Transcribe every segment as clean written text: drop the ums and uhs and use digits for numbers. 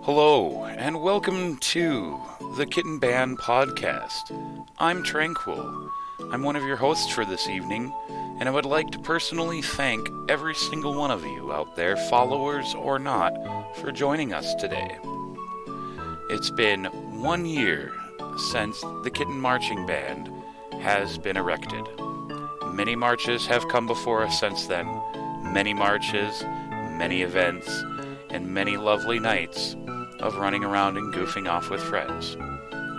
Hello, and welcome to the Kitten Band Podcast. I'm Tranquil. I'm one of your hosts for this evening, and I would like to personally thank every single one of you out there, followers or not, for joining us today. It's been 1 year since the Kitten Marching Band has been erected. Many marches have come before us since then. Many marches, many events, and many lovely nights of running around and goofing off with friends.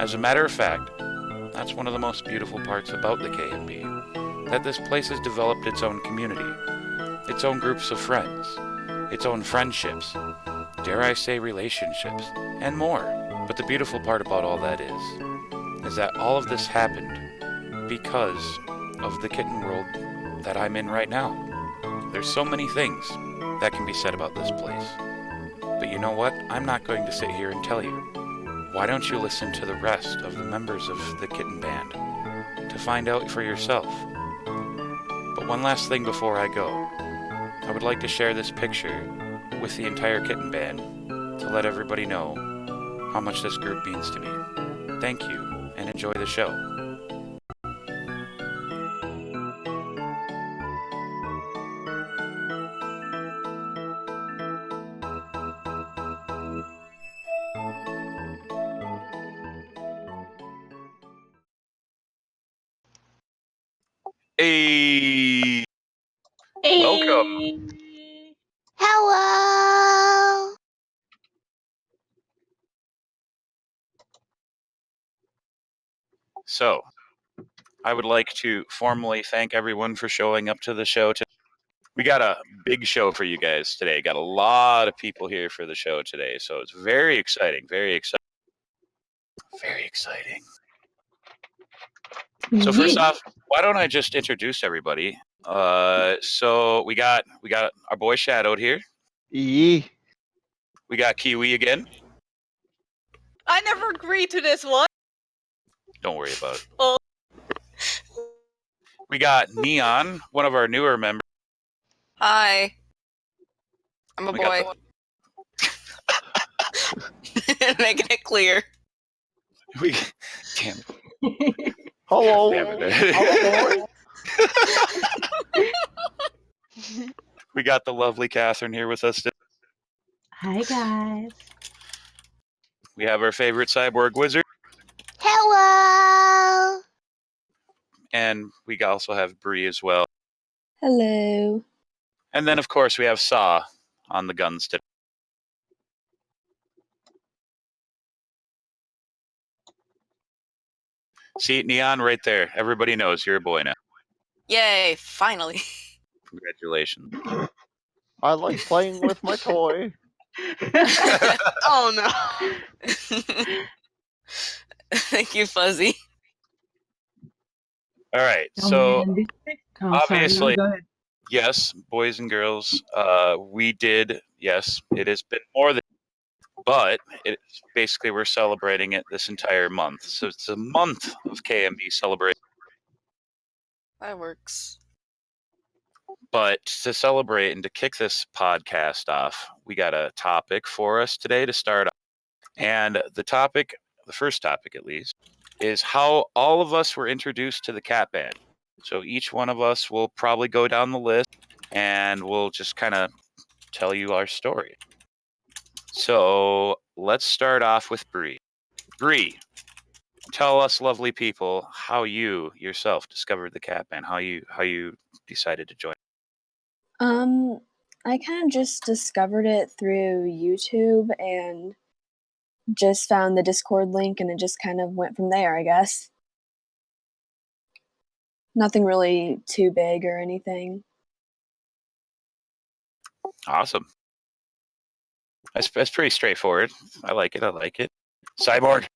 As a matter of fact, that's one of the most beautiful parts about the KMB, that this place has developed its own community, its own groups of friends, its own friendships, dare I say relationships, and more. But the beautiful part about all that is that all of this happened because of the kitten world that I'm in right now. There's so many things that can be said about this place. But you know what? I'm not going to sit here and tell you. Why don't you listen to the rest of the members of the Kitten Band to find out for yourself? But one last thing before I go. I would like to share this picture with the entire Kitten Band to let everybody know how much this group means to me. Thank you, and enjoy the show. Hey! Welcome! Hello! So, I would like to formally thank everyone for showing up to the show today. We got a big show for you guys today. Got a lot of people here for the show today, so it's very exciting. Very exciting. Very exciting. So first off, why don't I just introduce everybody? So we got our boy Shadowed here. Yee. We got Kiwi again. I never agreed to this one. Don't worry about it. Oh. We got Neon, one of our newer members. Hi. I'm a We boy. got Making it clear. We damn. Hello. Damn it. We got the lovely Kthren here with us today. Hi, guys. We have our favorite cyborg wizard. Hello. And we also have Bree as well. Hello. And then, of course, we have Saw on the guns today. See, Neon right there. Everybody knows you're a boy now. Yay, finally. Congratulations. I like playing with my toy. Oh no. Thank you, Fuzzy. All right, so obviously, sorry, go ahead. yes, boys and girls, we did, yes, it has been more than, but it's basically we're celebrating it this entire month. So it's a month of KMB celebration. That works. But to celebrate and to kick this podcast off, we got a topic for us today to start off. And the topic, the first topic at least, is how all of us were introduced to the Cat Band. So each one of us will probably go down the list and we'll just kind of tell you our story. So let's start off with Bree. Bree, tell us lovely people how you yourself discovered the Cat Band, how you decided to join. I kind of just discovered it through YouTube and just found the Discord link and it just kind of went from there, I guess. Nothing really too big or anything. Awesome. That's pretty straightforward. I like it. Cyborg.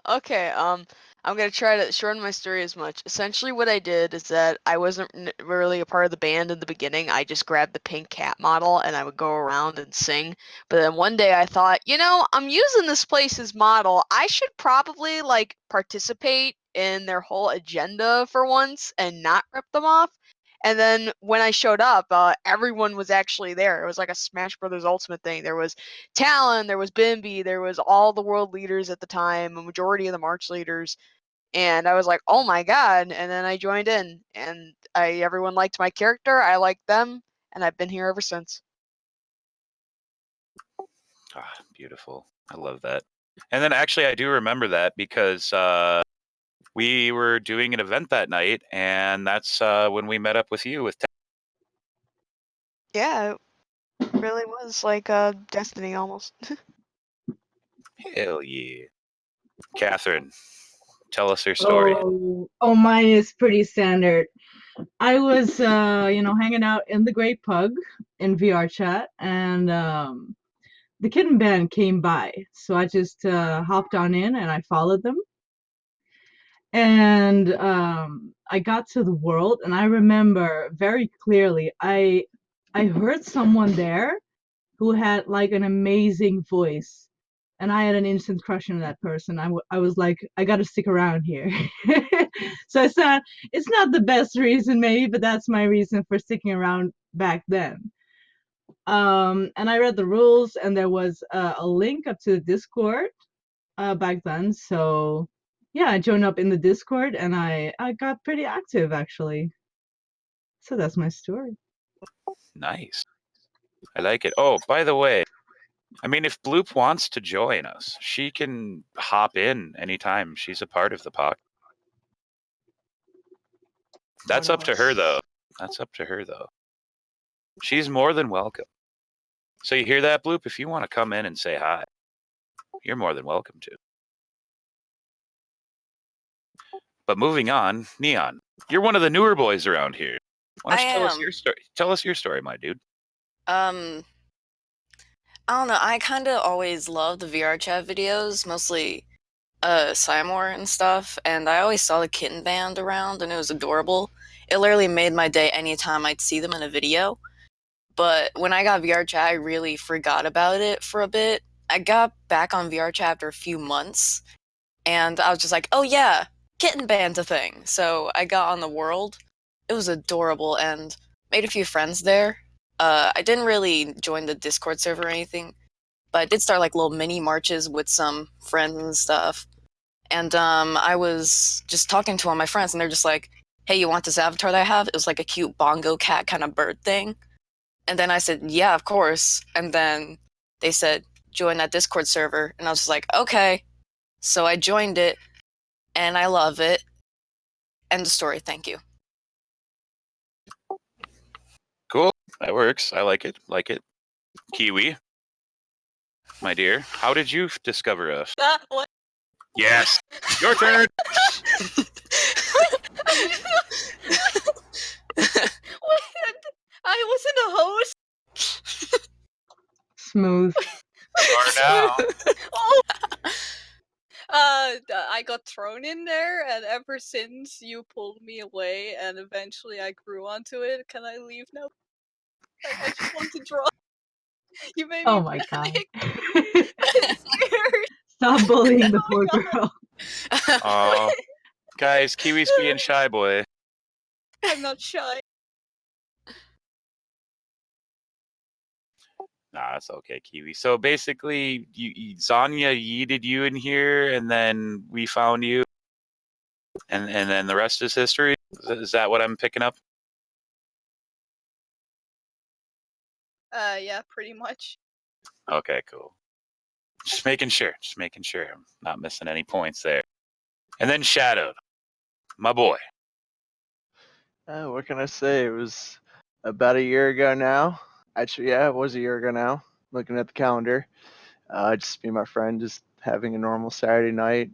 Okay, I'm gonna try to shorten my story as much. Essentially, what I did is that I wasn't really a part of the band in the beginning. I just grabbed the pink cat model and I would go around and sing. But then one day I thought, I'm using this place's model. I should probably like participate in their whole agenda for once and not rip them off. And then when I showed up, everyone was actually there. It was like a Smash Brothers Ultimate thing. There was Talon, there was Bimby, there was all the world leaders at the time, a majority of the March leaders, and I was like, oh my god, and then I joined in, and everyone liked my character, I liked them, and I've been here ever since. Ah, beautiful. I love that. And then actually I do remember that because we were doing an event that night, and that's when we met up with you with Yeah, it really was like destiny almost. Hell yeah. Kthren, tell us your story. Oh, mine is pretty standard. I was, hanging out in the Great Pug in VR chat, and the Kitten Band came by, so I just hopped on in and I followed them. And I got to the world, and I remember very clearly, I heard someone there who had like an amazing voice, and I had an instant crush on that person. I was like, I gotta stick around here. So it's not the best reason maybe, but that's my reason for sticking around back then. And I read the rules, and there was a link up to the Discord back then. So yeah, I joined up in the Discord, and I got pretty active actually. So that's my story. Nice. I like it. Oh, by the way, I mean, if Bloop wants to join us, she can hop in anytime. She's a part of the podcast. That's up to her, though. She's more than welcome. So you hear that, Bloop? If you want to come in and say hi, you're more than welcome to. But moving on, Neon, you're one of the newer boys around here. Why don't you tell us your story? Tell us your story, my dude. I don't know. I kind of always loved the VR chat videos, mostly Simor and stuff, and I always saw the kitten band around, and it was adorable. It literally made my day anytime I'd see them in a video. But when I got VR chat, I really forgot about it for a bit. I got back on VR chat after a few months, and I was just like, oh yeah, kitten band's a thing. So I got on the world. It was adorable and made a few friends there. I didn't really join the Discord server or anything, but I did start like little mini marches with some friends and stuff. And I was just talking to one of my friends, and they're just like, hey, you want this avatar that I have? It was like a cute bongo cat kind of bird thing. And then I said, yeah, of course. And then they said, join that Discord server. And I was just like, okay. So I joined it, and I love it. End of story. Thank you. Cool. That works. I like it. Like it. Kiwi, my dear, how did you discover us? What? Yes. Your turn. What? I wasn't a host. Smooth. You are now. Oh. I got thrown in there, and ever since you pulled me away, and eventually I grew onto it. Can I leave now? I just want to draw. You made me Oh my god. panic. I'm scared. Stop bullying the Oh poor my girl. Oh, guys, Kiwi's being shy, boy. I'm not shy. Nah, it's okay, Kiwi. So basically, Zonia yeeted you in here, and then we found you, and then the rest is history. Is that what I'm picking up? Yeah, pretty much. Okay, cool. Just making sure. Just making sure I'm not missing any points there. And then Shadowed, my boy. What can I say? It was about a year ago now. Actually, yeah, it was a year ago now. Looking at the calendar, just me and my friend just having a normal Saturday night,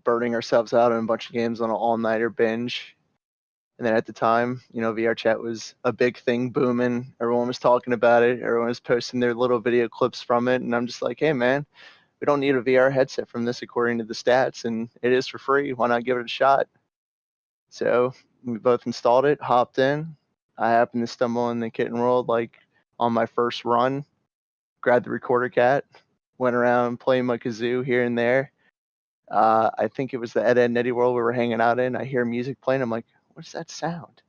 burning ourselves out on a bunch of games on an all-nighter binge. And then at the time, VR chat was a big thing, booming. Everyone was talking about it. Everyone was posting their little video clips from it. And I'm just like, hey, man, we don't need a VR headset from this according to the stats, and it is for free. Why not give it a shot? So we both installed it, hopped in. I happened to stumble in the kitten world like on my first run, grabbed the recorder cat, went around playing my kazoo here and there. I think it was the Ed, Edd and Eddy world we were hanging out in. I hear music playing. I'm like, what's that sound?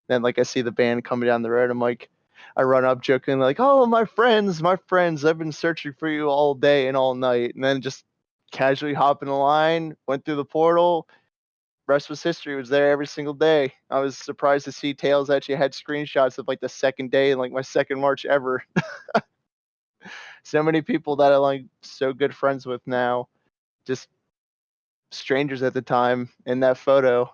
Then like I see the band coming down the road. I'm like, I run up joking like, oh, my friends, I've been searching for you all day and all night. And then just casually hop in the line, went through the portal. Rest was history. Was there every single day. I was surprised to see Tails actually had screenshots of like the second day and like my second March ever. So many people that I'm like so good friends with now, just strangers at the time in that photo.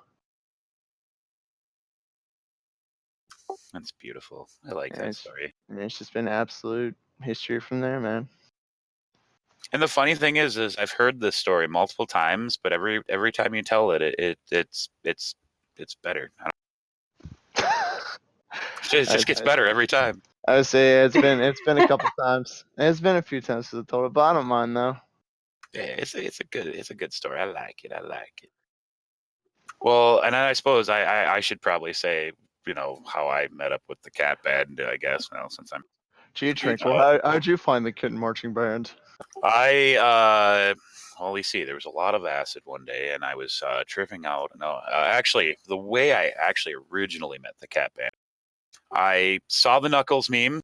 That's beautiful. I like And that story. it's just been absolute history from there, man. And the funny thing is I've heard this story multiple times, but every time you tell it, it's better. It just gets better every time. I would say it's been a couple times. It's been a few times to the total, but I don't mind though. Yeah, it's a good story. I like it. Well, and I suppose I should probably say, how I met up with the cat band, I guess, since I'm Gee, Tranquil, how'd you find the kitten marching band? well, you see, there was a lot of acid one day, and I was tripping out. No, actually, the way I actually originally met the cat band, I saw the Knuckles meme.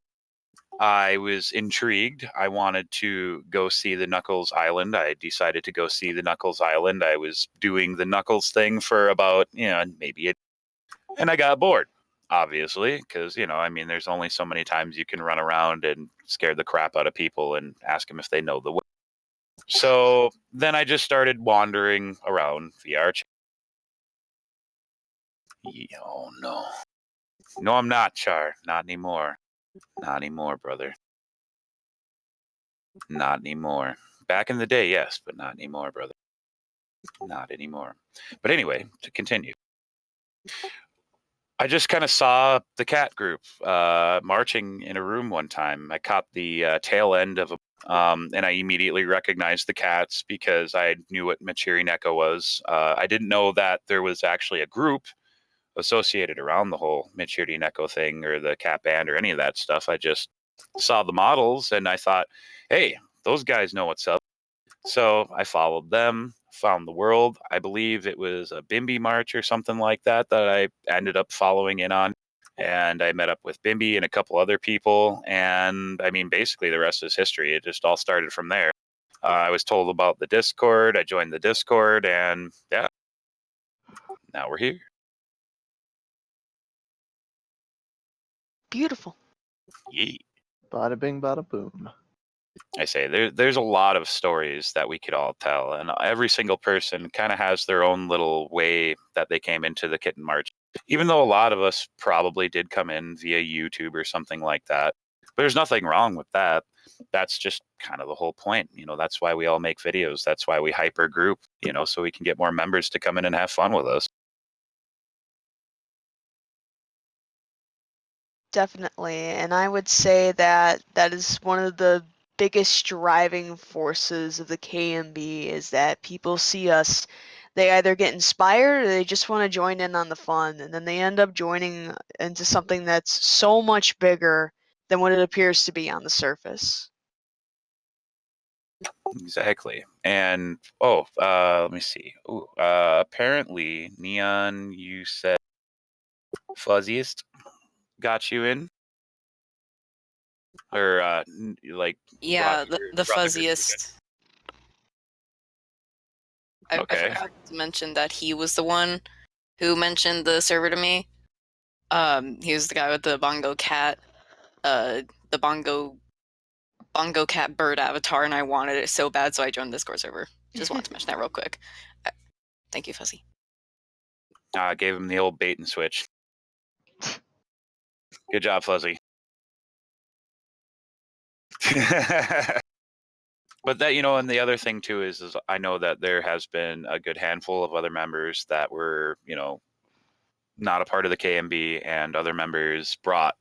I was intrigued. I wanted to go see the Knuckles Island. I decided to go see the Knuckles Island. I was doing the Knuckles thing for about, maybe and I got bored, obviously, because, there's only so many times you can run around and scare the crap out of people and ask them if they know the way. So then I just started wandering around VR. Oh, no. No, I'm not, Char. Not anymore. Not anymore, brother. Not anymore. Back in the day, yes, but not anymore, brother. Not anymore. But anyway, to continue. I just kind of saw the cat group marching in a room one time. I caught the tail end of and I immediately recognized the cats because I knew what Machiri Neko was. I didn't know that there was actually a group associated around the whole Machiri Neko thing or the cat band or any of that stuff. I just saw the models and I thought, hey, those guys know what's up. So I followed them, found the world. I believe it was a Bimby March or something like that that I ended up following in on. And I met up with Bimby and a couple other people. And I mean, basically, the rest is history. It just all started from there. I was told about the Discord. I joined the Discord. And yeah, now we're here. Beautiful. Yee. Bada bing, bada boom. I say there's a lot of stories that we could all tell, and every single person kind of has their own little way that they came into the Kitten March. Even though a lot of us probably did come in via YouTube or something like that, but there's nothing wrong with that. That's just kind of the whole point. You know, that's why we all make videos. That's why we hyper group, you know, so we can get more members to come in and have fun with us. Definitely. And I would say that that is one of the biggest driving forces of the KMB is that people see us, they either get inspired or they just want to join in on the fun, and then they end up joining into something that's so much bigger than what it appears to be on the Exactly. And let me see. Apparently, Neon, you said Fuzziest got you in, or Yeah, brought the your the brother to fuzziest. I Okay. forgot to mention that he was the one who mentioned the server to me. He was the guy with the bongo cat, the bongo cat bird avatar, and I wanted it so bad, so I joined the Discord server. Just wanted to mention that real quick. Thank you, Fuzzy. I gave him the old bait and switch. Good job, Fuzzy. But that, you know, and the other thing too is I know that there has been a good handful of other members that were, you know, not a part of the KMB, and other members brought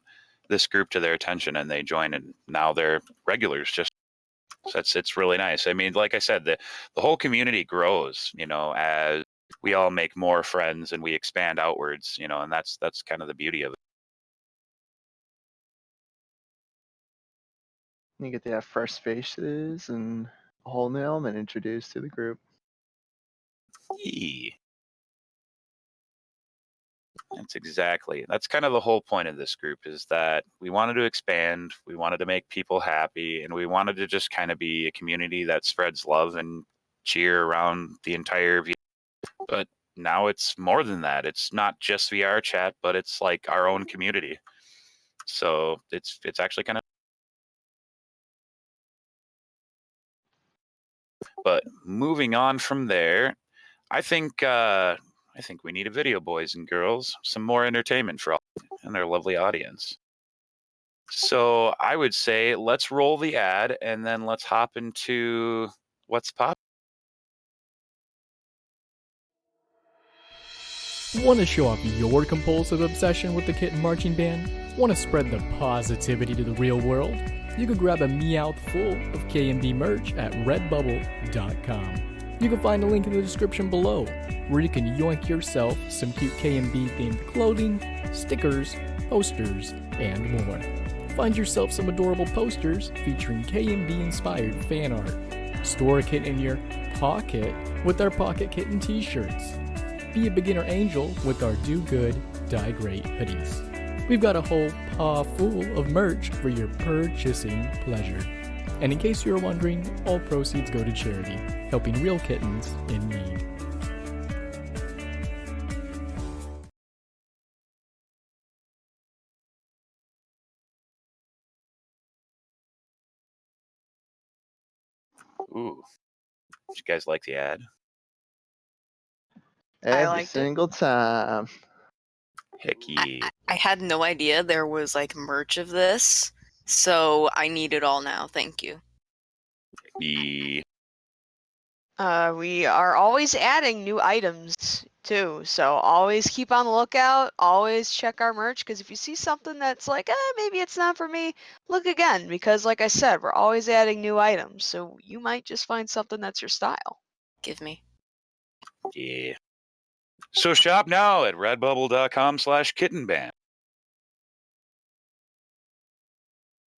this group to their attention and they joined, and now they're regulars. Just so it's really nice. I mean, like I said, the whole community grows, you know, as we all make more friends and we expand outwards, you know, and that's kind of the beauty of it. You get to have fresh faces and a whole new element introduced to the group. Yee. That's kind of the whole point of this group, is that we wanted to expand, we wanted to make people happy, and we wanted to just kind of be a community that spreads love and cheer around the entire VR. But now it's more than that. It's not just VR chat, but it's like our own community. So it's actually kind of. But moving on from there, I think we need a video, boys and girls. Some more entertainment for all and their lovely audience. So I would say let's roll the ad and then let's hop into what's pop. Want to show off your compulsive obsession with the Kitten Marching Band? Want to spread the positivity to the real world? You can grab a Meowth full of KMB merch at redbubble.com. You can find a link in the description below, where you can yoink yourself some cute KMB themed clothing, stickers, posters, and more. Find yourself some adorable posters featuring KMB inspired fan art. Store a kitten in your pocket with our Pocket Kitten t-shirts. Be a beginner angel with our Do Good, Die Great hoodies. We've got a whole paw full of merch for your purchasing pleasure. And in case you're wondering, all proceeds go to charity, helping real kittens in need. Ooh, did you guys like the ad? Every liked it. single time. Heck yeah. I had no idea there was like merch of this, so I need it all now. Thank you. Yeah. We are always adding new items too, so always keep on the lookout. Always check our merch, because if you see something that's like, maybe it's not for me, look again, because like I said, we're always adding new items, so you might just find something that's your style. Give me. Yeah. So shop now at redbubble.com/kittenband.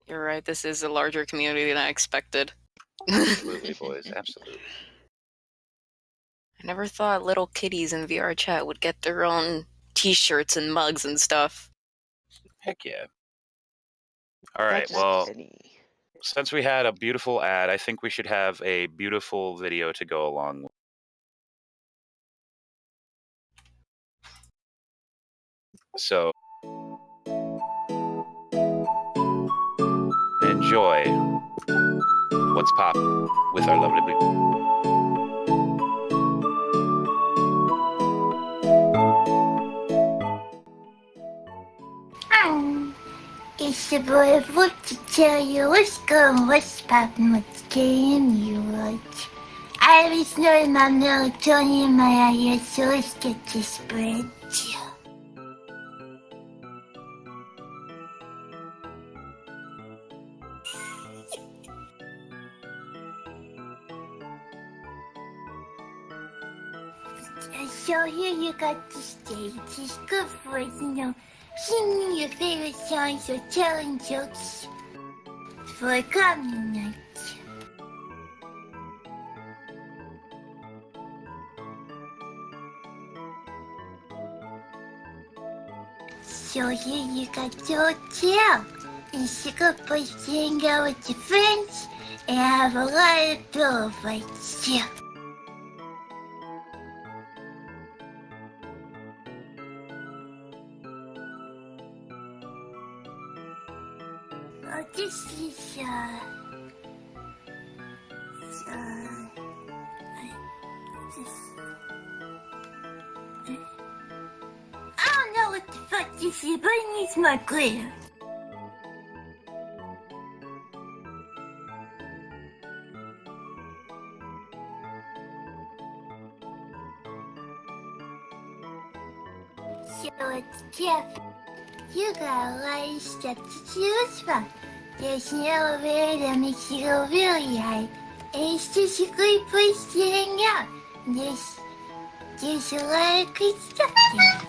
You're right, this is a larger community than I expected. Absolutely, boys. Absolutely. I never thought little kitties in VR chat would get their own t-shirts and mugs and stuff. Heck yeah. All right, That's well, petty. since we had a beautiful ad, I think we should have a beautiful video to go along with. So, enjoy what's poppin' with our lovely Bloop. It's your boy Bloop to tell you what's going, what's poppin' with KMB. I was knowing my melatonin in my eye, so let's get this spread. So here you got the stage. It's good for, singing your favorite songs or telling jokes for a comedy night. So here you got the hotel. It's a good place to hang out with your friends and have a lot of pillow fights too. This is, I don't know what the fuck this is, but it needs more glitter. So it's careful. You got a lot of stuff to choose from. There's an elevator that makes you go really high. And it's just a great place to hang out. And there's a lot of good stuff there.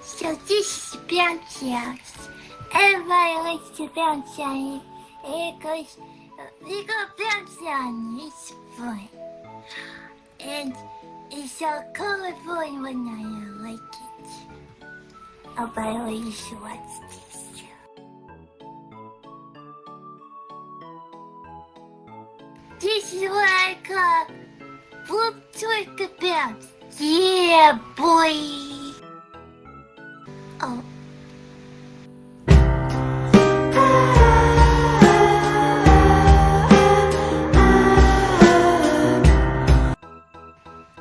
So this is a bouncy house. Everybody likes to bounce on it. And you go bounce on it. It's fun. And it's all colorful and whatnot. I like it. Oh, by the way, you should watch this too. This is what I call Bloop Twerk Bounce. Yeah, boy. Oh.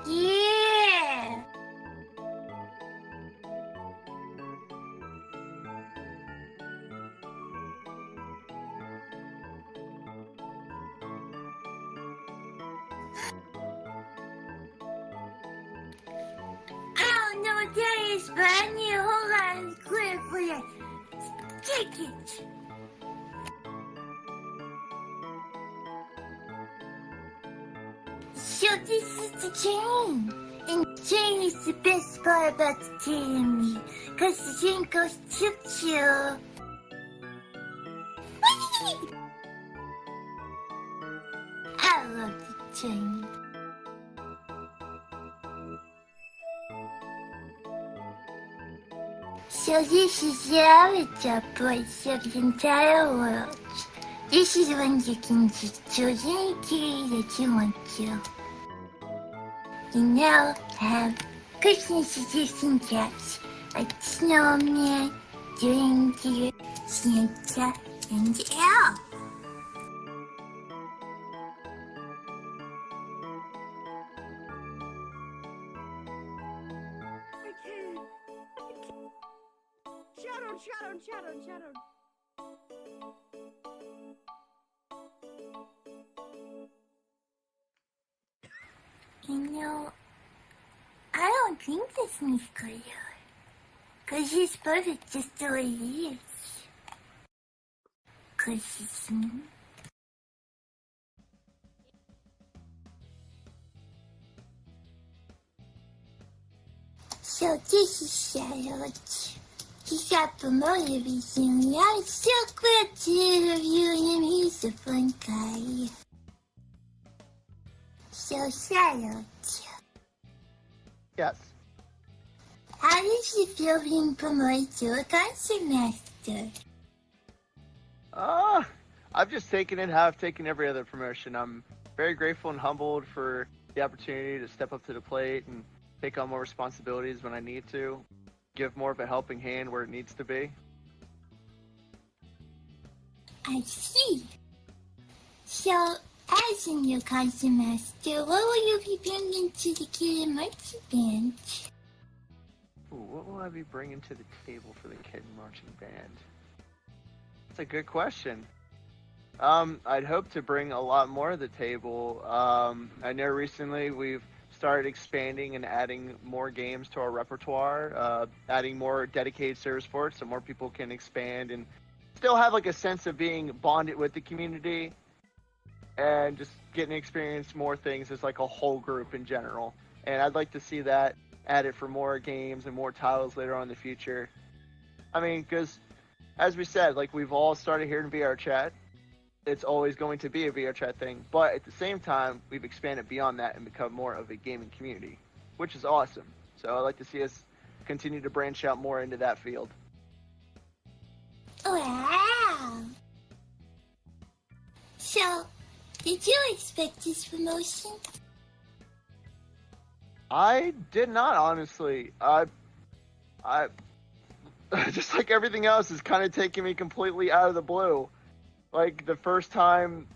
Yeah. I don't know what that is, but I need a whole lot of glitter for that. Take it. So this is the chain. And the chain is the best part about the KMB. Because the chain goes choo-choo. I love the chain. So this is the avatar place of the entire world. This is when you can just choose any kitty that you want to. You now have Christmas-edition cats like Snowman, Reindeer, Santa, and Elf. Shadow You know, I don't think this means Cleo. Cause he's perfect just the way he is. Cause he's me. So this is Charlotte. He got promoted recently. I'm so glad to interview him. He's a fun guy. So Charlotte, Yes. how does it feel being promoted to a concert master? I've just taken it how I've taken every other promotion. I'm very grateful and humbled for the opportunity to step up to the plate and take on more responsibilities when I need to, give more of a helping hand where it needs to be. I see. So, as a new concert master, what will you be bringing to the Kid Marching Band? Ooh, what will I be bringing to the table for the Kid Marching Band? That's a good question. I'd hope to bring a lot more to the table. I know recently we've started expanding and adding more games to our repertoire, adding more dedicated service for it so more people can expand and still have like a sense of being bonded with the community and just getting to experience more things as like a whole group in general. And I'd like to see that added for more games and more titles later on in the future. I mean, because as we said, like we've all started here in VR chat. It's always going to be a VR chat thing, but at the same time, we've expanded beyond that and become more of a gaming community, which is awesome. So I'd like to see us continue to branch out more into that field. Wow! So, did you expect this promotion? I did not, honestly. I just like everything else is kind of taking me completely out of the blue. Like the first time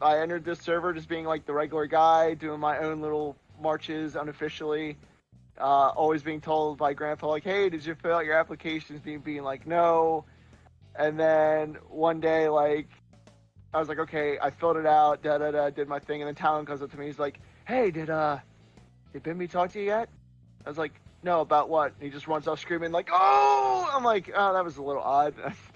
I entered this server just being like the regular guy, doing my own little marches unofficially, always being told by Grandpa like, hey, did you fill out your applications? Being like, no. And then one day, like, I was like, okay, I filled it out, did my thing, and then Talon comes up to me, he's like, hey, did Bimby talk to you yet? I was like, no, about what? And he just runs off screaming like, oh! I'm like, oh, that was a little odd.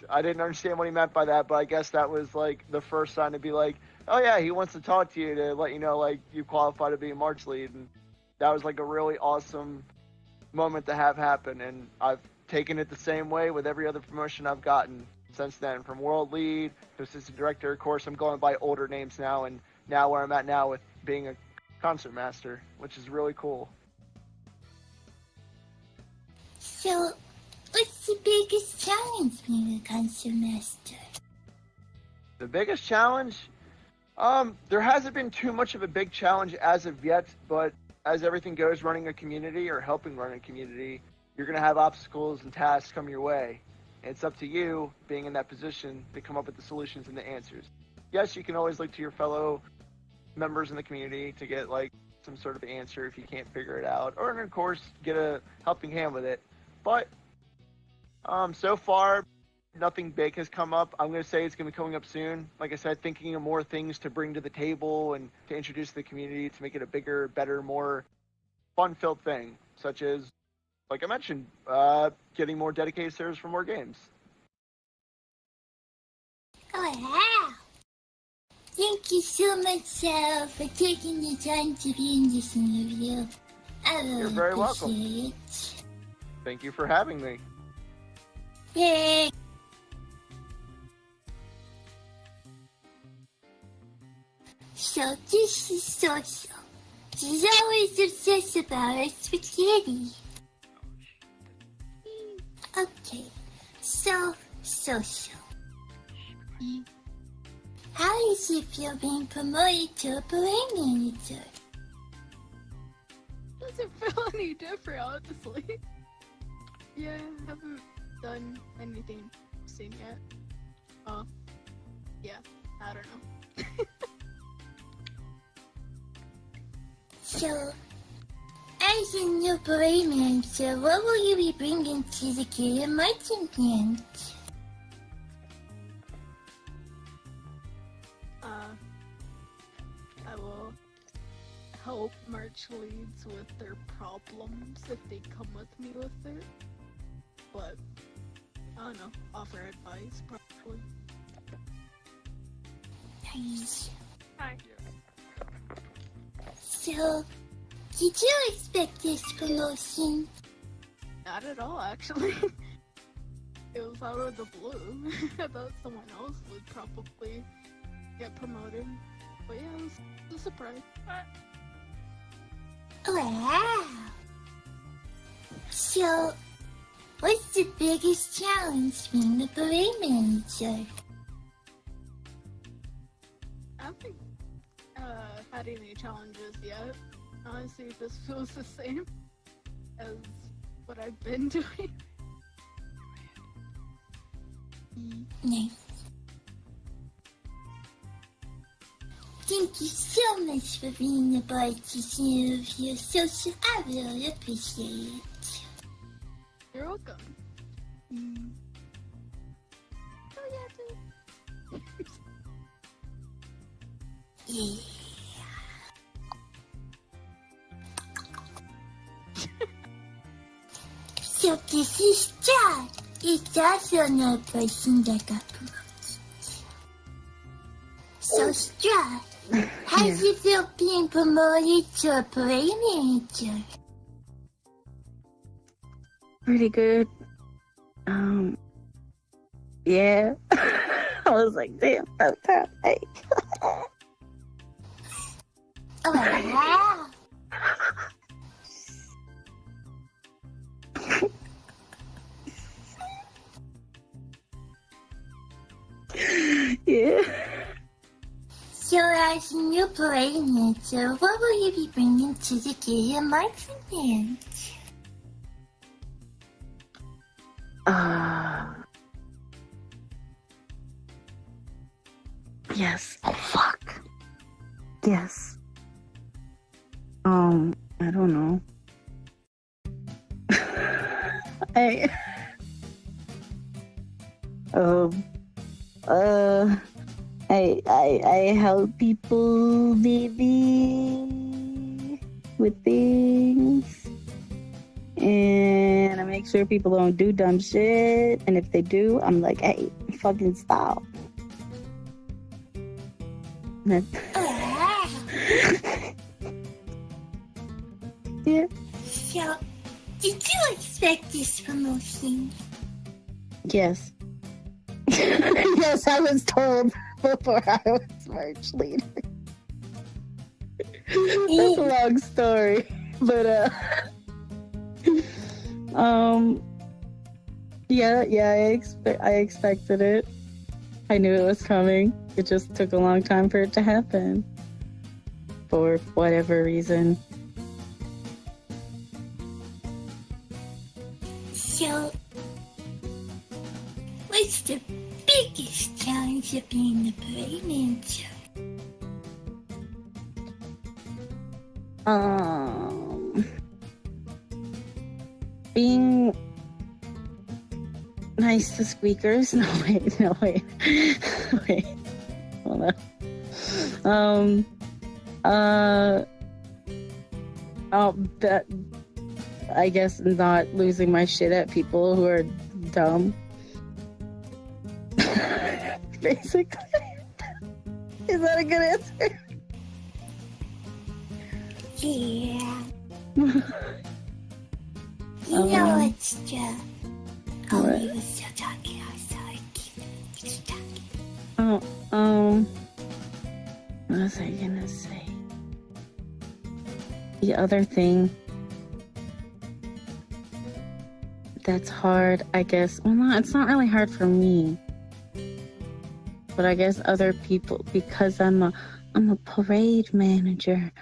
I didn't understand what he meant by that, but I guess that was like the first sign to be like, oh yeah, he wants to talk to you to let you know like you qualify to be a March lead. And that was like a really awesome moment to have happen. And I've taken it the same way with every other promotion I've gotten since then, from World Lead to Assistant Director. Of course, I'm going by older names now, and now where I'm at now with being a concert master, which is really cool. So, what's the biggest challenge being a concert master? The biggest challenge? There hasn't been too much of a big challenge as of yet, but as everything goes running a community or helping run a community, you're going to have obstacles and tasks come your way. And it's up to you, being in that position, to come up with the solutions and the answers. Yes, you can always look to your fellow members in the community to get like some sort of answer if you can't figure it out, or of course get a helping hand with it. But so far, nothing big has come up. I'm going to say it's going to be coming up soon. Like I said, thinking of more things to bring to the table and to introduce to the community to make it a bigger, better, more fun-filled thing, such as, like I mentioned, getting more dedicated servers for more games. Oh, wow! Thank you so much, for taking the time to be in this interview. I really You're very appreciate welcome. it. Thank you for having me. Yay! So this is Social. She's always obsessed about her spaghetti. Okay, so Social. How does it feel being promoted to a parade manager? Doesn't feel any different, honestly. Yeah, I haven't done anything soon yet. Yeah, I don't know. So, as a new parade manager, what will you be bringing to the Kitten Marching Band? I will help march leads with their problems if they come with me with it. But, I don't know, offer advice, probably. Nice. Hi. So, did you expect this promotion? Not at all, actually. It was out of the blue. I thought someone else would probably get promoted. But yeah, it was a surprise. Wow. So, what's the biggest challenge being the parade manager? I haven't had any challenges yet. Honestly, this feels the same as what I've been doing. Nice. Thank you so much for being a partisan of your social. I really appreciate it. You're welcome. Oh yeah, dude. Yeah. So this is John. It's also no person that got promoted. So Strahd, how does it feel being promoted to a parade manager? Pretty good. Yeah. I was like, damn, first time. Hey. Oh, wow. Yeah. So as a new parade manager, what will you be bringing to the Kitten Marching Band? Yes. Oh, fuck. Yes. I don't know. I help people maybe with things, and I make sure people don't do dumb shit, and if they do, I'm like, hey, fucking stop. Yeah. So, did you expect this promotion? Yes. Yes, I was told before I was merch leader. That's a long story, but yeah, I expected it. I knew it was coming. It just took a long time for it to happen, for whatever reason. So, what's the biggest challenge of being the parade manager? Being nice to squeakers. No, wait. Wait. Hold on. That, I guess, not losing my shit at people who are dumb. Basically. Is that a good answer? Yeah. You know what's true? Oh, we were still talking. I'm sorry. Keep talking. What was I gonna say? The other thing that's hard, I guess. Well, no, it's not really hard for me. But I guess other people, because I'm a parade manager.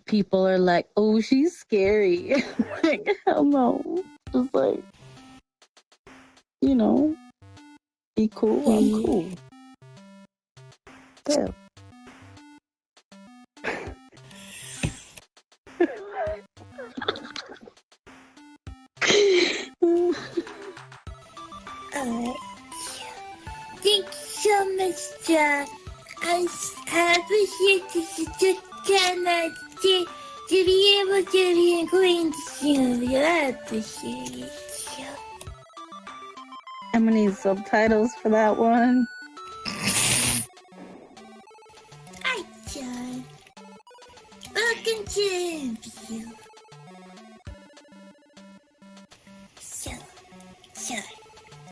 People are like, "Oh, she's scary." Like, hell no. Just like, you know, be cool. I'm cool. Damn. I appreciate this to be able to be going to see you. I appreciate it. I'm gonna need subtitles for that one. Hi, John. Welcome to the interview. So,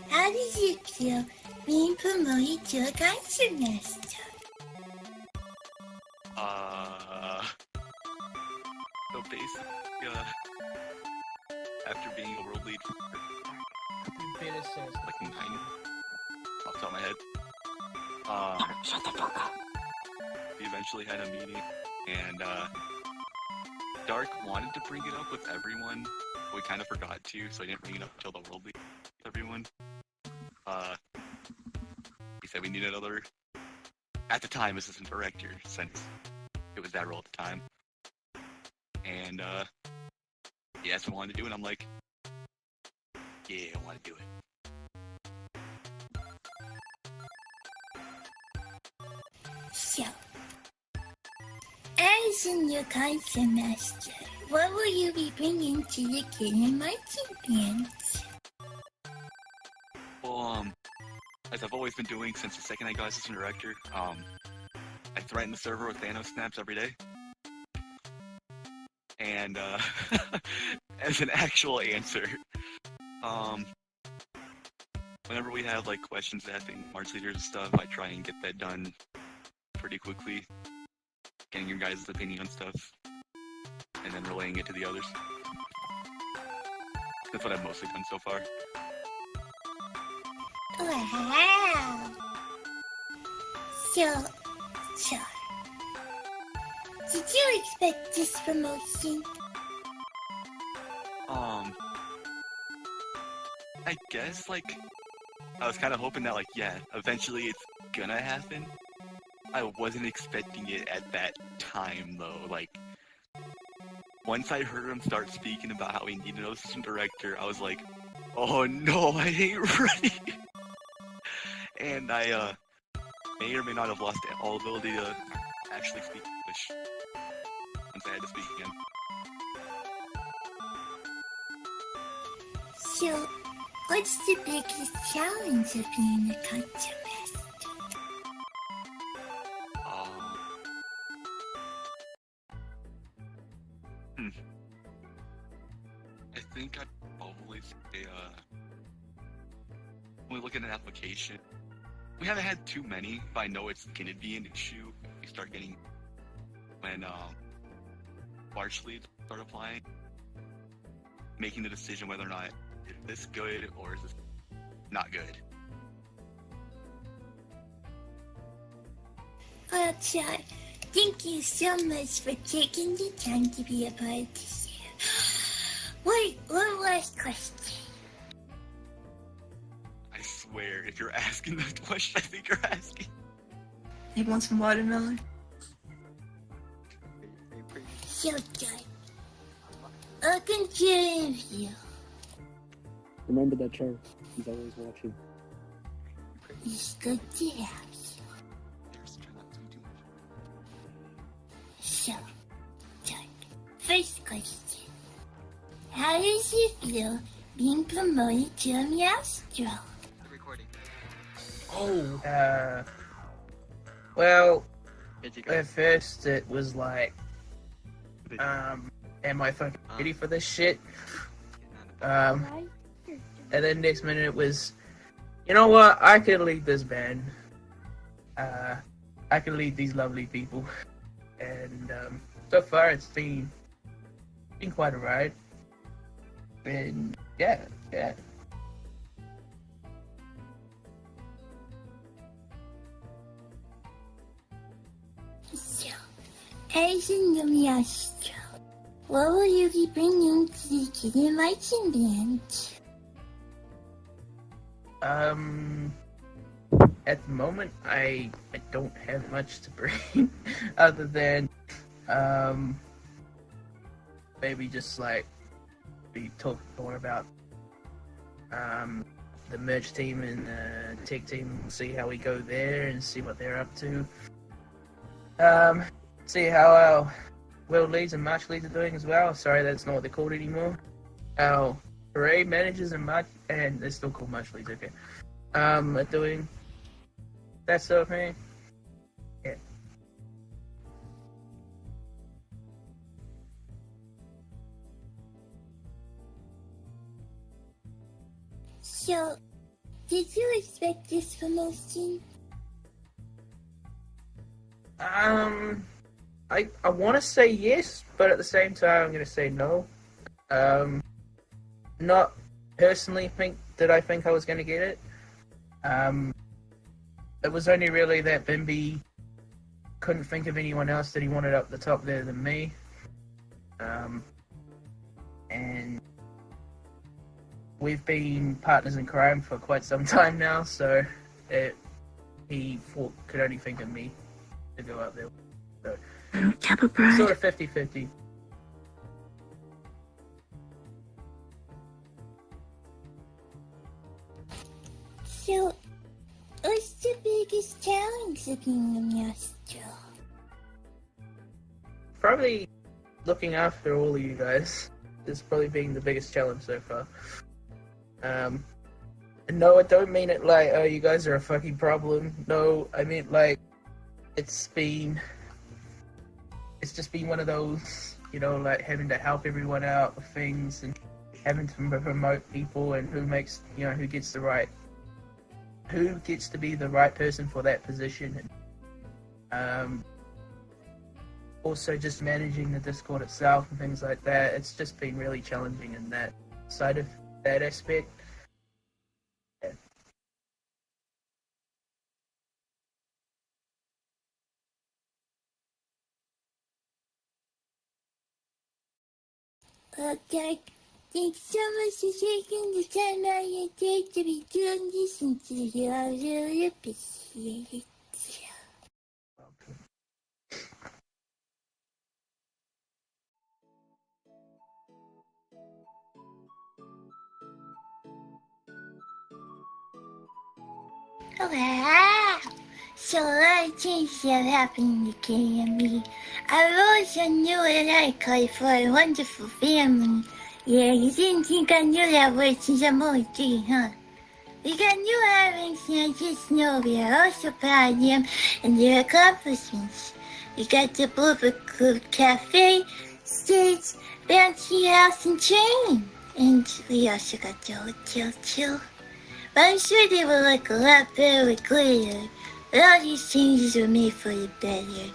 how does it feel being promoted to a concert master? So basically, after being a world lead for like 9 off the top of my head, Shut the fuck up. we eventually had a meeting, and Dark wanted to bring it up with everyone, but we kind of forgot to, so I didn't bring it up until the world lead with everyone. He said we needed another, at the time, assistant director, since it was that role at the time. And he asked what I wanted to do, and I'm like, yeah, I want to do it. So, as a new concert master, what will you be bringing to the Kthren marching band? Well, as I've always been doing since the second I got assistant director, I threaten the server with Thanos snaps every day. And as an actual answer, whenever we have like questions asking March leaders and stuff, I try and get that done pretty quickly, getting your guys' opinion on stuff, and then relaying it to the others. That's what I've mostly done so far. Wow. So, did you expect this promotion? I guess, like, I was kind of hoping that, like, yeah, eventually it's gonna happen. I wasn't expecting it at that time, though. Like, once I heard him start speaking about how he needed an assistant director, I was like, oh no, I ain't ready. And I, may or may not have lost all ability to actually speak English once I had to speak again. So, what's the biggest challenge of being a concert master? I think I'd probably say, when we look at an application, we haven't had too many, but I know it's gonna be an issue if we start getting, when, March leads start applying, making the decision whether or not is this good or is this not good. Well, John, thank you so much for taking the time to be a part of this show. Wait, one last question. I swear, if you're asking that question, I think you're asking. You want some watermelon? So, John, welcome to the interview. Remember that chart. He's always watching. It's good to have you. So, John, first question. How does it feel being promoted to a Meowstro? Oh, well, at first it was like, am I fucking ready for this shit? And then next minute it was, you know what, I can lead this band. I can lead these lovely people. And so far it's been quite a ride. And yeah. So, as in the Meowstro, what will you be bringing to the Kthren marching band? At the moment, I don't have much to bring, other than, maybe just like, be talking more about, the merch team and tech team. We'll see how we go there and see what they're up to. See how our world leads and march leads are doing as well. Sorry, that's not what they're called anymore. Our parade managers and march, and they're still called march leads. Okay, are doing that sort of thing. Yeah. So, did you expect this promotion? I want to say yes, but at the same time, I'm going to say no. Not personally think I was going to get it. It was only really that Bimby couldn't think of anyone else that he wanted up the top there than me. And we've been partners in crime for quite some time now, so he could only think of me to go up there. So, sort of 50-50. So, what's the biggest challenge of being a master? Probably looking after all of you guys is probably being the biggest challenge so far. And no, I don't mean it like, oh, you guys are a fucking problem. No, I mean like, it's just been one of those, you know, like having to help everyone out with things and having to promote people and who gets to be the right person for that position. And also just managing the Discord itself and things like that. It's just been really challenging in that side of that aspect. Yeah. Okay, thanks so much for taking the time out of your day to be doing this interview. I really appreciate it. Wow! So a lot of changes have happened to KMB. I always knew it I called for a wonderful family. Yeah, you didn't think I knew that word since I'm only 3, huh? We got new hirings and I just know we are also proud of them and their accomplishments. We got the Bloop Club Cafe, stage, bouncy house, and train. And we also got the hotel too. But I'm sure they will look a lot better with glitter. But all these changes were made for the better.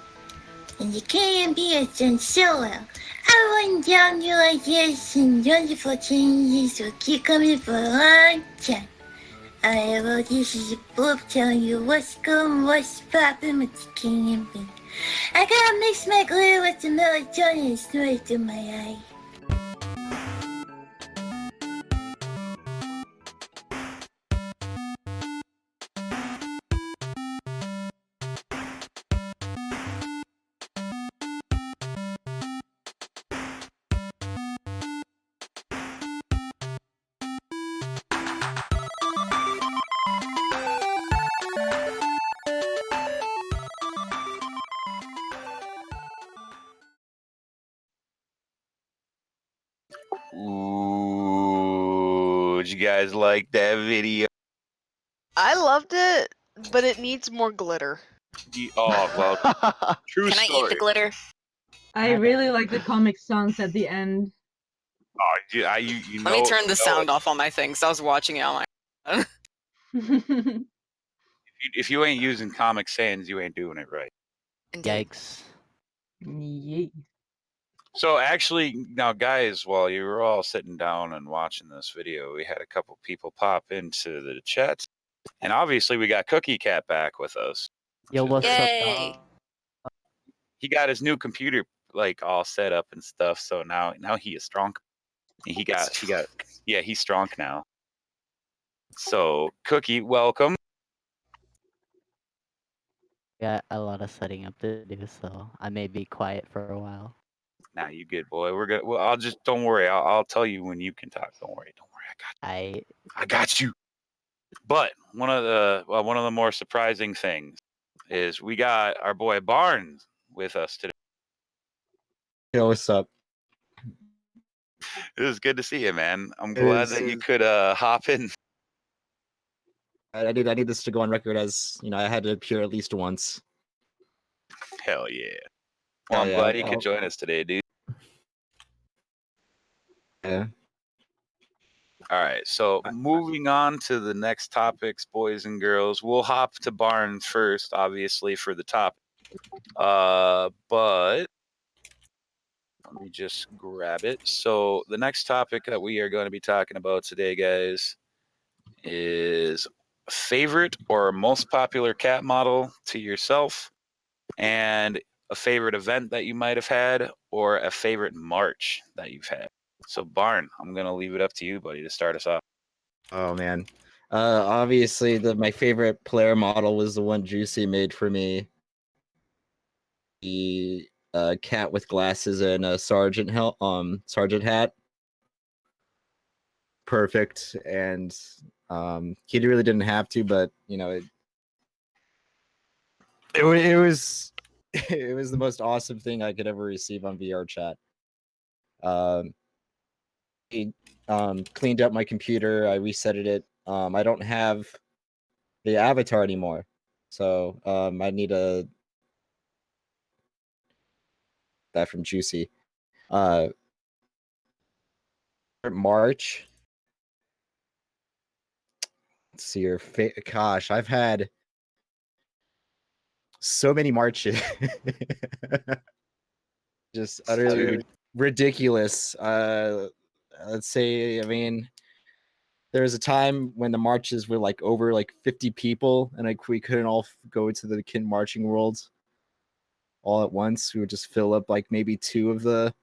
And the KMB has done so well. I went down new ideas and wonderful changes will keep coming for a long time. Alright, well, this is a Bloop telling you what's going, what's poppin' with the KMB. I gotta mix my glitter with the melatonin and snort it through my eye. Ooh, did you guys like that video? I loved it, but it needs more glitter. Oh, well, true Can I story. eat the glitter? I really like the Comic Sans at the end. Oh, you know. Let me turn the sound off on my thing, so I was watching it on my. If you ain't using Comic Sans, you ain't doing it right. Yikes. Yay. So actually, now guys, while you were all sitting down and watching this video, we had a couple people pop into the chat, and obviously we got Cookie Cat back with us. Yo, what's Yay! up, dog? He got his new computer like all set up and stuff, so now he is strong. He's strong now. So Cookie, welcome. Got a lot of setting up to do, so I may be quiet for a while. Nah, you good, boy. We're good. Well, don't worry. I'll tell you when you can talk. Don't worry. I got you. But one of the more surprising things is we got our boy Barnes with us today. Yo, what's up? It was good to see you, man. I'm It glad is. that you could hop in. I need this to go on record as, I had to appear at least once. Hell yeah. Well, Hell I'm yeah, glad you could join us today, dude. Yeah. All right, so moving on to the next topics, boys and girls. We'll hop to Barnes first, obviously, for the topic. But let me just grab it. So the next topic that we are going to be talking about today, guys, is favorite or most popular cat model to yourself, and a favorite event that you might have had, or a favorite march that you've had. So, Barn, I'm going to leave it up to you, buddy, to start us off. Oh man. Obviously my favorite player model was the one Juicy made for me. The cat with glasses and a sergeant hat. Perfect. And he really didn't have to, but it was it was the most awesome thing I could ever receive on VR chat. He cleaned up my computer, I resetted it. I don't have the avatar anymore. So I need that from Juicy. March. Let's see your gosh, I've had so many marches. Just utterly ridiculous. Let's say, I mean, there was a time when the marches were like over like 50 people, and we couldn't all go to the Kin marching world all at once. We would just fill up like maybe two of the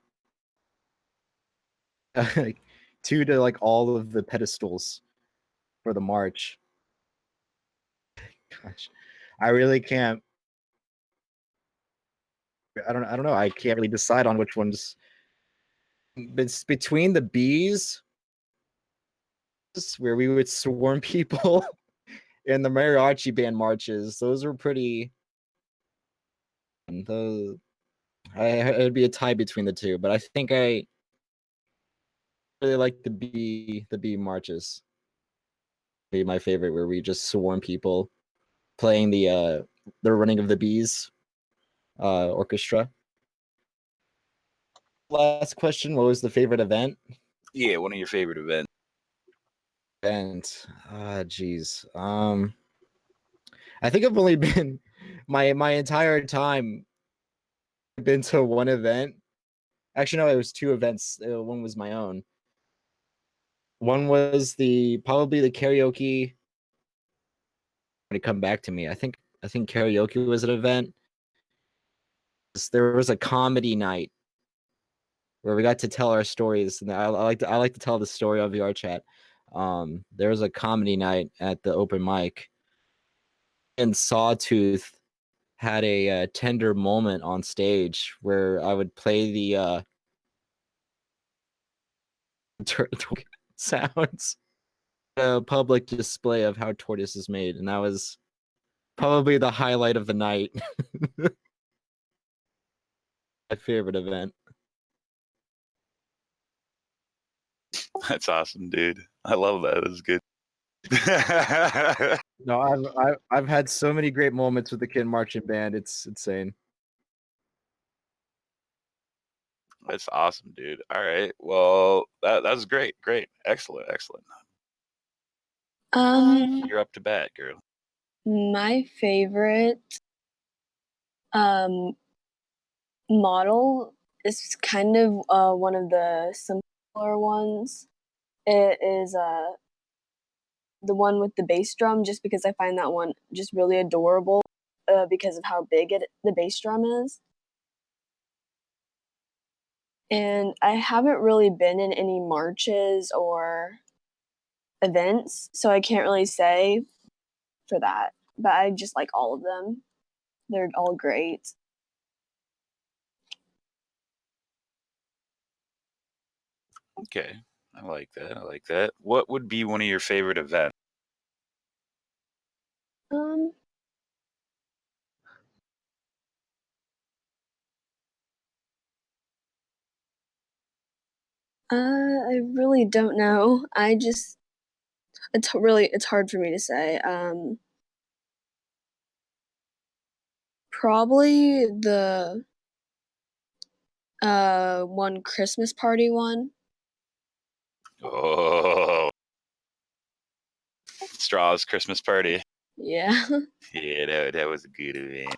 like two to like all of the pedestals for the march. Gosh, I really can't. I don't know. I can't really decide on which ones. It's between the bees, where we would swarm people, and the mariachi band marches. Those were pretty. Those, it'd be a tie between the two, but I think I really like the bee marches. Be my favorite, where we just swarm people, playing the running of the bees orchestra. Last question: what was the favorite event? Yeah, one of your favorite events. Geez. I think I've only been my entire time been to one event. Actually, no, it was two events. One was my own. One was probably the karaoke. When it come back to me, I think karaoke was an event. There was a comedy night where we got to tell our stories, and I like to tell the story on VR chat. There was a comedy night at the open mic, and Sawtooth had a tender moment on stage where I would play the sounds, a public display of how tortoise is made, and that was probably the highlight of the night. My favorite event. That's awesome, dude. I love that. That's good. No, I've had so many great moments with the Kin marching band. It's insane. That's awesome, dude. All right. Well, that's great. Great. Excellent. You're up to bat, girl. My favorite model is kind of one of the simpler ones. It is the one with the bass drum, just because I find that one just really adorable because of how big the bass drum is. And I haven't really been in any marches or events, so I can't really say for that. But I just like all of them. They're all great. Okay. I like that. What would be one of your favorite events? I really don't know. It's hard for me to say. Probably the one Christmas party one. Oh, Straw's Christmas party. Yeah. Yeah, that was a good event.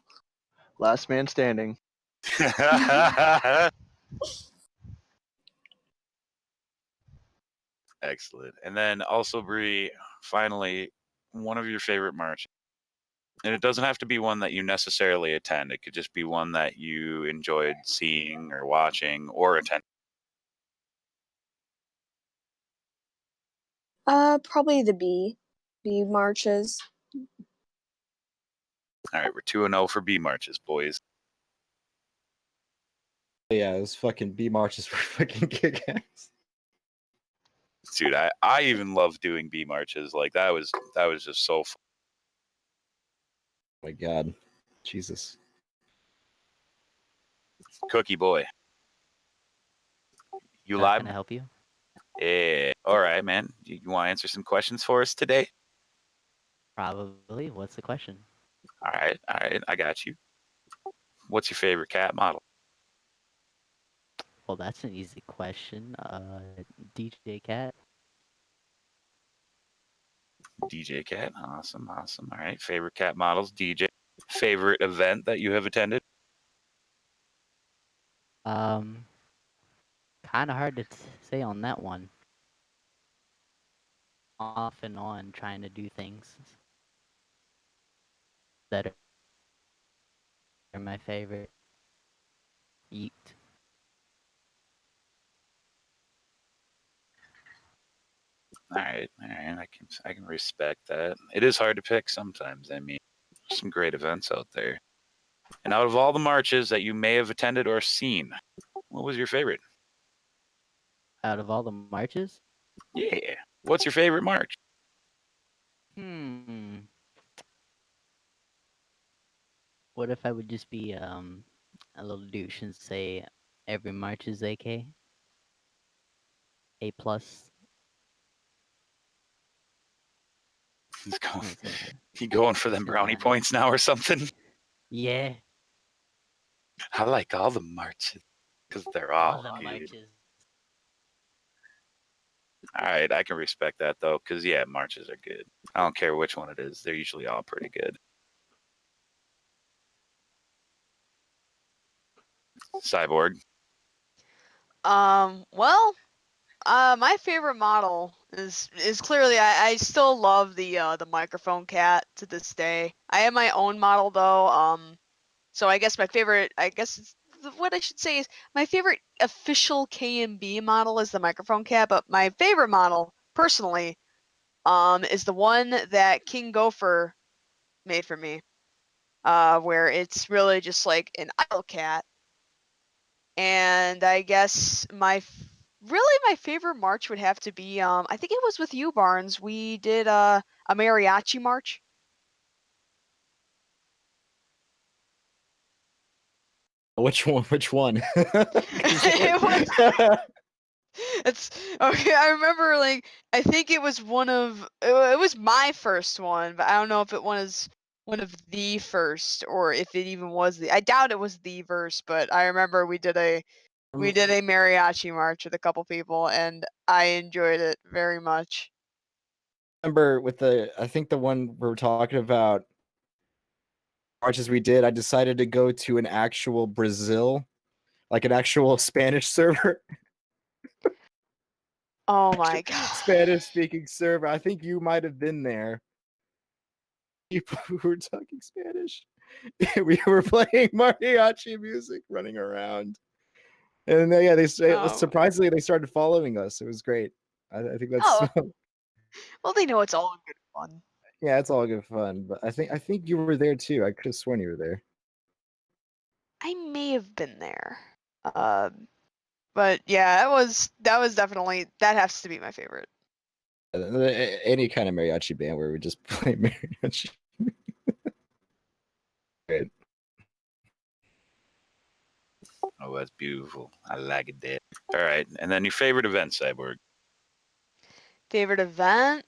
Last man standing. Excellent. And then also, Bree, finally, one of your favorite marches. And it doesn't have to be one that you necessarily attend. It could just be one that you enjoyed seeing or watching or attending. Probably the B marches. All right, we're 2-0 for B marches, boys. Yeah, those fucking B marches were fucking kick ass. Dude, I even love doing B marches. Like that was just so fun. Oh my god. Jesus. Cookie boy. You Can live? I help you? Yeah. All right, man. You want to answer some questions for us today? Probably. What's the question? All right. I got you. What's your favorite cat model? Well, that's an easy question. DJ Cat. DJ Cat. Awesome. All right. Favorite cat models, DJ. Favorite event that you have attended? Kind of hard to say on that one. Off and on trying to do things that are my favorite. Eat. All right. I can respect that. It is hard to pick sometimes. I mean, there's some great events out there. And out of all the marches that you may have attended or seen, what was your favorite? Out of all the marches? Yeah. What's your favorite march? What if I would just be a little douche and say every march is AK? A plus. You going for them brownie points now or something? Yeah. I like all the marches because they're all good. Marches. All right, I can respect that though, because yeah, marches are good. I don't care which one it is; they're usually all pretty good. Cyborg. Well, my favorite model is clearly I still love the microphone cat to this day. I have my own model though. So I guess what I should say is my favorite official KMB model is the microphone cat, but my favorite model personally is the one that King Gopher made for me. Where it's really just like an idle cat. And I guess my favorite march would have to be I think it was with you, Barnes. We did a mariachi march. Which one? It's okay. I remember I think it was it was my first one, but I don't know if it was one of the first or if it even was I doubt it was the verse, but I remember we did a mariachi march with a couple people and I enjoyed it very much. Remember I think the one we're talking about marches we did, I decided to go to an actual Brazil, like an actual Spanish server. Oh my god. Spanish speaking server. I think you might have been there. People who were talking Spanish. We were playing mariachi music, running around. And surprisingly they started following us. It was great. I think that's Well, they know it's all good fun. Yeah, it's all good fun. But I think you were there too. I could have sworn you were there. I may have been there. But yeah, that was definitely that has to be my favorite. Any kind of mariachi band where we just play mariachi. Great. Oh, that's beautiful. I like it there. All right, and then your favorite event, Cyborg. Favorite event?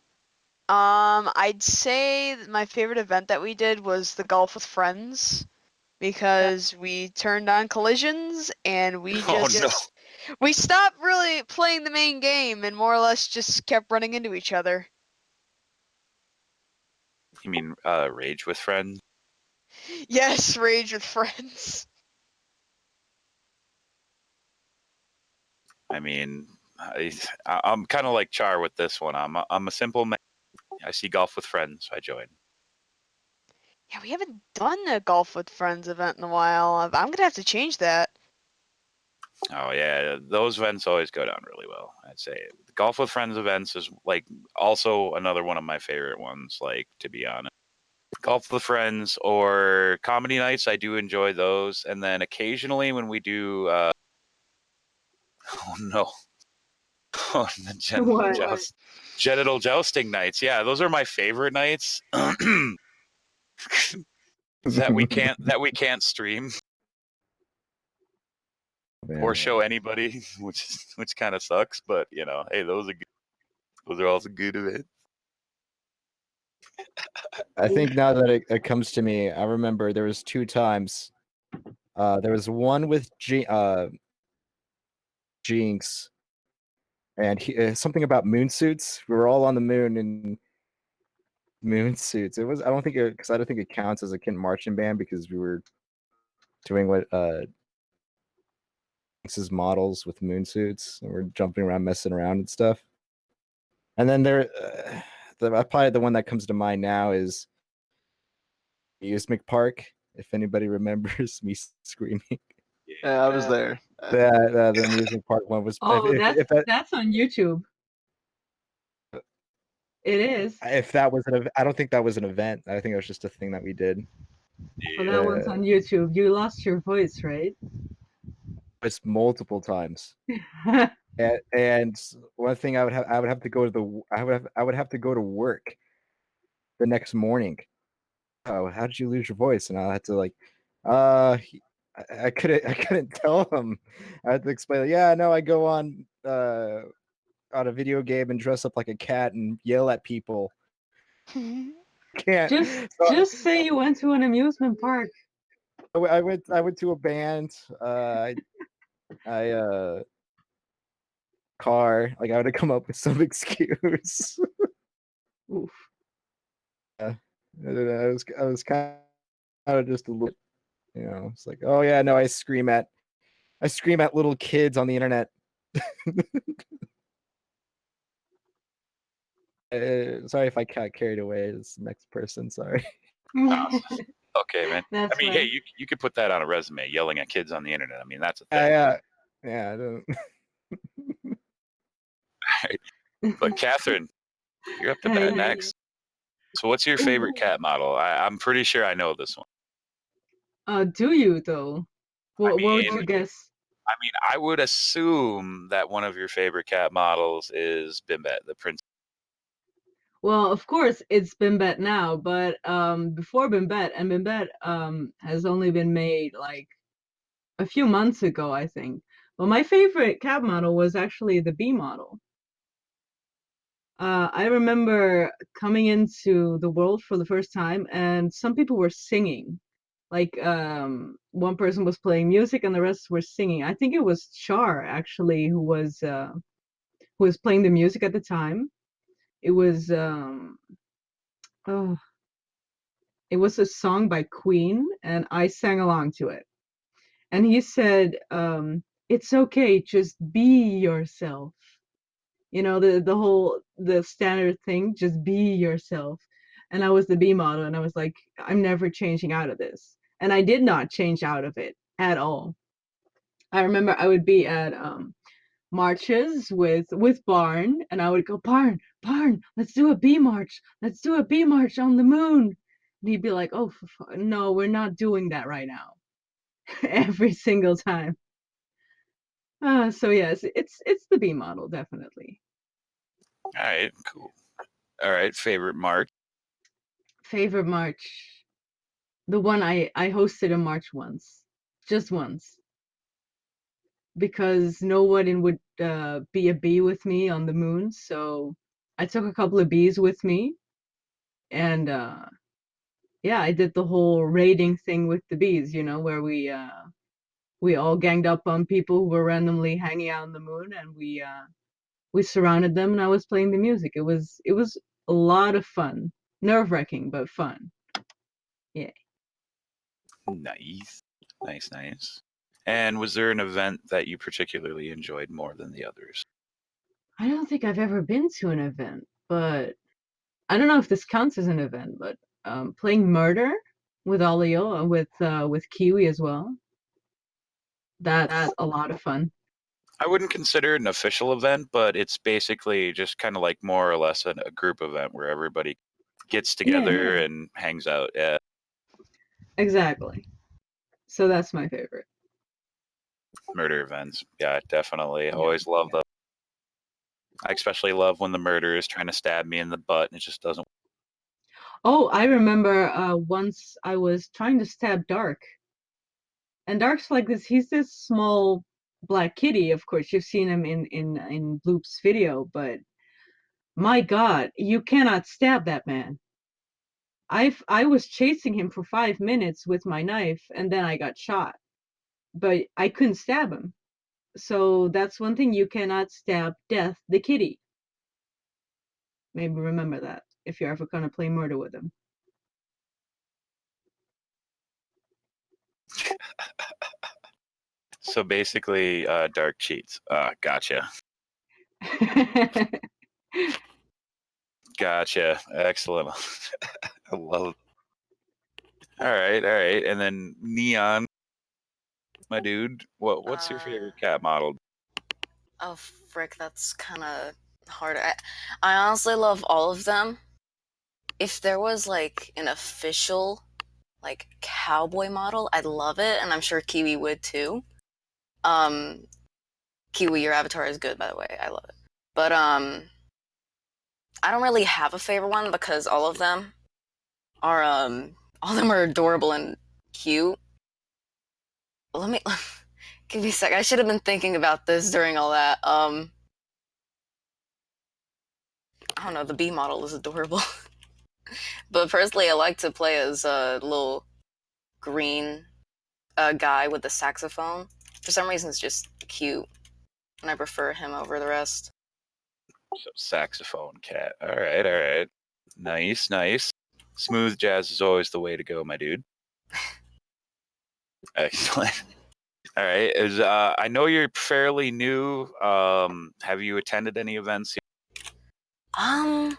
I'd say my favorite event that we did was the golf with friends because we turned on collisions and we Oh, just we stopped really playing the main game and more or less just kept running into each other. You mean Rage with Friends? Yes, rage with friends. I mean, I'm kind of like Char with this one. I'm a simple man. I see golf with friends. I join. Yeah, we haven't done a golf with friends event in a while. I'm gonna have to change that. Oh yeah, those events always go down really well. I'd say the golf with friends events is like also another one of my favorite ones. Like, to be honest, golf with friends or comedy nights, I do enjoy those. And then occasionally when we do, oh no, the What? genital jousting nights. Yeah, those are my favorite nights. that we can't stream or show anybody, which kind of sucks. But you know, hey, those are also good events. I think now that it comes to me, I remember there was 2 times. There was one with Jinx, and something about moon suits. We were all on the moon in moon suits. It was I don't think it counts as a Klinck marching band because we were doing what Jinx's models with moon suits, and we're jumping around, messing around and stuff. And then probably the one that comes to mind now is Amusement Park. If anybody remembers me screaming. Yeah, I was there. The amusement park one was. Oh, that's on YouTube. It is. If that was I don't think that was an event. I think it was just a thing that we did. Well, that one's on YouTube. You lost your voice, right? It's multiple times. and one thing I would have to go to I would have to go to work the next morning. Oh, how did you lose your voice? And I had to like, I couldn't tell him. I had to explain. Yeah, no, I go on a video game and dress up like a cat and yell at people. Can't just say you went to an amusement park. I went to a band. I car. Like I would have come up with some excuse. Oof. I was kind of just a little, it's like, oh yeah, no, I scream at little kids on the internet. Sorry if I got carried away. This next person, sorry. Okay, man. That's I mean, fine. hey, you could put that on a resume, yelling at kids on the internet. I mean, that's a thing. Yeah. I don't. Right. But Kthren, you're up to bat next. So, what's your favorite cat model? I'm pretty sure I know this one. Do you though? What would you guess? I mean, I would assume that one of your favorite cat models is Bimbet, the prince. Well, of course it's Bimbet now, but before Bimbet, and Bimbet has only been made like a few months ago, I think. But my favorite cat model was actually the B model. I remember coming into the world for the first time, and some people were singing. Like one person was playing music, and the rest were singing. I think it was Char actually who was playing the music at the time. It was it was a song by Queen, and I sang along to it. And he said, "It's okay, just be yourself." The standard thing, just be yourself. And I was the B model, and I was like, I'm never changing out of this. And I did not change out of it at all. I remember I would be at marches with Barn, and I would go, Barn, let's do a B march. Let's do a B march on the moon. And he'd be like, oh, no, we're not doing that right now. Every single time. So yes, it's the B model, definitely. All right, cool. All right, favorite march? Favorite march? The one I hosted a march once. Just once. because no one would be a bee with me on the moon. So I took a couple of bees with me, and yeah, I did the whole raiding thing with the bees, where we all ganged up on people who were randomly hanging out on the moon, and we surrounded them, and I was playing the music. It was a lot of fun, nerve-wracking but fun. Yeah. Nice. Nice. And was there an event that you particularly enjoyed more than the others? I don't think I've ever been to an event, but I don't know if this counts as an event, but playing Murder with Olio and with Kiwi as well. That's a lot of fun. I wouldn't consider it an official event, but it's basically just kind of like more or less a group event where everybody gets together and hangs out. Yeah. Exactly. So that's my favorite. Murder events. Yeah, definitely. I always love them. I especially love when the murderer is trying to stab me in the butt and it just doesn't. Oh, I remember once I was trying to stab Dark. And Dark's like this, he's this small black kitty, of course. You've seen him in Bloop's video, but my god, you cannot stab that man. I was chasing him for 5 minutes with my knife, and then I got shot. But I couldn't stab him. So that's one thing, you cannot stab Death the kitty. Maybe remember that if you're ever gonna play Murder with him. So basically, Dark cheats. Gotcha. Gotcha. Excellent. I love it. All right. And then Neon, my dude, what's your favorite cat model? Oh, frick, that's kind of hard. I honestly love all of them. If there was, like, an official, like, cowboy model, I'd love it, and I'm sure Kiwi would, too. Kiwi, your avatar is good, by the way. I love it. But, I don't really have a favorite one because all of them are adorable and cute. Let me give me a sec. I should have been thinking about this during all that. I don't know, the bee model is adorable. But personally, I like to play as a little green guy with the saxophone. For some reason, it's just cute, and I prefer him over the rest. So saxophone cat. All right. Nice. Smooth jazz is always the way to go, my dude. Excellent. All right. I know you're fairly new. Have you attended any events? I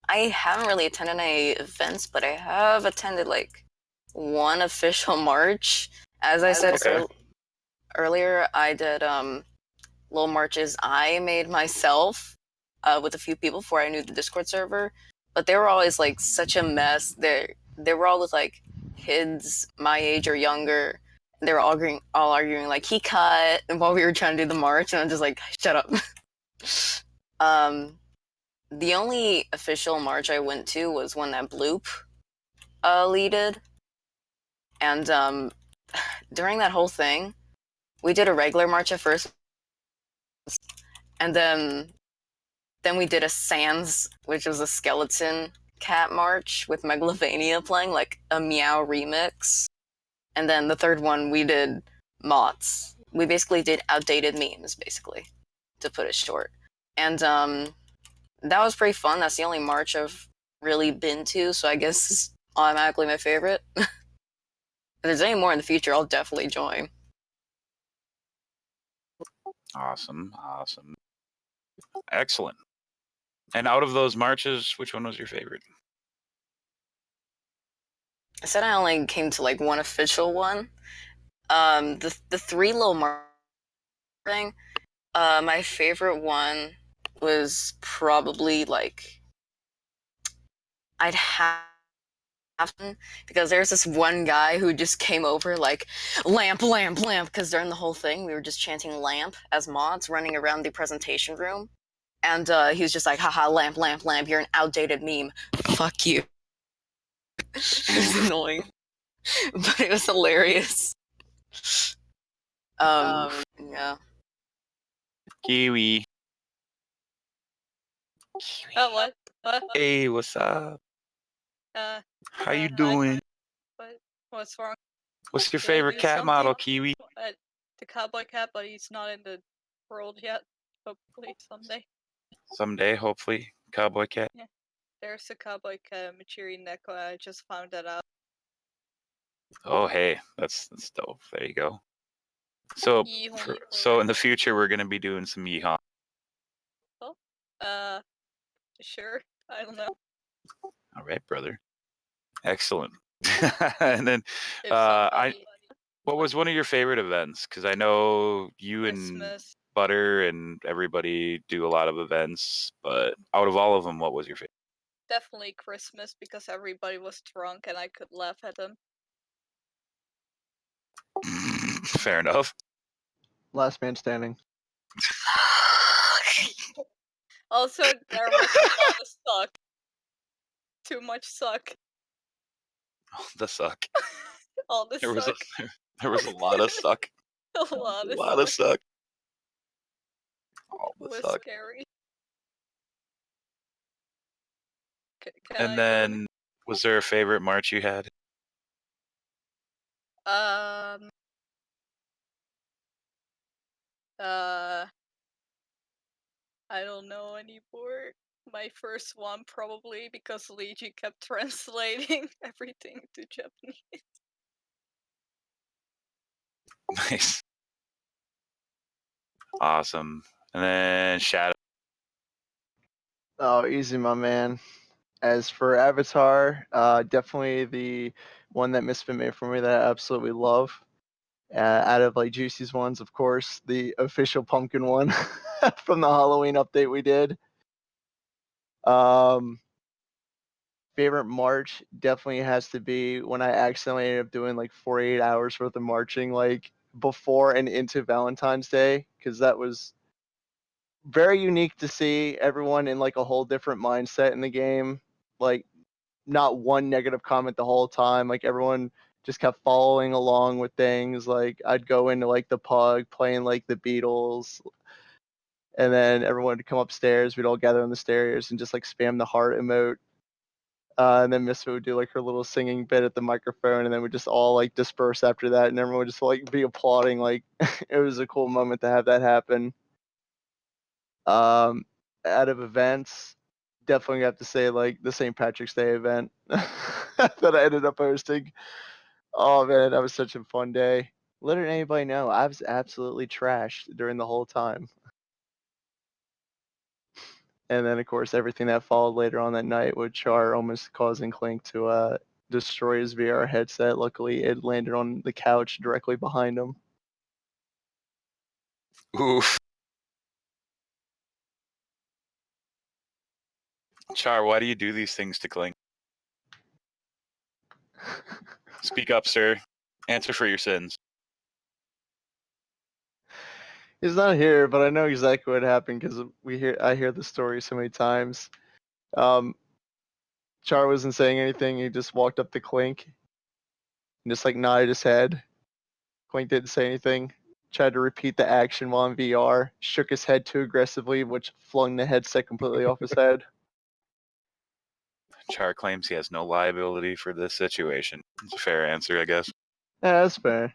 haven't really attended any events, but I have attended like one official march. As I said earlier, I did little marches I made myself with a few people before I knew the Discord server, but they were always like such a mess. They were all with like kids my age or younger. They were all arguing like he cut while we were trying to do the march, and I'm just like, shut up. The only official march I went to was one that Bloop leaded, and during that whole thing, we did a regular march at first, and then we did a Sans, which was a skeleton cat march with Megalovania playing like a Meow remix, and then the third one we did Moths. We basically did outdated memes, basically, to put it short, and that was pretty fun. That's the only march I've really been to, so I guess it's automatically my favorite. If there's any more in the future, I'll definitely join. Awesome. Excellent. And out of those marches, which one was your favorite? I said I only came to like one official one. The three little march thing. My favorite one was probably like I'd have to, because there's this one guy who just came over like lamp, because during the whole thing we were just chanting lamp as mods running around the presentation room, and he was just like, haha, lamp, you're an outdated meme, fuck you. It was annoying, but it was hilarious. Yeah. Kiwi. Oh, what? What? Hey, what's up? How you Hi. doing? What's wrong? What's your Can I favorite do cat model, something? Kiwi? The cowboy cat, but he's not in the world yet. Hopefully someday. Someday, hopefully. Cowboy cat. Yeah. There's a cowboy cat, Machiri Neko. I just found that out. Oh, hey, that's dope. There you go. So, so in the future, we're gonna be doing some yeehaw. Oh, sure. I don't know. All right, brother. Excellent. And then, If what was one of your favorite events? Because I know you and Christmas. Butter and everybody do a lot of events, but out of all of them, what was your favorite? Definitely Christmas because everybody was drunk and I could laugh at them. Fair enough. Last man standing. Also, there was a lot of suck. Too much suck. Oh, the suck. All the There was suck. there was a lot of suck. A lot A lot of suck. All It the was suck. scary. And then, was there a favorite march you had? I don't know anymore. My first one probably because Liji kept translating everything to Japanese. Nice. Awesome. And then Shadow. Oh, easy, my man. As for Avatar, definitely the one that Misfit made for me that I absolutely love. Out of like Juicy's ones, of course, the official pumpkin one from the Halloween update we did. Favorite march definitely has to be when I accidentally ended up doing like 48 hours worth of marching, like before and into Valentine's Day, because that was very unique to see everyone in like a whole different mindset in the game. Like, not one negative comment the whole time. Like, everyone just kept following along with things. Like, I'd go into like the pug playing like the Beatles, and then everyone would come upstairs. We'd all gather on the stairs and just like spam the heart emote. And then Misfit would do like her little singing bit at the microphone, and then we'd just all like disperse after that, and everyone would just like be applauding. Like, it was a cool moment to have that happen. Out of events, definitely have to say like the St. Patrick's Day event that I ended up hosting. Oh man, that was such a fun day. Letting anybody know I was absolutely trashed during the whole time. And then of course everything that followed later on that night with Char almost causing Klinck to destroy his VR headset. Luckily it landed on the couch directly behind him. Oof. Char, why do you do these things to Klinck? Speak up, sir. Answer for your sins. He's not here, but I know exactly what happened because I hear the story so many times. Char wasn't saying anything. He just walked up to Klinck and just like nodded his head. Klinck didn't say anything. Tried to repeat the action while in VR. Shook his head too aggressively, which flung the headset completely off his head. Char claims he has no liability for this situation. It's a fair answer, I guess. Yeah, that's fair.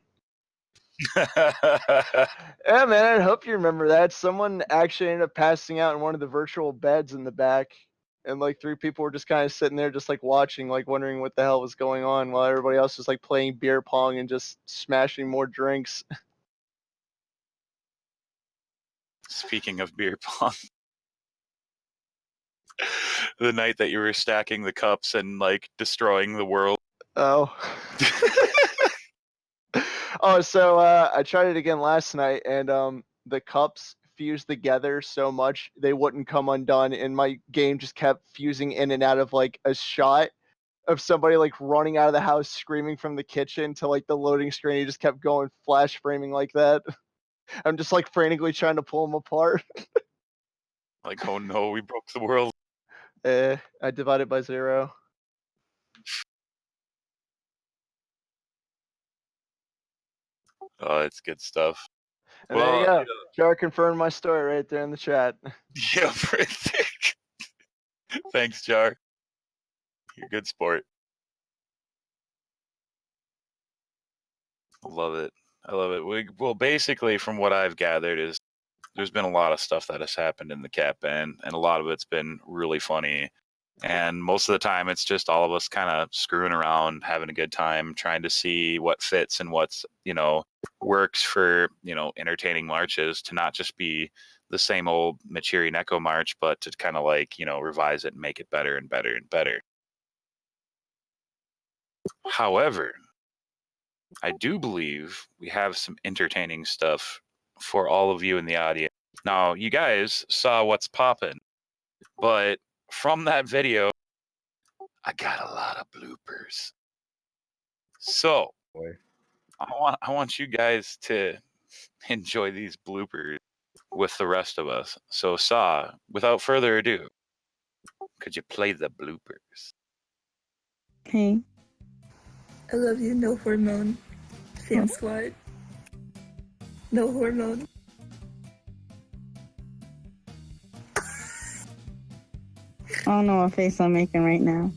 Yeah, man, I hope you remember that. Someone actually ended up passing out in one of the virtual beds in the back, and like 3 people were just kind of sitting there, just like watching, like wondering what the hell was going on, while everybody else was like playing beer pong and just smashing more drinks. Speaking of beer pong, the night that you were stacking the cups and like destroying the world. Oh. Oh, so I tried it again last night, and the cups fused together so much they wouldn't come undone, and my game just kept fusing in and out of like a shot of somebody like running out of the house screaming from the kitchen to like the loading screen. He just kept going flash framing like that. I'm just like frantically trying to pull them apart. Like, oh no, we broke the world. I divided by 0. Oh, it's good stuff. And there you go. Jar confirmed my story right there in the chat. Yeah, right there. Thanks, Jar. You're a good sport. Love it. I love it. Well, basically, from what I've gathered, is there's been a lot of stuff that has happened in the cat band, and a lot of it's been really funny. And most of the time, it's just all of us kind of screwing around, having a good time, trying to see what fits and what's, works for, entertaining marches, to not just be the same old Machiri Neko march, but to kind of revise it and make it better and better and better. However, I do believe we have some entertaining stuff for all of you in the audience. Now, you guys saw what's poppin', but from that video, I got a lot of bloopers. So, I want you guys to enjoy these bloopers with the rest of us. So, Saw, without further ado, could you play the bloopers? Hey. I love you, no hormone. Fan squad. No hormone. I don't know what face I'm making right now.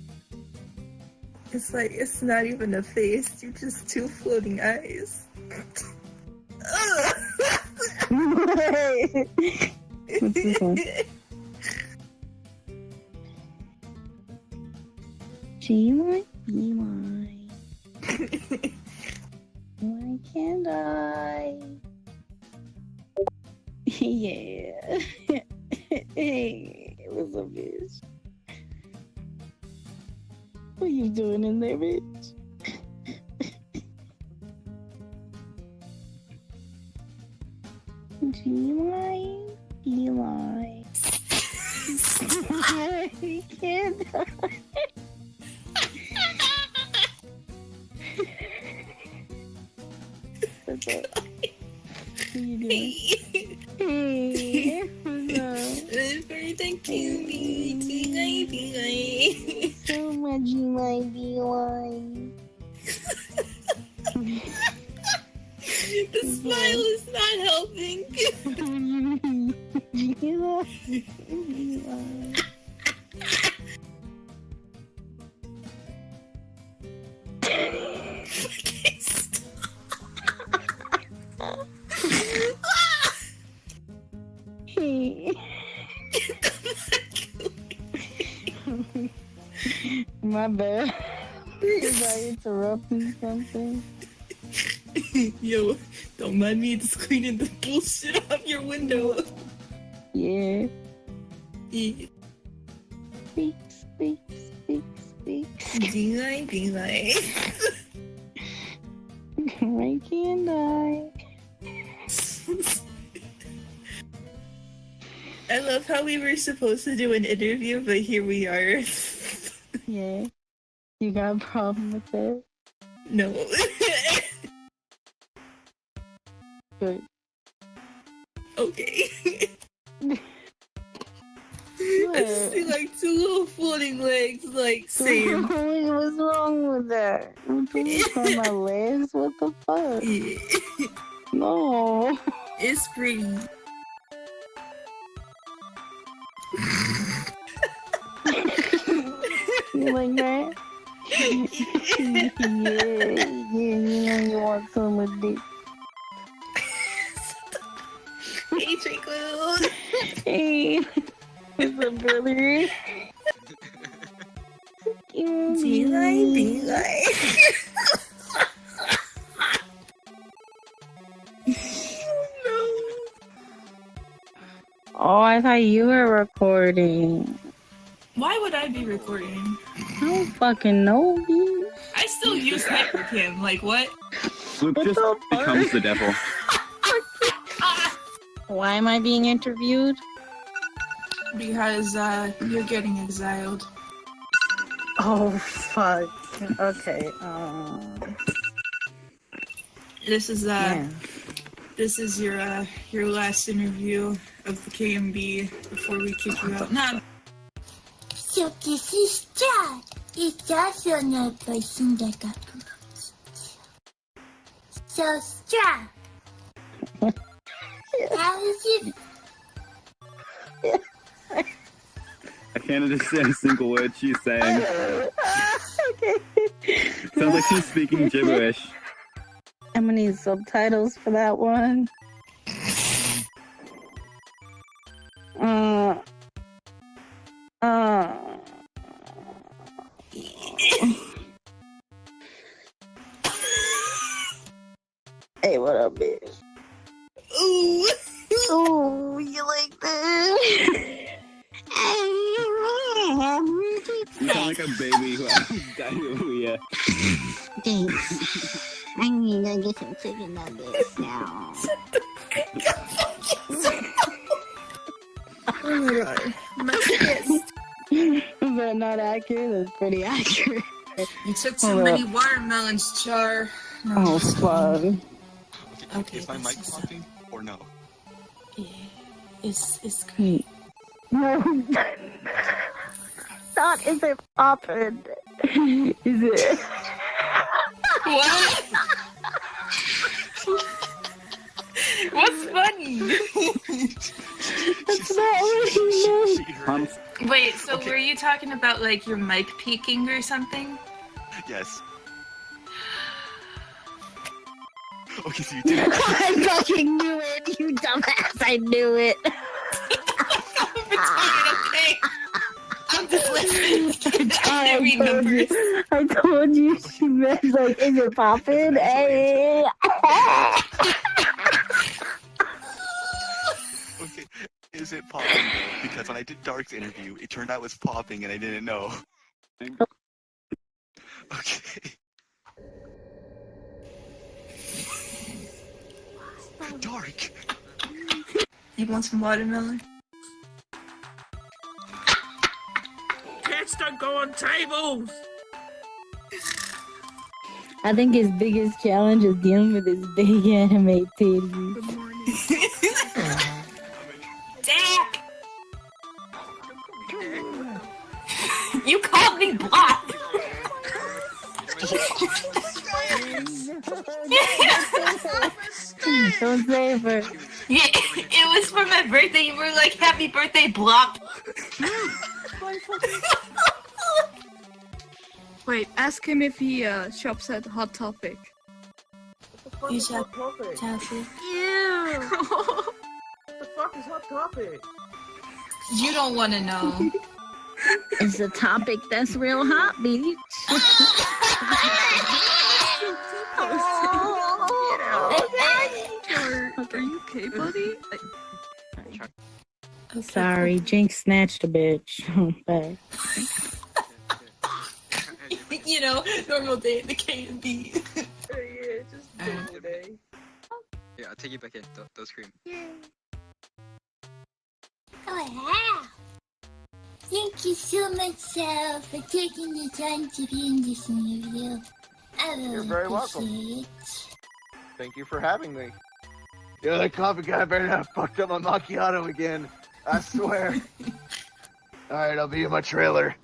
It's like, it's not even a face, you're just two floating eyes. What's this one? G-Y, B-Y. Why can't I? Yeah. Hey, what's up, bitch? What you doing in there, bitch? G-Y, B-Y. Why can't I? What's up? What you doing? Hey, what's up? Thank you, So much you might be lying. The smile is not helping. My bad. Was I interrupting something? Yo, don't mind me just cleaning the bullshit off your window. Yeah. Yeah. Speak. Be like. Why can't I? I love how we were supposed to do an interview, but here we are. Yeah. You got a problem with that? No. Good. Okay. I see like two little floating legs, like same. What's wrong with that? I'm doing on my legs? What the fuck? Yeah. No. It's pretty. You like that? Yeah, you know you want some of this. Hey, Tranquil. Hey, what's up, brother? Be like. Oh, I thought you were recording. Why would I be recording? I don't fucking know, bitch. I still use Hypercam, like what? Bloop just becomes the devil. Why am I being interviewed? Because you're getting exiled. Oh, fuck. Okay, This is yeah. This is your last interview of the KMB before we kick you out. Nah. So this is Jack. It's also not person that got promoted. So Jack. How is it? I can't understand a single word she's saying. Sounds like she's speaking gibberish. I'm gonna need subtitles for that one. Hey, what up, bitch? Ooh, ooh, you like that? You sound like a baby who has diarrhea. Thanks. I need to get some chicken nuggets now. Oh my god. My fist. But not accurate. That's pretty accurate. You took too Hold many up. watermelons, Char. No, Oh, just fun. Okay, is my mic popping or no? Yeah, it's great. That isn't popping. Is it? What? What's funny? That's not what he meant. Wait, so were you talking about like your mic peaking or something? Yes. Okay, so you did it. I fucking knew it, you dumbass. I knew it. Okay. I'm just listening. I read numbers. I told you she meant like, is it popping? Hey. Okay, is it popping though? Because when I did Dark's interview, it turned out it was popping and I didn't know. Okay. Dark! You want some watermelon? Cats don't go on tables! I think his biggest challenge is dealing with his big anime titties. Good morning. Dak! You called me block! Don't say it for. Yeah, it was for my birthday. You were like, happy birthday, block! Wait, ask him if he shops at Hot Topic. You shop Chelsea. Ew! What the fuck is Hot Topic? You don't want to know. It's a topic that's real hot, bitch. Are you okay, buddy? Sorry, Jinx snatched a bitch. Bye. You know, normal day at the KMB. Yeah, just normal day. Yeah, I'll take you back in. Don't scream. Oh, wow. Thank you so much, for taking the time to be in this interview. I really You're very welcome. appreciate it. Thank you for having me. Yo, that coffee guy better not have fucked up my macchiato again. I swear. Alright, I'll be in my trailer.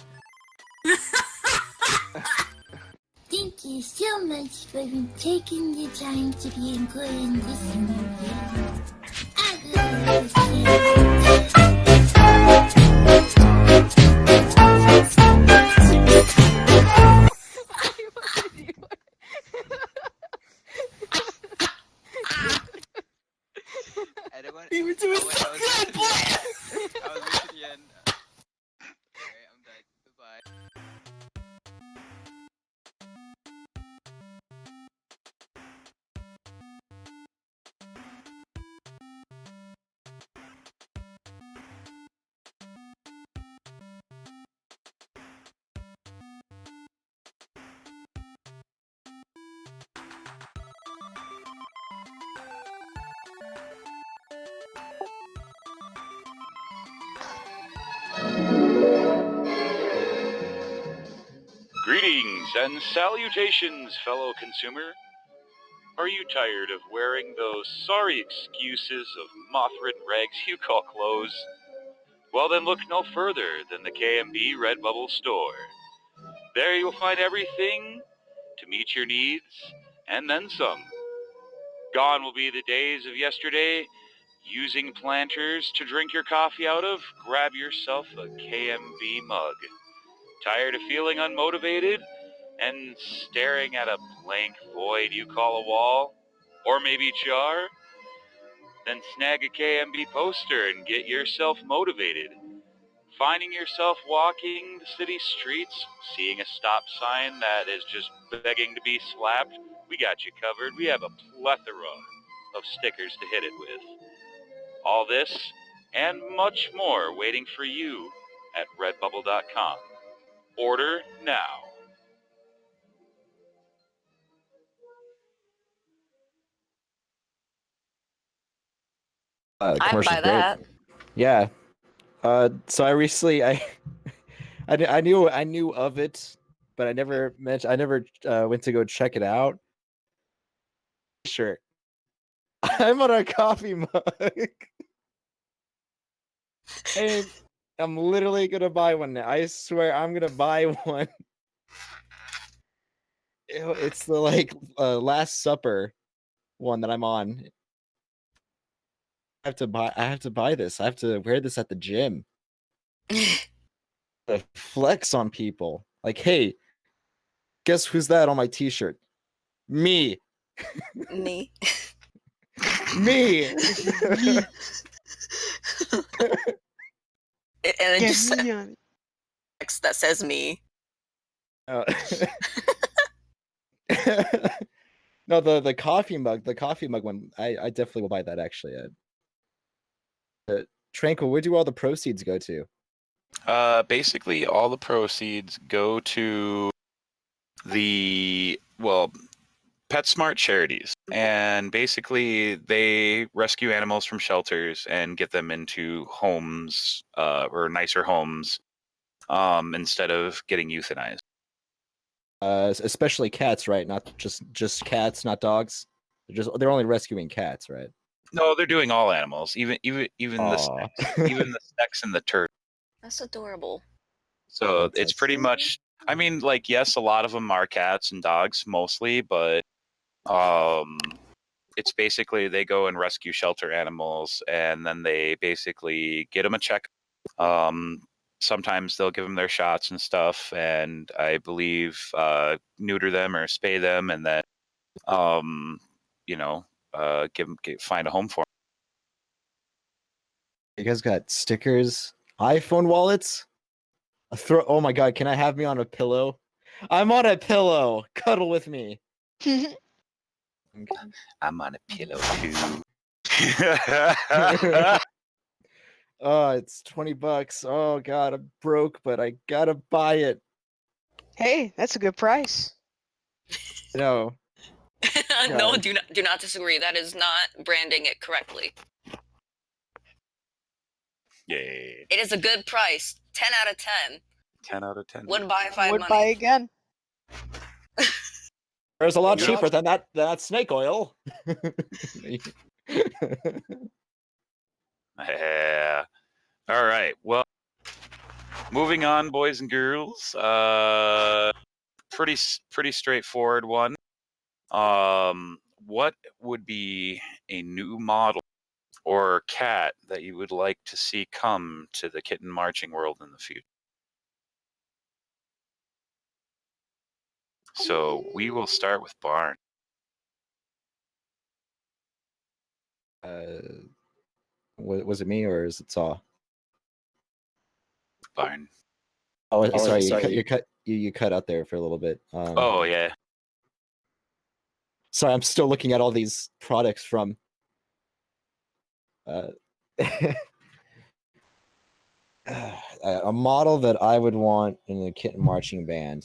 Thank you so much for taking the time to be included in this interview. I really appreciate it. You were doing so good, boy! I was reaching the end. Alright, I'm done. Goodbye. Greetings and salutations, fellow consumer. Are you tired of wearing those sorry excuses of moth-ridden rags you call clothes? Well, then look no further than the KMB Redbubble store. There you'll find everything to meet your needs, and then some. Gone will be the days of yesterday. Using planters to drink your coffee out of? Grab yourself a KMB mug. Tired of feeling unmotivated and staring at a blank void you call a wall? Or maybe jar? Then snag a KMB poster and get yourself motivated. Finding yourself walking the city streets, seeing a stop sign that is just begging to be slapped? We got you covered. We have a plethora of stickers to hit it with. All this and much more waiting for you at redbubble.com. Order now. I'd Commercial's buy great. that. Yeah. So I recently I knew of it, but I never went to go check it out. Sure. I'm on a coffee mug. And I'm literally gonna buy one now. I swear I'm gonna buy one. It's the Last Supper one that I'm on. I have to buy this. I have to wear this at the gym. To flex on people. Like, hey, guess who's that on my t-shirt? Me. Me. Me. And it Get just me on it. text that says me. Oh. No, the coffee mug one. I definitely will buy that actually. Tranquil, where do all the proceeds go to? Basically, all the proceeds go to the PetSmart charities, and basically they rescue animals from shelters and get them into homes or nicer homes instead of getting euthanized. Especially cats, right? Not just cats, not dogs. They're only rescuing cats, right? No, they're doing all animals, even the snakes, even the snakes and the turtles. That's adorable. So it's pretty much. I mean, like, yes, a lot of them are cats and dogs mostly, but it's basically they go and rescue shelter animals, and then they basically get them a check. Sometimes they'll give them their shots and stuff, and I believe neuter them or spay them, and then find a home for them. You guys got stickers, iPhone wallets. Oh my god, can I have me on a pillow? I'm on a pillow. Cuddle with me. I'm on a pillow too. Oh, it's $20. Oh god, I'm broke, but I gotta buy it. Hey, that's a good price. No. No, God. do not disagree. That is not branding it correctly. Yay. It is a good price. 10 out of 10. 10 out of 10. Would buy if I had Would money. buy again. There's a lot Yeah. cheaper than that snake oil. Yeah. All right. Well, moving on, boys and girls. Pretty straightforward one. What would be a new model or cat that you would like to see come to the kitten marching world in the future? So we will start with Barn. Was it me or is it Saw? Barn. Oh, sorry. You cut out there for a little bit. Oh yeah. Sorry, I'm still looking at all these products from. A model that I would want in the kitten marching band.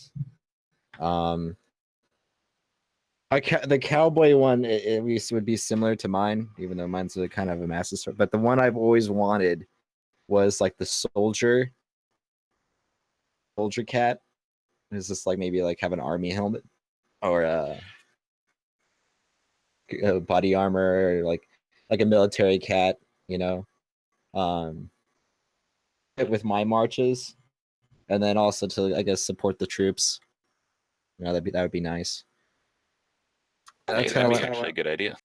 The cowboy one at least would be similar to mine, even though mine's a kind of a massive story. But the one I've always wanted was like the soldier cat. Is this like maybe like have an army helmet or a body armor or like a military cat, you know, with my marches, and then also to I guess support the troops. You know, that would be nice. Hey, that'd be actually a good idea.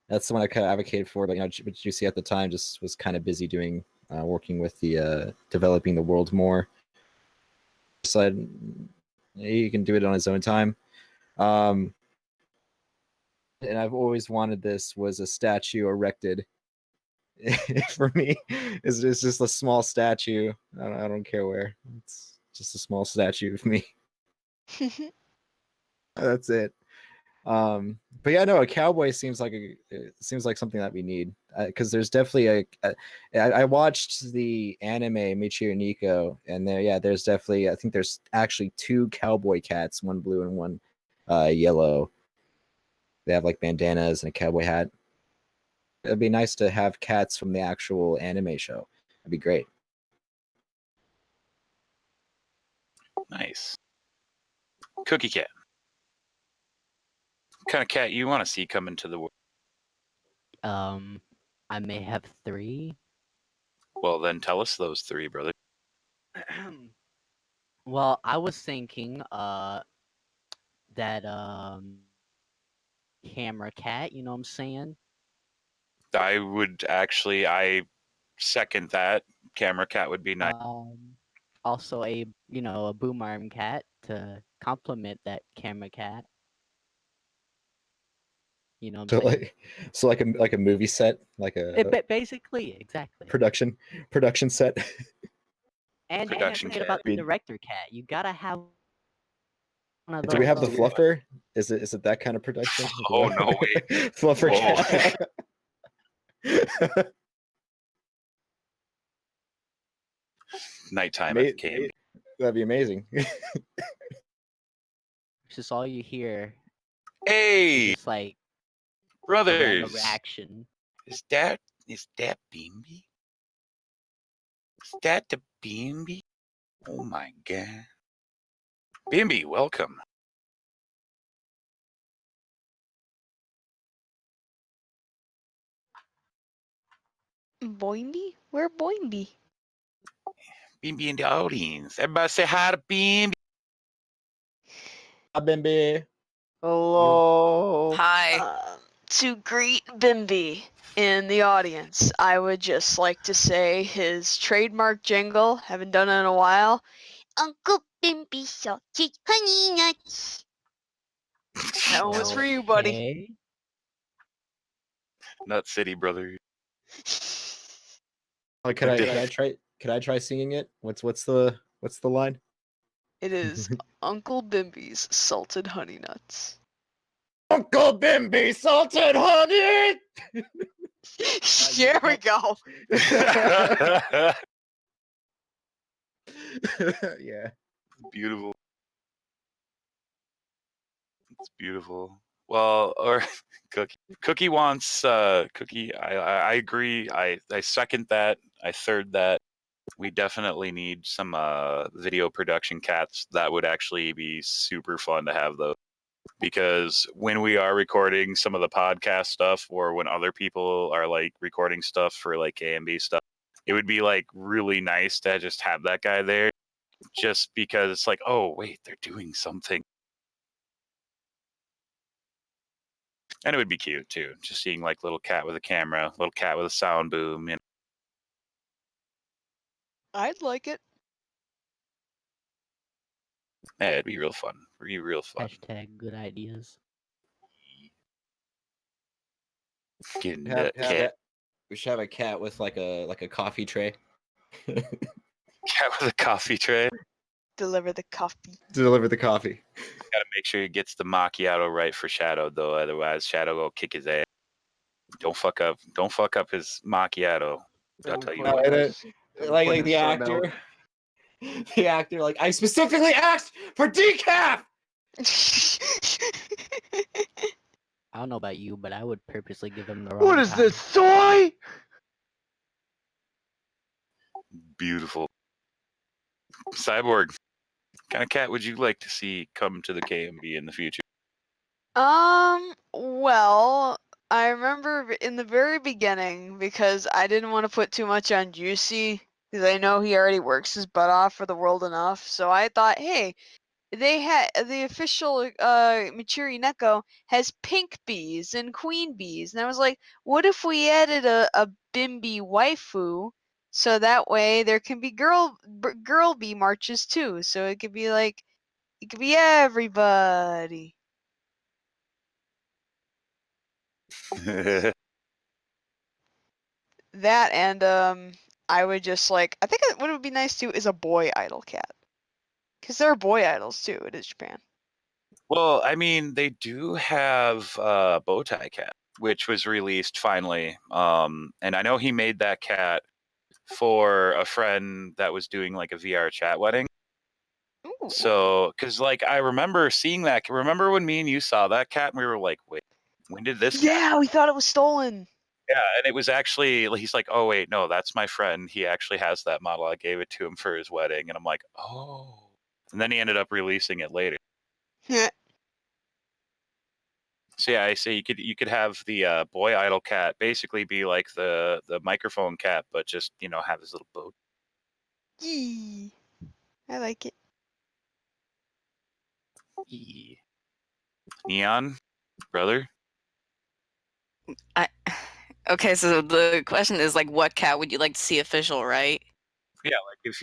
That's the one I kind of advocated for, but but Juicy at the time just was kind of busy doing working with the developing the world more. Decided he can do it on his own time. And I've always wanted was a statue erected for me. It's just a small statue. I don't care where. It's just a small statue of me. That's it. But yeah, no, a cowboy seems like something that we need, because there's definitely I watched the anime Michiru Nico, and there's definitely, I think there's actually 2 cowboy cats, one blue and one yellow. They have like bandanas and a cowboy hat. It'd be nice to have cats from the actual anime show. That'd be great. Nice. Cookie cat. What kind of cat you want to see come into the world? I may have 3. Well, then tell us those 3, brother. Well, I was thinking that camera cat, you know what I'm saying? I second that. Camera cat would be nice. Also a boom arm cat to complement that camera cat. You know what I'm saying? So like a movie set, like Basically, exactly. production set. And Production forget cat. about the director cat. You gotta have one of Do we have the those. fluffer? Is it that kind of production? Oh, no way. Fluffer Whoa. cat. Nighttime at KMB. That'd be amazing. It's just all you hear. Hey, It's like brothers. a reaction. Is that Bimby? Is that the Bimby? Oh my god. Bimby, welcome. Boimby? Where Boimby? Bimby in the audience. Everybody say hi to Bimby. Hi, Bimby. Hello. Hi. To greet Bimby in the audience, I would just like to say his trademark jingle, haven't done it in a while. Uncle Bimby salted honey nuts. That one was for you, buddy. Okay. Nut City, brother. Oh, can I try singing it? What's the line? It is Uncle Bimby's salted honey nuts. Uncle Bimby salted honey. Here we go. Yeah. Beautiful. It's beautiful. Well, or Cookie wants Cookie. I agree. I second that. I third that. We definitely need some video production cats. That would actually be super fun to have those. Because when we are recording some of the podcast stuff, or when other people are like recording stuff for like KMB stuff, it would be like really nice to just have that guy there, just because it's like, oh wait, they're doing something, and it would be cute too, just seeing like little cat with a camera, little cat with a sound boom. I'd like it. Yeah, it'd be real fun. Be real fun. Hashtag good ideas. Getting that cat. We should have a cat with like a coffee tray. Cat with a coffee tray. Deliver the coffee. Deliver the coffee. Gotta make sure he gets the macchiato right for Shadow, though. Otherwise, Shadow will kick his ass. Don't fuck up his macchiato. I'll tell you what. Like the actor. The actor, like, I specifically asked for decaf. I don't know about you, but I would purposely give him the wrong. What is this, soy? Beautiful. Cyborg, what kind of cat would you like to see come to the KMB in the future? Well, I remember in the very beginning, because I didn't want to put too much on Juicy, because I know he already works his butt off for the world enough, so I thought, hey, they had the official Michiru Neko has pink bees and queen bees, and I was like, what if we added a bimbi waifu, so that way there can be girl bee marches too, so it could be like it could be everybody. That and I would just like I think what would be nice too is a boy idol cat, because there are boy idols too. It is Japan. Well, I mean, they do have Bowtie Cat, which was released finally. And I know he made that cat for a friend that was doing like a VR chat wedding. Ooh. So, because like I remember seeing that. Remember when me and you saw that cat and we were like, wait, when did this cat? Yeah, we thought it was stolen. Yeah, and it was actually, he's like, oh, wait, no, that's my friend. He actually has that model. I gave it to him for his wedding. And I'm like, oh. And then he ended up releasing it later. So yeah, I say you could have the boy idol cat basically be like the microphone cat, but just have his little boat. Yee. I like it. Yee. Neon, brother. Okay, so the question is like, what cat would you like to see official, right? Yeah, like if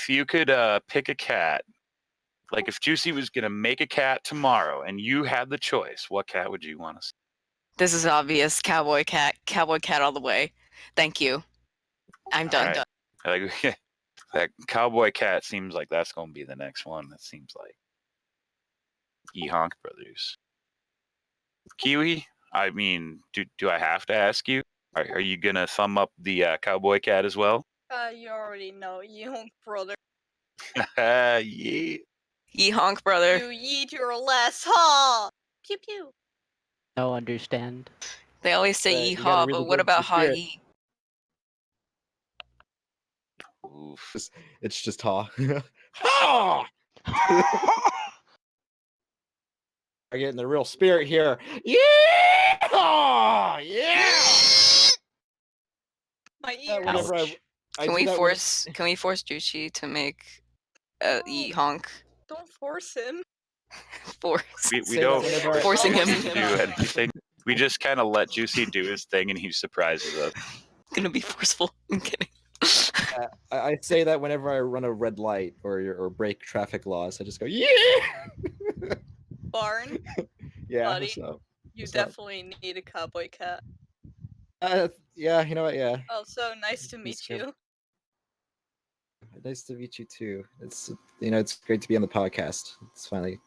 you could pick a cat, like if Juicy was gonna make a cat tomorrow and you had the choice, what cat would you want to see? This is obvious. Cowboy cat all the way. Thank you. I'm done. All right. Like that cowboy cat seems like that's gonna be the next one. That seems like Honk Brothers. Kiwi, I mean, do I have to ask you? Are you gonna thumb up the cowboy cat as well? You already know, Yeehonk brother. Yeah. Honk brother. You yeet your last ha! Pew pew. No, understand. They always say You gotta yeehaw, really but what go about with the spirit. ha-yee? It's just ha. Ha! I get in the real spirit here. Yeah! Yeah! My ears. Whenever I Can do we that force Juicy to make yeet honk? Don't force him. Force. We Say that don't whenever I- forcing him do anything. We just kind of let Juicy do his thing, and he surprises us. Gonna be forceful. I'm kidding. I say that whenever I run a red light or break traffic laws. I just go, yeah! Barn. Yeah, Buddy, so, you what's up? definitely need a cowboy cat. Yeah, you know what? Yeah. Also, nice to meet Good. you. Nice to meet you too. It's it's great to be on the podcast. It's finally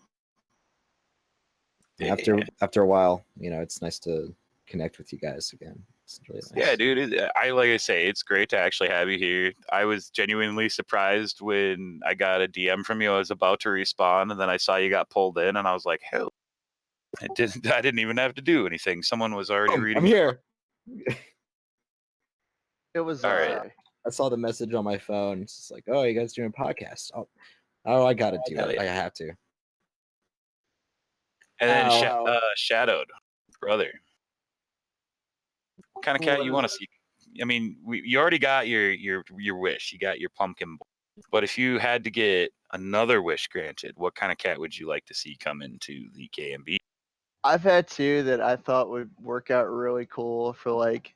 after a while. It's nice to connect with you guys again. It's really nice. Yeah, dude. Like I say, it's great to actually have you here. I was genuinely surprised when I got a DM from you. I was about to respawn, and then I saw you got pulled in, and I was like, hell. I didn't even have to do anything. Someone was already reading. I'm here. It was all right. I saw the message on my phone. It's just like, oh, you guys doing a podcast? Oh, I gotta do it. I have to. And then Shadowed, brother. What kind of cat you want to see? I mean, you already got your wish. You got your pumpkin. But if you had to get another wish granted, what kind of cat would you like to see come into the KMB? I've had two that I thought would work out really cool for like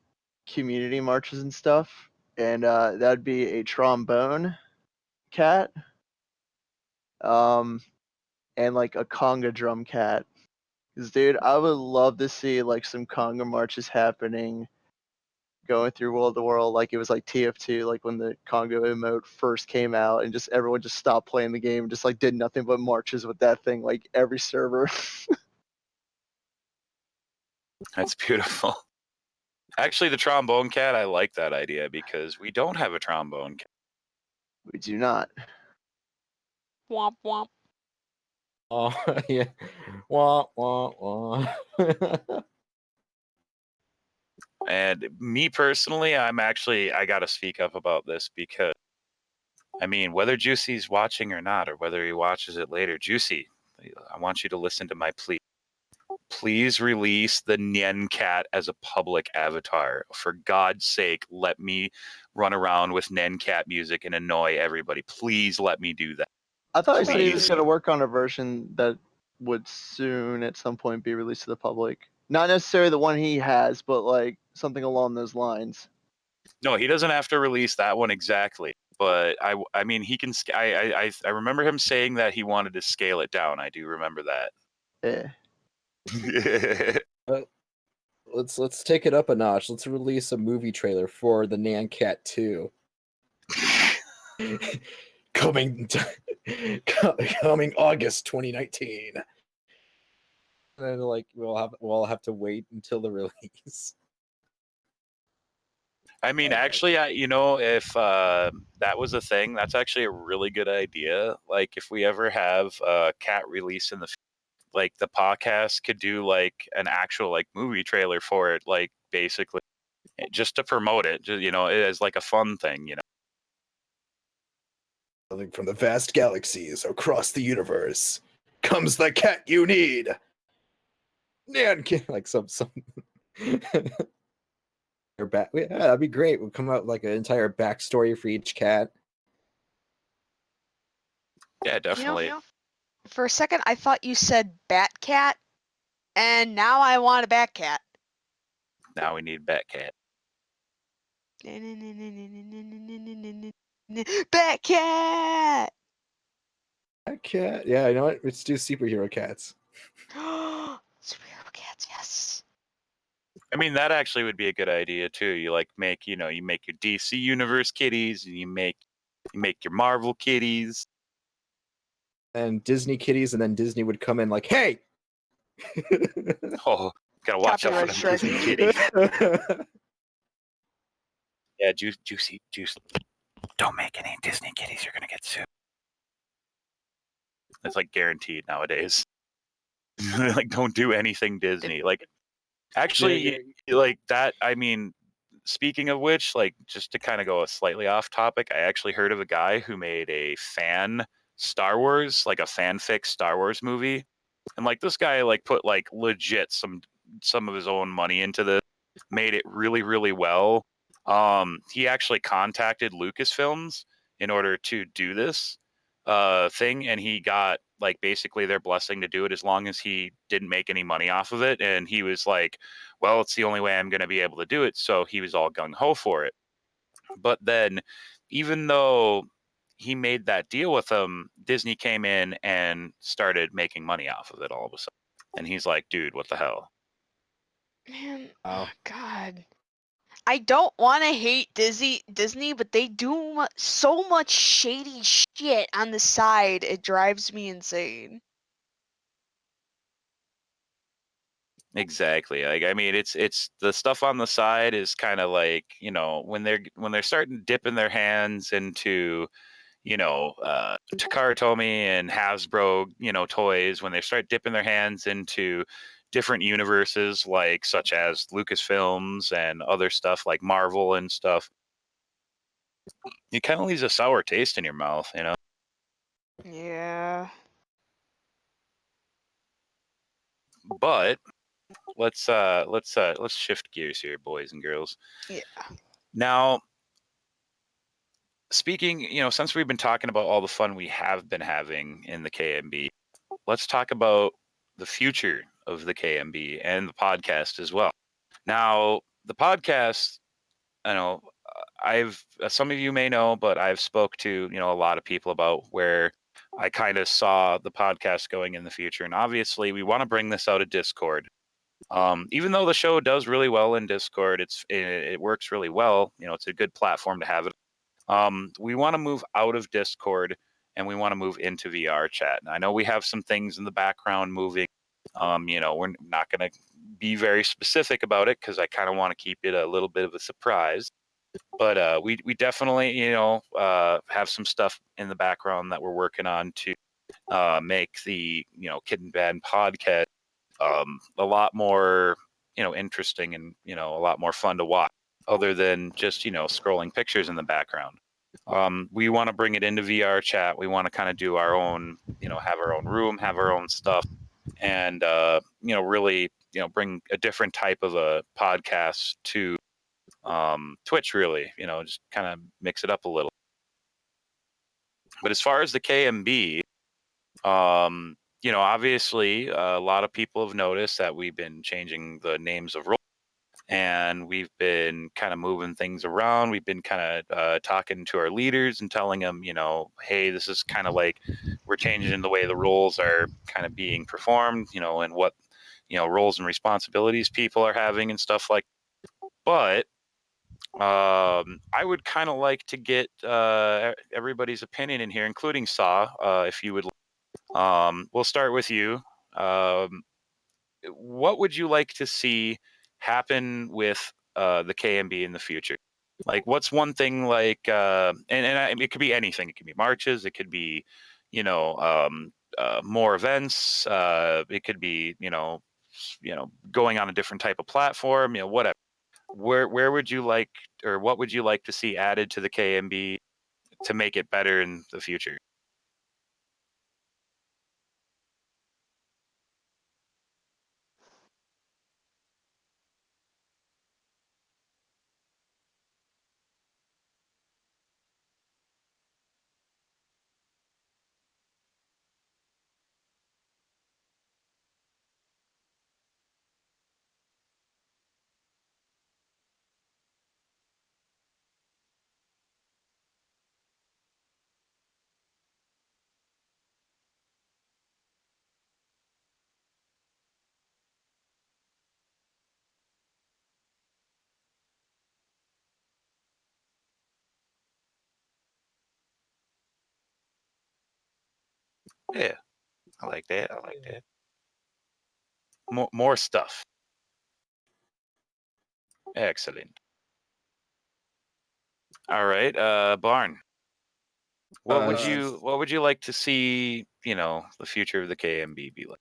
community marches and stuff, and that'd be a trombone cat, and like a conga drum cat. 'Cause dude, I would love to see like some conga marches happening, going through World to World, like it was like TF2, like when the Congo emote first came out, and just everyone just stopped playing the game, and just like did nothing but marches with that thing, like every server. That's beautiful. Actually, the trombone cat, I like that idea because we don't have a trombone cat. We do not. Womp womp. Oh yeah. Wah wah wah. And me personally, I got to speak up about this because, I mean, whether Juicy's watching or not, or whether he watches it later, Juicy, I want you to listen to my plea. Please release the Nyen cat as a public avatar. For God's sake, let me run around with Nyen cat music and annoy everybody. Please let me do that. I thought he said he was Please. going to work on a version that would soon at some point be released to the public. Not necessarily the one he has, but like something along those lines. No, he doesn't have to release that one exactly. But I mean, he can. I remember him saying that he wanted to scale it down. I do remember that. Yeah. Let's take it up a notch. Let's release a movie trailer for the Nyan Cat 2. coming August 2019. And like we'll have to wait until the release. I mean, actually, if that was a thing, that's actually a really good idea. Like, if we ever have a cat release in the, like, the podcast could do like an actual like movie trailer for it, like basically, just to promote it, just, as like a fun thing, Something from the vast galaxies across the universe comes the cat you need. Nyan Cat, like some. Yeah, that'd be great. We'll come out with like an entire backstory for each cat. Yeah, definitely. For a second, I thought you said Bat Cat, and now I want a Bat Cat. Now we need Bat Cat. Bat Cat! Bat Cat. Yeah, you know what? Let's do superhero cats. Superhero cats, yes. I mean, that actually would be a good idea too. You like make, you make your DC Universe kitties, and you make your Marvel kitties, and Disney kitties, and then Disney would come in like, "Hey, oh, gotta watch out for the Disney kitty." Yeah, juicy. Don't make any Disney kitties. You're gonna get sued. It's like guaranteed nowadays. Like, don't do anything Disney. Like, actually, like that. I mean, speaking of which, like, just to kind of go slightly off topic, I actually heard of a guy who made a fan Star Wars, like a fanfic Star Wars movie, and like this guy like put like legit some of his own money into this, made it really, really well. He actually contacted Lucasfilms in order to do this thing, and he got like basically their blessing to do it as long as he didn't make any money off of it. And he was like, well, it's the only way I'm going to be able to do it. So he was all gung-ho for it. But then, even though he made that deal with them, Disney came in and started making money off of it all of a sudden. And he's like, dude, what the hell? Man, oh God. I don't want to hate Disney, but they do so much shady shit on the side. It drives me insane. Exactly. Like, I mean, it's the stuff on the side is kind of like, when they're starting dipping their hands into, Takara Tomy and Hasbro, toys, when they start dipping their hands into different universes, like such as Lucasfilms and other stuff like Marvel and stuff, it kind of leaves a sour taste in your mouth, Yeah. But let's shift gears here, boys and girls. Yeah. Now, speaking, since we've been talking about all the fun we have been having in the KMB, let's talk about the future of the KMB and the podcast as well. Now, the podcast, I know some of you may know, but I've spoke to, a lot of people about where I kind of saw the podcast going in the future. And obviously we want to bring this out of Discord. Even though the show does really well in Discord, it works really well. It's a good platform to have it. We want to move out of Discord and we want to move into VR chat. And I know we have some things in the background moving. We're not going to be very specific about it because I kind of want to keep it a little bit of a surprise. But we definitely, have some stuff in the background that we're working on to make the, Kid Band podcast a lot more, interesting and, a lot more fun to watch other than just, scrolling pictures in the background. We want to bring it into VR chat. We want to kind of do our own, have our own room, have our own stuff, and, really, bring a different type of a podcast to Twitch, really, just kind of mix it up a little. But as far as the KMB, you know, obviously a lot of people have noticed that we've been changing the names of roles, and we've been kind of moving things around. We've been kind of talking to our leaders and telling them, you know, hey, this is kind of like we're changing the way the roles are kind of being performed, you know, and what, you know, roles and responsibilities people are having and stuff like that. But I would kind of like to get everybody's opinion in here, including Saw, if you would. We'll start with you. What would you like to see happen with the KMB in the future? Like, what's one thing like, and it could be anything. It could be marches. It could be, you know, more events. It could be, you know, going on a different type of platform. You know, whatever. Where would you like, or what would you like to see added to the KMB to make it better in the future? Yeah, I like that. I like that. More stuff. Excellent. All right, Barn. What would you like to see, you know, the future of the KMB be like?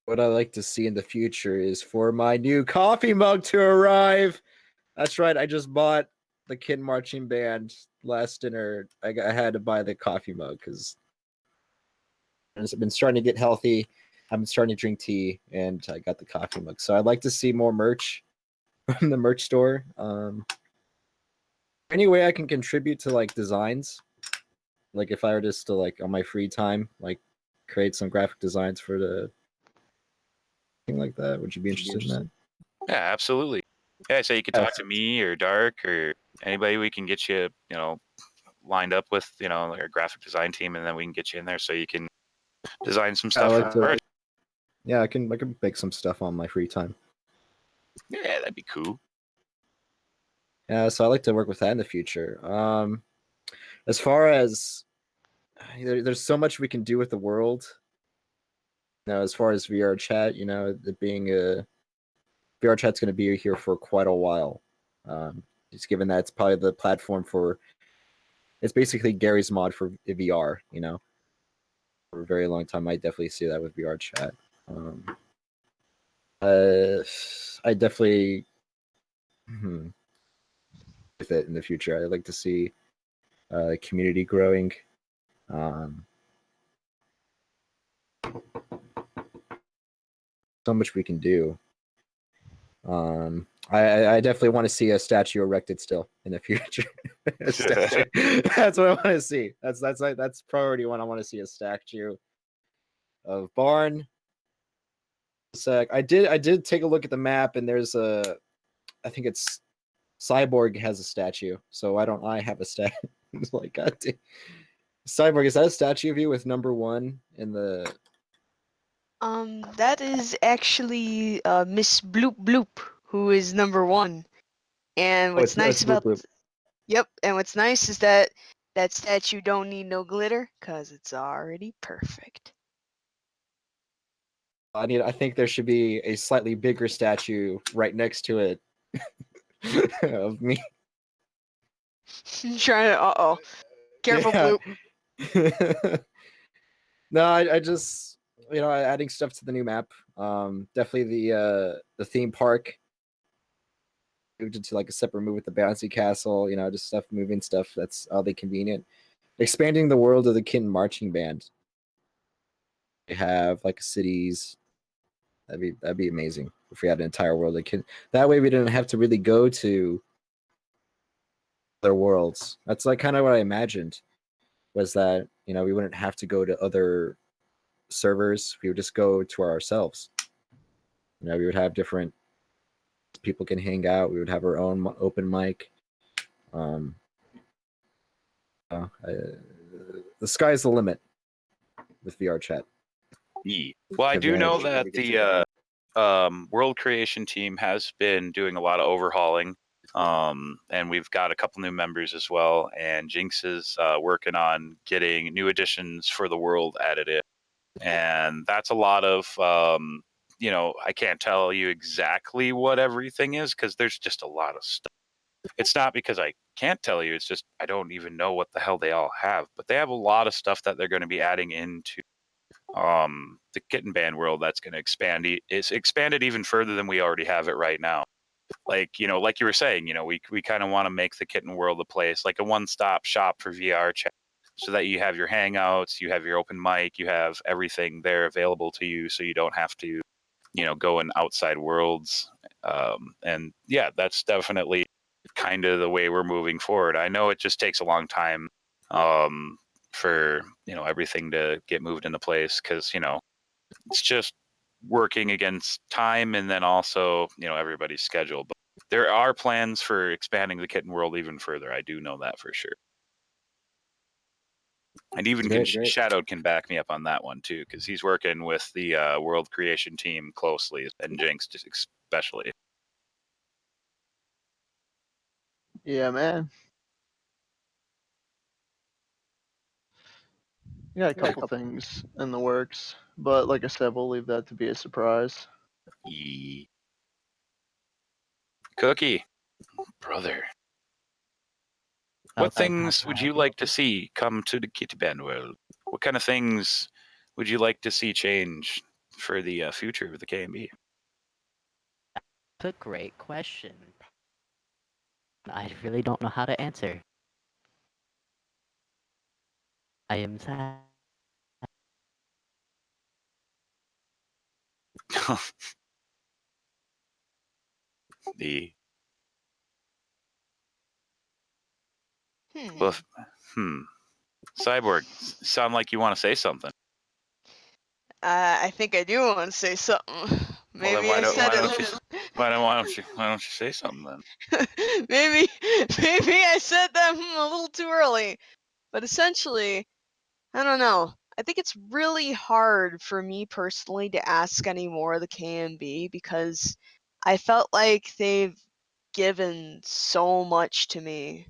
What I like to see in the future is for my new coffee mug to arrive. That's right, I just bought the Kid Marching Band last dinner. I had to buy the coffee mug because I've been starting to get healthy. I've been starting to drink tea, and I got the coffee mug. So I'd like to see more merch from the merch store. Any way I can contribute to like designs, like if I were just to like on my free time, like create some graphic designs for the thing like that. Would you be interested in that? Yeah, absolutely. Yeah, so you could talk to me or Dark or anybody. We can get you, you know, lined up with, you know, our graphic design team, and then we can get you in there so you can design some stuff for merch. Yeah, I can make some stuff on my free time. Yeah, that'd be cool. Yeah, so I like to work with that in the future. As far as there's so much we can do with the world. You know, as far as VR chat, you know, it being a VR chat's going to be here for quite a while. Just given that it's probably the platform for, it's basically Gary's mod for VR. You know, for a very long time, I definitely see that with VR chat. I definitely with it in the future. I'd like to see community growing. So much we can do. I definitely want to see a statue erected still in the future. A statue. That's what I want to see. That's priority one. I want to see a statue of Barn. I did take a look at the map, and there's I think it's Cyborg has a statue, so why don't I have a statue? It's like, God damn. Cyborg, is that a statue of you with number 1 in the? That is actually Miss Bloop Bloop, who is number 1. And what's nice about Yep, and what's nice is that that statue don't need no glitter, cause it's already perfect. I think there should be a slightly bigger statue right next to it of me. Trying to careful, Yeah. Bloop. No, I just, you know, adding stuff to the new map. Definitely the theme park moved into like a separate move with the bouncy castle. You know, just moving stuff that's oddly convenient. Expanding the world of the Kitten Marching Band. They have like cities. That'd be amazing if we had an entire world of Kitten. That way we didn't have to really go to other worlds. That's like kind of what I imagined. was that, you know, we wouldn't have to go to other servers. We would just go to ourselves. You know, we would have different people can hang out. We would have our own open mic. The sky's the limit with VR chat. Yeah. Well, I do know that the world creation team has been doing a lot of overhauling, and we've got a couple new members as well. And Jinx is working on getting new additions for the world added in, and that's a lot of you know, I can't tell you exactly what everything is because there's just a lot of stuff. It's not because I can't tell you, it's just I don't even know what the hell they all have, but they have a lot of stuff that they're going to be adding into the kitten band world that's going to expand. It's expanded even further than we already have it right now. Like, you know, like you were saying, you know, we kind of want to make the kitten world a place, like a one-stop shop for VR chat, so that you have your hangouts, you have your open mic, you have everything there available to you, so you don't have to, you know, go in outside worlds. And yeah, that's definitely kind of the way we're moving forward. I know it just takes a long time for, you know, everything to get moved into place, because, you know, it's just working against time and then also, you know, everybody's schedule. But there are plans for expanding the kitten world even further. I do know that for sure. And even Great. Shadowed can back me up on that one too, because he's working with the world creation team closely, and Jinx especially. Yeah, man. We got a couple things in the works, but like I said, we'll leave that to be a surprise. Cookie, brother. What things would you like to see come to the kitty band world? What kind of things would you like to see change for the future of the KMB? That's a great question. I really don't know how to answer. I am sad. The well, Cyborg, sound like you want to say something. I think I do want to say something. Maybe Well, then I said why don't you say something then? maybe I said that a little too early. But essentially, I don't know. I think it's really hard for me personally to ask any more of the KMB because I felt like they've given so much to me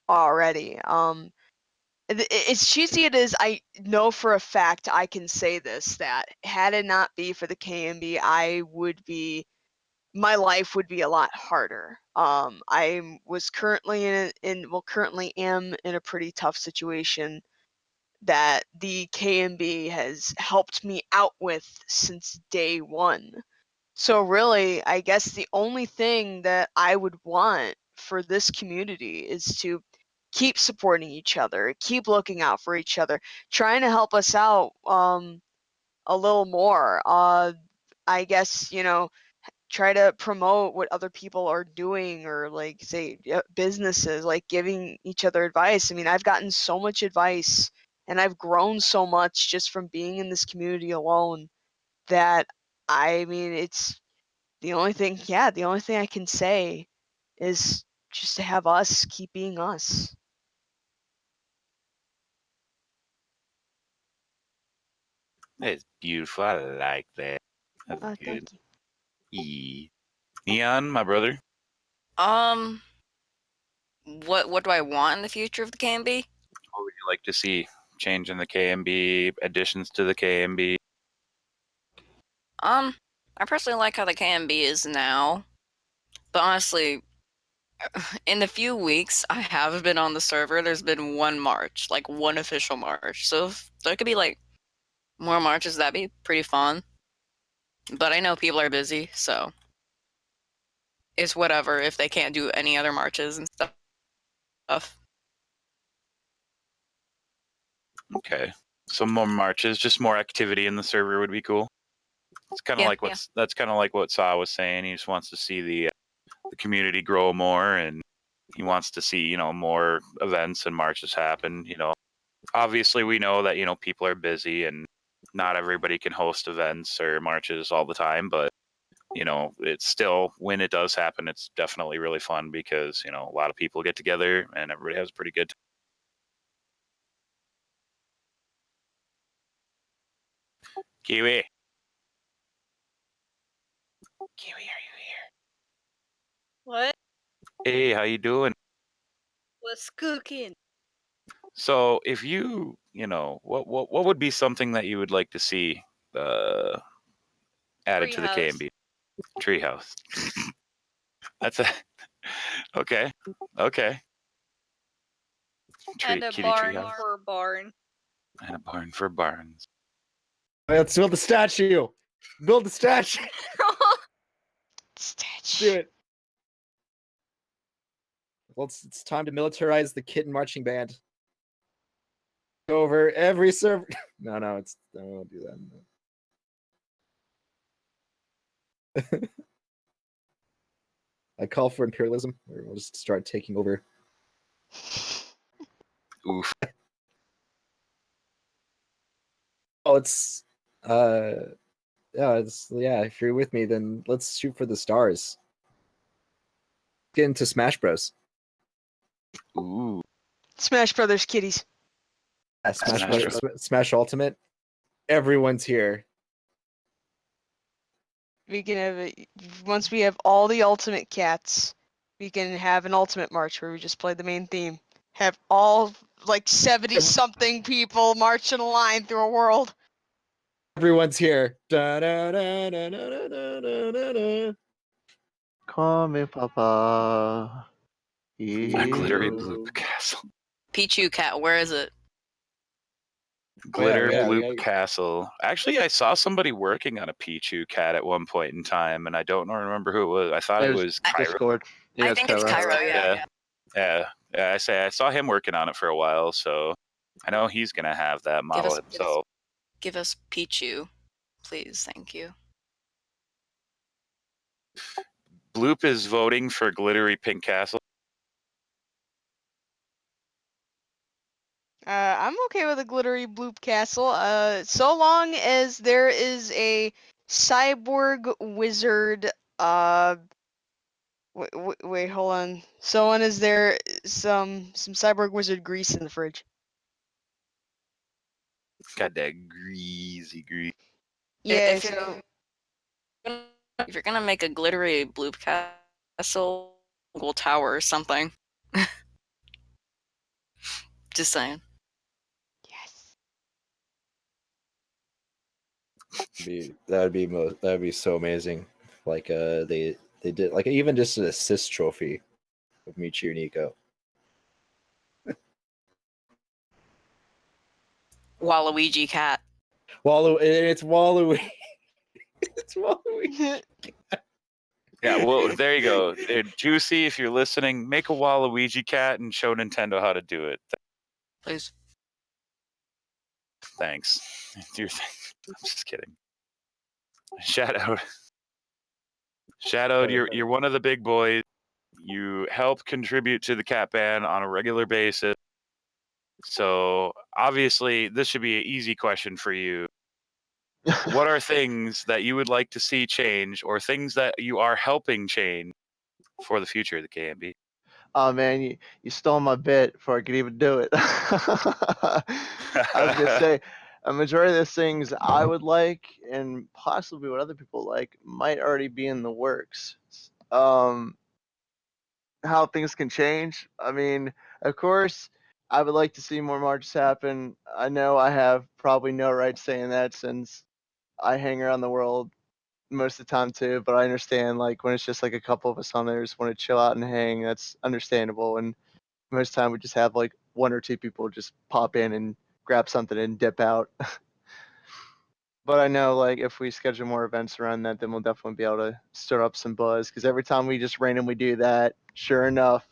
already. As cheesy it is, I know for a fact I can say this, that had it not be for the KMB, my life would be a lot harder. I was currently currently am in a pretty tough situation that the KMB has helped me out with since day one. So really, I guess the only thing that I would want for this community is to keep supporting each other, keep looking out for each other, trying to help us out a little more. I guess, you know, try to promote what other people are doing, or like say businesses, like giving each other advice. I mean, I've gotten so much advice and I've grown so much just from being in this community alone that I mean, it's the only thing I can say is just to have us keep being us. It's beautiful. I like that. That's good. Thank you. Neon, my brother. What do I want in the future of the KMB? What would you like to see change in the KMB, additions to the KMB? I personally like how the KMB is now, but honestly, in the few weeks I have been on the server, there's been one march, like one official march. So if there could be like more marches, that'd be pretty fun. But I know people are busy, so it's whatever if they can't do any other marches and stuff. Okay. Some more marches, just more activity in the server would be cool. It's kind of that's kind of like what Saw was saying. He just wants to see the community grow more, and he wants to see, you know, more events and marches happen. You know, obviously we know that, people are busy and not everybody can host events or marches all the time, but it's still, when it does happen, it's definitely really fun because, a lot of people get together and everybody has a pretty good time. Kiwi. Kiwi, are you here? What? Hey, how you doing? What's cooking? So if you, what would be something that you would like to see added to the Treehouse. KMB? Treehouse. That's a okay. Okay. And a Kitty barn treehouse. for a barn. And a barn for barns. Let's build the statue. Build the statue. Do it. Well, it's time to militarize the kitten marching band. Over every server. No, I won't do that. I call for imperialism. We'll just start taking over. Oof. Oh, yeah. If you're with me, then let's shoot for the stars. Get into Smash Bros. Ooh. Smash Brothers kitties. Yeah, Smash Ultimate. Everyone's here. We can have once we have all the ultimate cats, we can have an ultimate march where we just play the main theme. Have all like 70-something people march in a line through a world. Everyone's here. Da, da, da, da, da, da, da, da, da. Call me Papa. A glittery Bloop castle. Pichu cat, where is it? Glitter Bloop Castle. Actually, I saw somebody working on a Pichu cat at one point in time, and I don't remember who it was. I thought it was Cairo. Discord. I think it's Cairo, yeah. I saw him working on it for a while, so I know he's gonna have that model himself. Give us Pichu, please. Thank you. Bloop is voting for glittery pink castle. I'm okay with a glittery Bloop castle, so long as there is a cyborg wizard, wait, hold on. So long as there some cyborg wizard grease in the fridge. Got that greasy grease. Yeah, If you're gonna make a glittery Bloop castle, tower or something. Just saying. That would be so amazing. Like they did like even just an assist trophy of Michi and Nico. Waluigi cat. It's Waluigi. It's Waluigi. Yeah, well, there you go. Juicy, if you're listening, make a Waluigi cat and show Nintendo how to do it. Please. Thanks. I'm just kidding. Shadow, you're one of the big boys. You help contribute to the cat band on a regular basis. So obviously, this should be an easy question for you. What are things that you would like to see change, or things that you are helping change for the future of the KMB? Oh man, you stole my bit before I could even do it. I was gonna say a majority of those things I would like, and possibly what other people like, might already be in the works. How things can change. I mean, of course, I would like to see more marches happen. I know I have probably no right saying that since I hang around the world most of the time too, but I understand like when it's just like a couple of us on there just want to chill out and hang, that's understandable. And most of the time we just have like one or two people just pop in and grab something and dip out. But I know like if we schedule more events around that, then we'll definitely be able to stir up some buzz, because every time we just randomly do that, sure enough,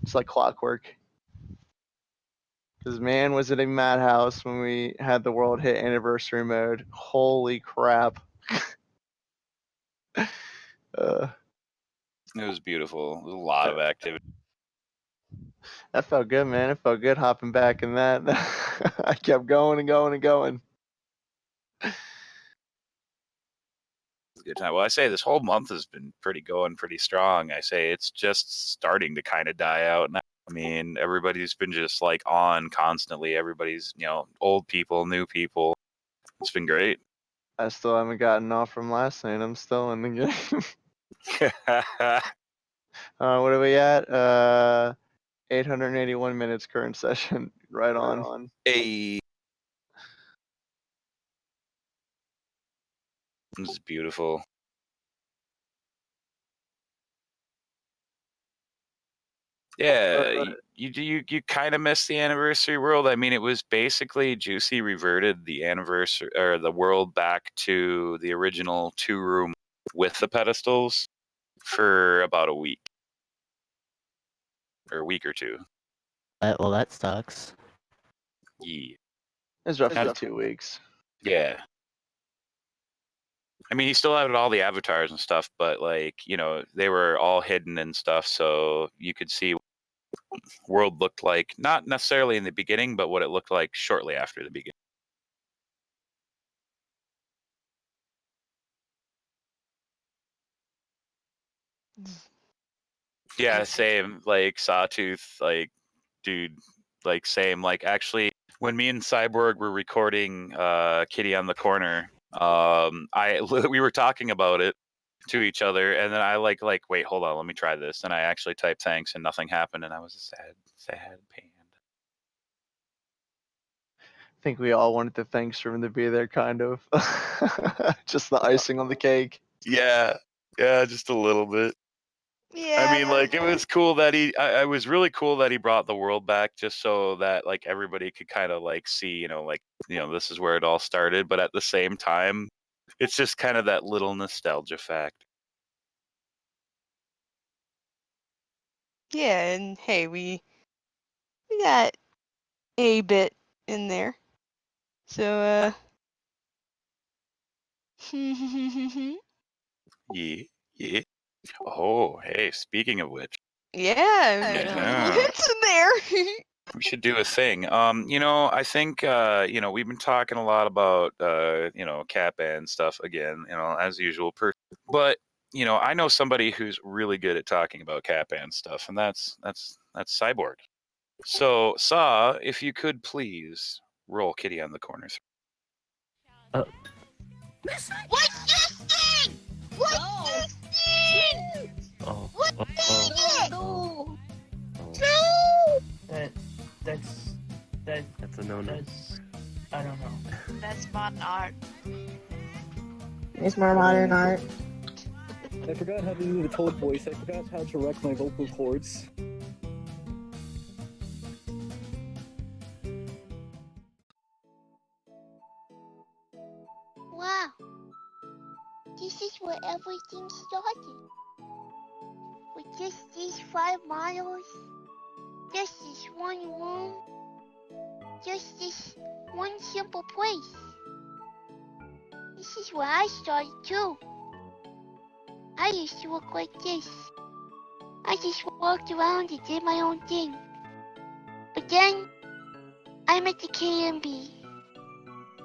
it's like clockwork. Because man, was it a madhouse when we had the world hit anniversary mode. Holy crap. It was beautiful. There was a lot of activity. That felt good, man. It felt good hopping back in that. I kept going and going and going. It's a good time. Well, I say this whole month has been pretty strong. I say it's just starting to kind of die out now. I mean, everybody's been just like on constantly. Everybody's, old people, new people. It's been great. I still haven't gotten off from last night. I'm still in the game. What are we at? 881 minutes current session. Right on. Hey. This is beautiful. Yeah, you kind of missed the anniversary world. I mean, it was basically Juicy reverted the anniversary or the world back to the original 2-room with the pedestals for about a week or a week or two. Well, that sucks. Yeah, It's roughly 2 weeks. yeah. I mean, he still had all the avatars and stuff, but they were all hidden and stuff, so you could see what world looked like, not necessarily in the beginning, but what it looked like shortly after the beginning. Yeah, same. Like Sawtooth, dude, same. Actually, when me and Cyborg were recording Kitty on the Corner, we were talking about it to each other, and then I wait, hold on, let me try this, and I actually typed thanks, and nothing happened, and I was sad pain. I think we all wanted the thanks room to be there, kind of. Just the icing on the cake. Yeah, just a little bit. Yeah. I mean, it was cool that I was really cool that he brought the world back, just so that everybody could kind of see, this is where it all started. But at the same time, it's just kind of that little nostalgia fact. Yeah, and hey, we got a bit in there. So Yeah. Oh, hey, speaking of which. yeah, it's in there. We should do a thing. I think we've been talking a lot about cat band stuff again, as usual. But I know somebody who's really good at talking about cat band stuff, and that's Cyborg. So, Saw, if you could please roll Kitty on the corners. What's this thing? What's this thing? What is it? No. That's a no-no. I don't know. That's modern art. It's more modern art. I forgot how to do the toad voice. I forgot how to wreck my vocal cords. Wow. This is where everything started. With just these 5 miles, just this one room, just this one simple place. This is where I started too. I used to look like this. I just walked around and did my own thing. But then, I met the KMB.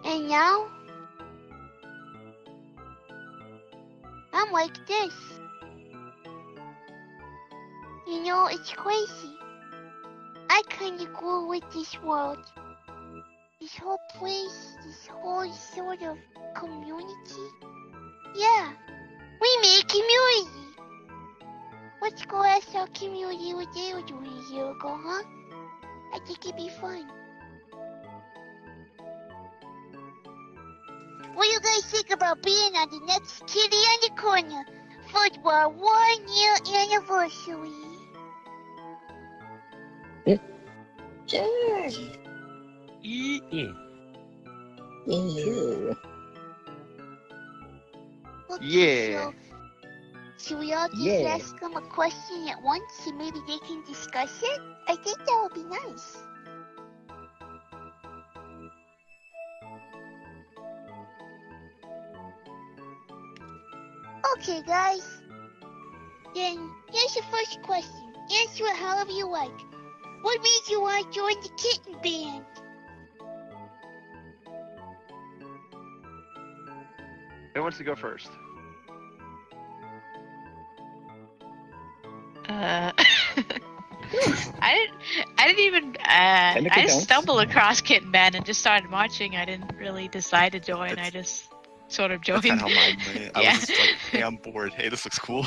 And now, I'm like this. It's crazy. I kinda grew with this world. This whole place, this whole sort of community. Yeah, we made community. Let's go ask our community what they were doing a year ago, huh? I think it'd be fun. What do you guys think about being on the next Kitty on the Corner for our 1-year anniversary? Sure. Yeah. Yeah. Okay, Yeah. so should we all just ask them a question at once and maybe they can discuss it? I think that would be nice. Okay, guys. Then here's your first question. Answer it however you like. What made you want to join the kitten band? Who wants to go first? I didn't even. I Technically just counts. stumbled across Kitten Band and just started watching. I didn't really decide to join. I just sort of joined. That's kind of how mine went. I Yeah. was just like, hey, I'm bored. Hey, this looks cool.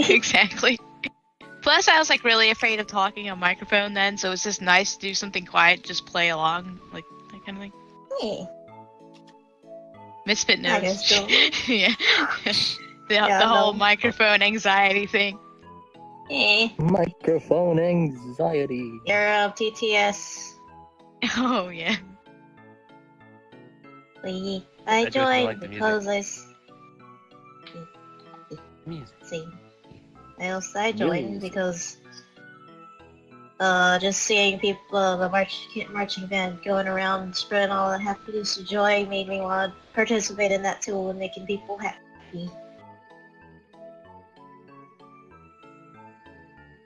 Exactly. Plus, I was like really afraid of talking on microphone then, so it's just nice to do something quiet, just play along, like that kind of thing. Yeah. Misfit I knows. guess so. Yeah. Yeah, the whole no. microphone anxiety thing. Microphone anxiety. You're TTS. Oh yeah. I just don't joined like the because Music. See. I joined Music. because just seeing people, the marching band going around spreading all the happiness and joy made me want to participate in that too and making people happy.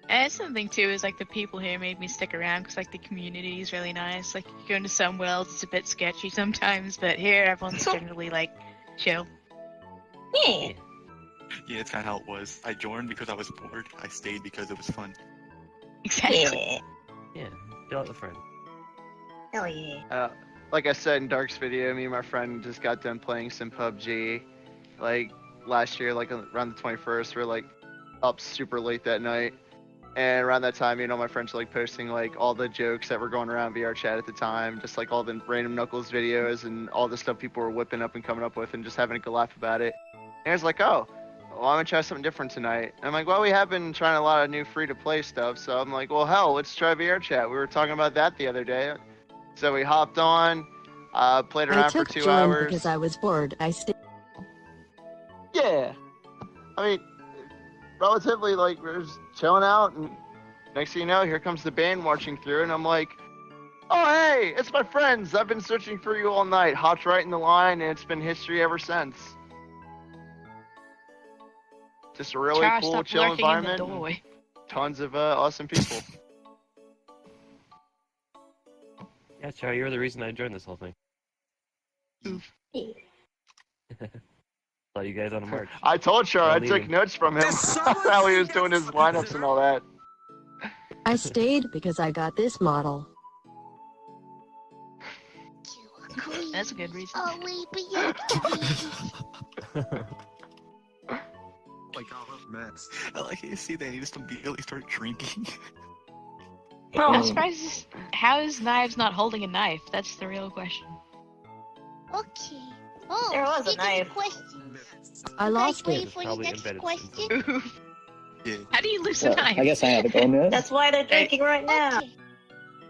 And something too is like the people here made me stick around because like the community is really nice. Like going to some worlds, it's a bit sketchy sometimes, but here everyone's generally like chill. Yeah. Yeah, it's kind of how it was. I joined because I was bored. I stayed because it was fun. Exactly. Yeah, fill out the friend. Hell yeah. Like I said in Dark's video, me and my friend just got done playing some PUBG. Like last year, like around the 21st, we were like up super late that night. And around that time, my friends were like posting like all the jokes that were going around VR chat at the time, just like all the random Knuckles videos and all the stuff people were whipping up and coming up with and just having a good laugh about it. And I was like, oh, well, I'm gonna try something different tonight. And I'm like, well, we have been trying a lot of new free-to-play stuff, so I'm like, well, hell, let's try VR chat. We were talking about that the other day. So we hopped on, played around for 2 hours. because I was bored. I stayed. Yeah. I mean, relatively, like, we're just chilling out, and next thing you know, here comes the band marching through, and I'm like, oh, hey, it's my friends. I've been searching for you all night. Hopped right in the line, and it's been history ever since. Just a really Char, cool, stop chill lurking in the environment. doorway. Tons of awesome people. Yeah, Char, you're the reason I joined this whole thing. Saw you guys on a march. I told Char I I'm took leaving. notes from him how he was doing his lineups and all that. I stayed because I got this model. That's a good reason. Oh, wait, but you're Like, mess. I like how you see that and you just immediately start drinking. I'm surprised how is Knives not holding a knife? That's the real question. okay. Oh, There was a speaking of knife. questions, I you guys lost ready it. for the Probably next embedded question? Yeah. How do you lose a Well, knife? I guess I have it going now. That's why they're drinking right now. Okay.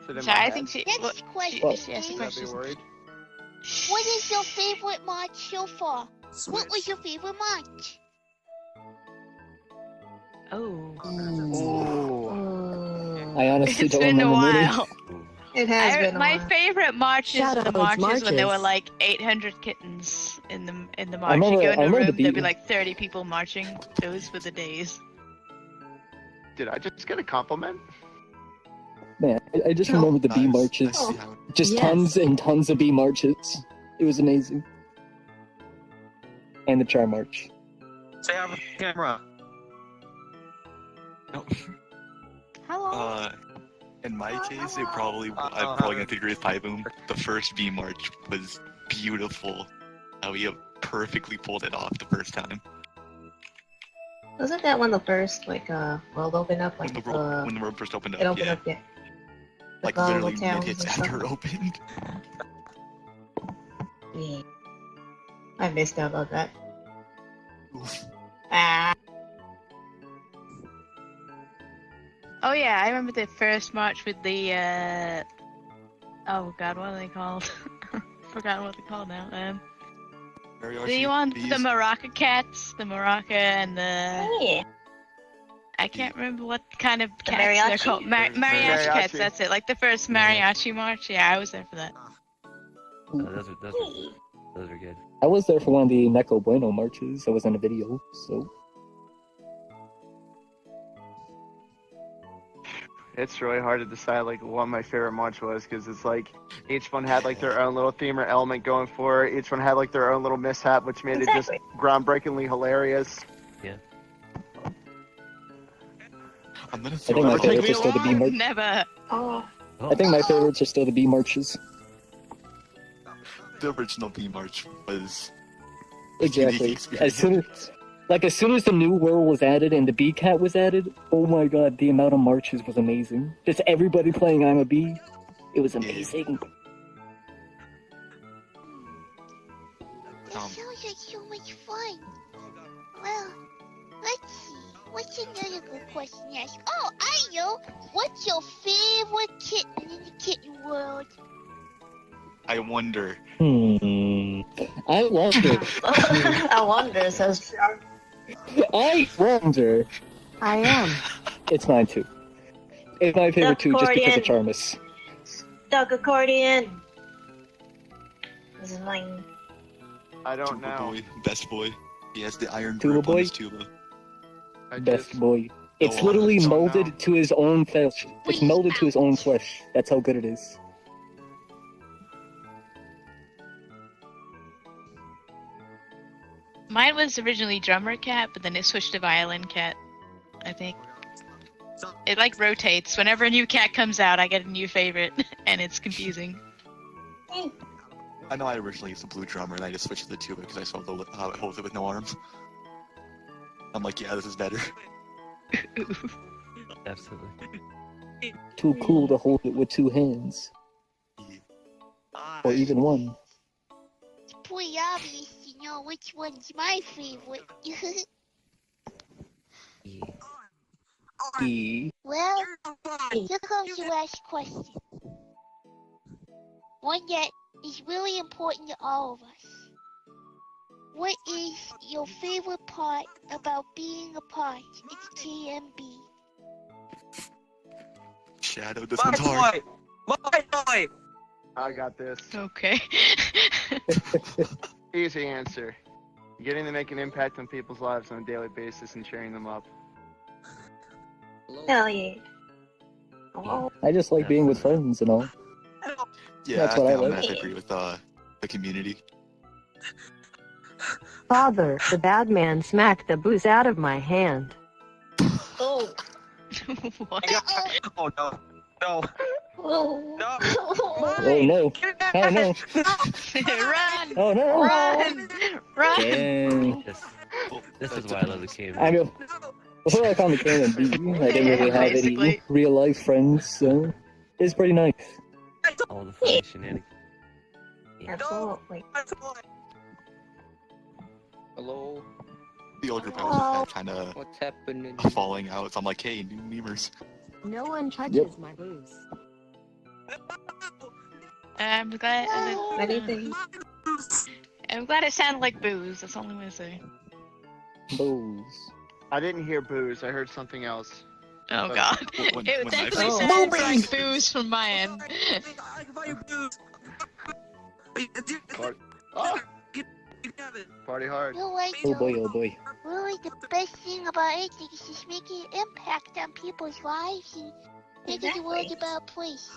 Sit in So my I head. think she. Next Well, question. she asked a Should I question. be worried? What is your favorite march so far? What was your favorite march? Oh. I honestly It's don't been a remember many. while. It has been a My while. favorite marches Shout are the out marches when there were marches. like 800 kittens in the march. remember- You go I into a remember room, the there'd be beat. like 30 people marching. Those were the days. Did I just get a compliment? Man, I just remember the bee marches. Oh. Just Yes. tons and tons of bee marches. It was amazing. And the Char March. Say on the camera. No. Hello. In my case, I'm probably gonna have to agree with Pie Boom. The first V March was beautiful. How we perfectly pulled it off the first time. Wasn't that when the first world opened up? Like When the road first opened up, it opened yeah. up, yeah. Like all the literally towns mid-hits and after stuff. it opened. Yeah. I missed out on that. Ah. Oh yeah, I remember the first march with the oh god, what are they called? Forgotten what they're called now. The one, the maraca cats, the maraca and the. Yeah. I can't remember what kind of The cats they're mariachi? called. Mariachi Mariachi. cats. That's it. Like the first mariachi march. Yeah, I was there for that. Those are good. I was there for one of the Neko Bueno marches. I was in a video, so. It's really hard to decide like what my favorite march was because it's like each one had like their own little theme or element going for it. Each one had like their own little mishap, which made it just groundbreakingly hilarious. Yeah. I'm gonna I throw think my out favorites are still the B march. Never. Oh. I think my favorites are still the B marches. the original B March was Exactly. As soon as the new world was added and the B cat was added, oh my god, the amount of marches was amazing. Just everybody playing I'm a Bee. It was amazing. That sounds like so much fun. Well, let's see. What's another good question to ask? Oh, I know. What's your favorite kitten in the kitten world? I wonder. I wonder. I wonder, says Shark. I wonder. I am. It's mine too. It's my favorite too, just because of Accordion. Charmus. Duck accordion. This is mine. I don't Tuba know. boy, best boy. He has the iron Tuba grip on boy? his tuba. Best boy. It's on, literally so molded to his own flesh. It's molded to his own flesh. That's how good it is. Mine was originally drummer cat, but then it switched to violin cat, I think. It like rotates. Whenever a new cat comes out, I get a new favorite, and it's confusing. I know I originally used the blue drummer and I just switched to the tuba because I saw how it holds it with no arms. I'm like, yeah, this is better. Absolutely. Too cool to hold it with two hands. Or even one. It's pretty obvious to know which one's my favorite. Well, here comes the last question. One that is really important to all of us. What is your favorite part about being a part of KMB? Shadow, this one's hard. My boy! I got this. Okay. Easy answer. Getting to make an impact on people's lives on a daily basis and cheering them up. Hell yeah. Oh. I just like being with friends and all. Yeah, That's what I I'm like. gonna have to agree with the community. Father, the bad man smacked the booze out of my hand. Oh. What? Oh no. No. Oh. No. Oh no. Oh no. Run! Oh no. Run! Run! Dang. This is why I love the KMB. I mean, before I found the KMB, I didn't really have any Basically. real life friends, so it's pretty nice. All the funny shenanigans. Absolutely. Hello. The older pals have kind of What's happening? falling out, so I'm like, hey, new memers. No one touches Yep. my booze. I'm glad. Anything. I'm glad it sounded like booze. That's all I'm gonna say. Booze. I didn't hear booze, I heard something else. Oh god. when It I definitely first- sounds like booze from my end. Party hard. You're right, Oh though. boy, oh boy. Really, the best thing about anything is just making an impact on people's lives and making the world a better place.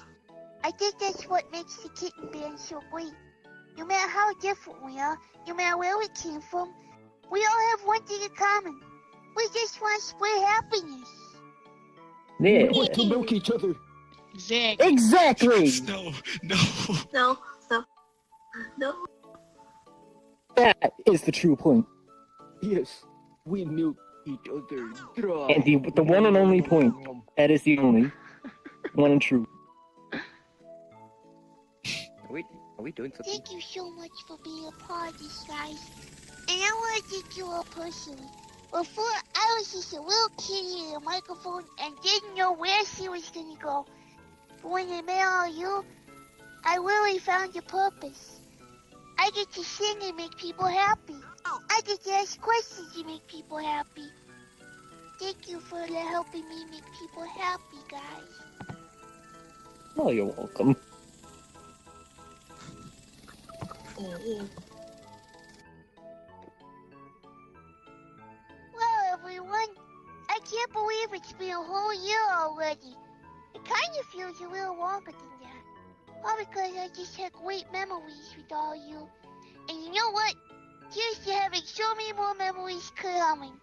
I think that's what makes the Kitten Band so great. No matter how different we are, no matter where we came from, we all have one thing in common. We just want to spread happiness. Yeah. We want to milk each other. Exactly. No, no. No. No. No. That is the true point. Yes, we milk each other dry. And the one and only point. That is the only one and true. Are we doing something? Thank you so much for being a part of this, guys. And I want to thank you all personally. Before, I was just a little kitty in a microphone and didn't know where she was going to go. But when I met all you, I really found a purpose. I get to sing and make people happy. I get to ask questions to make people happy. Thank you for helping me make people happy, guys. Oh, you're welcome. Well, everyone, I can't believe it's been a whole year already. It kind of feels a little longer than that. All because I just had great memories with all you. And you know what? Here's to having so many more memories coming.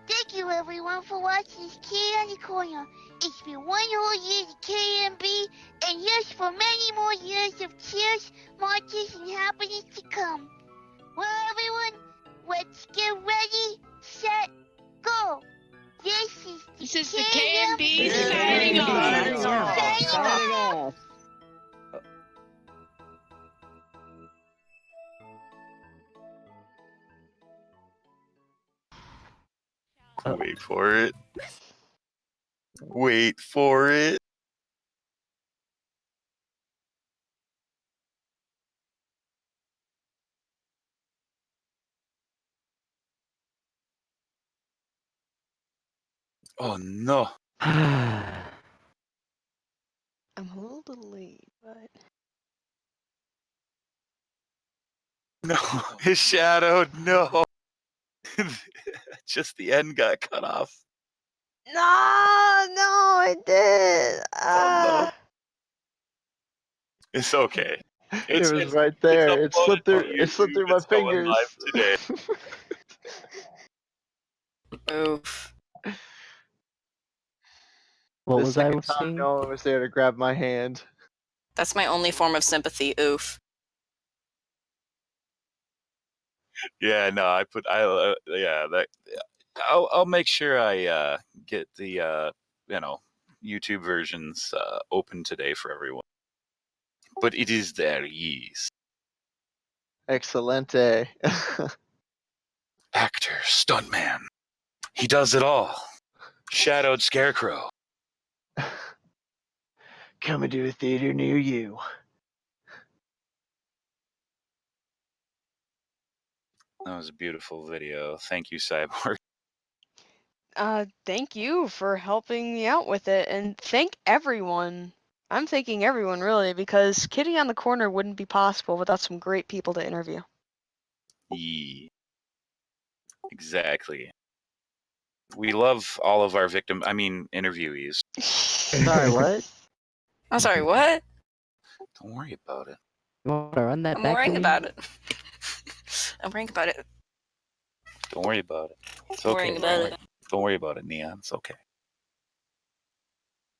Thank you everyone for watching this Kid on the Corner. It's been 1 whole year to KMB, and yes, for many more years of cheers, marches, and happenings to come. Well, everyone, let's get ready, set, go. This is the KMB signing off. Signing off. Wait for it. Wait for it. Oh no. I'm a little delayed, but No. His shadow. No. Just the end got cut off. no, I did. Oh no. It's okay. It was right there. It slipped through. It slipped through my fingers. Today. Oof. What The was I second time saying? no one was there to grab my hand. That's my only form of sympathy. Oof. Yeah, no, I'll make sure I get the YouTube versions open today for everyone. But it is there, yes. Excelente. Actor, stuntman. He does it all. Shadowed Scarecrow. Coming to a theater near you. That was a beautiful video. Thank you, Cyborg. thank you for helping me out with it, and thank everyone. I'm thanking everyone really because Kitty on the Corner wouldn't be possible without some great people to interview. Yeah. Exactly. We love all of our interviewees. Sorry, what? I'm sorry, what? Don't worry about it. You want to run that I'm back to worrying me? about it. I'm worrying about it. Don't worry about it. It's I'm okay. worrying about it. Don't worry about it, Neon. It's okay.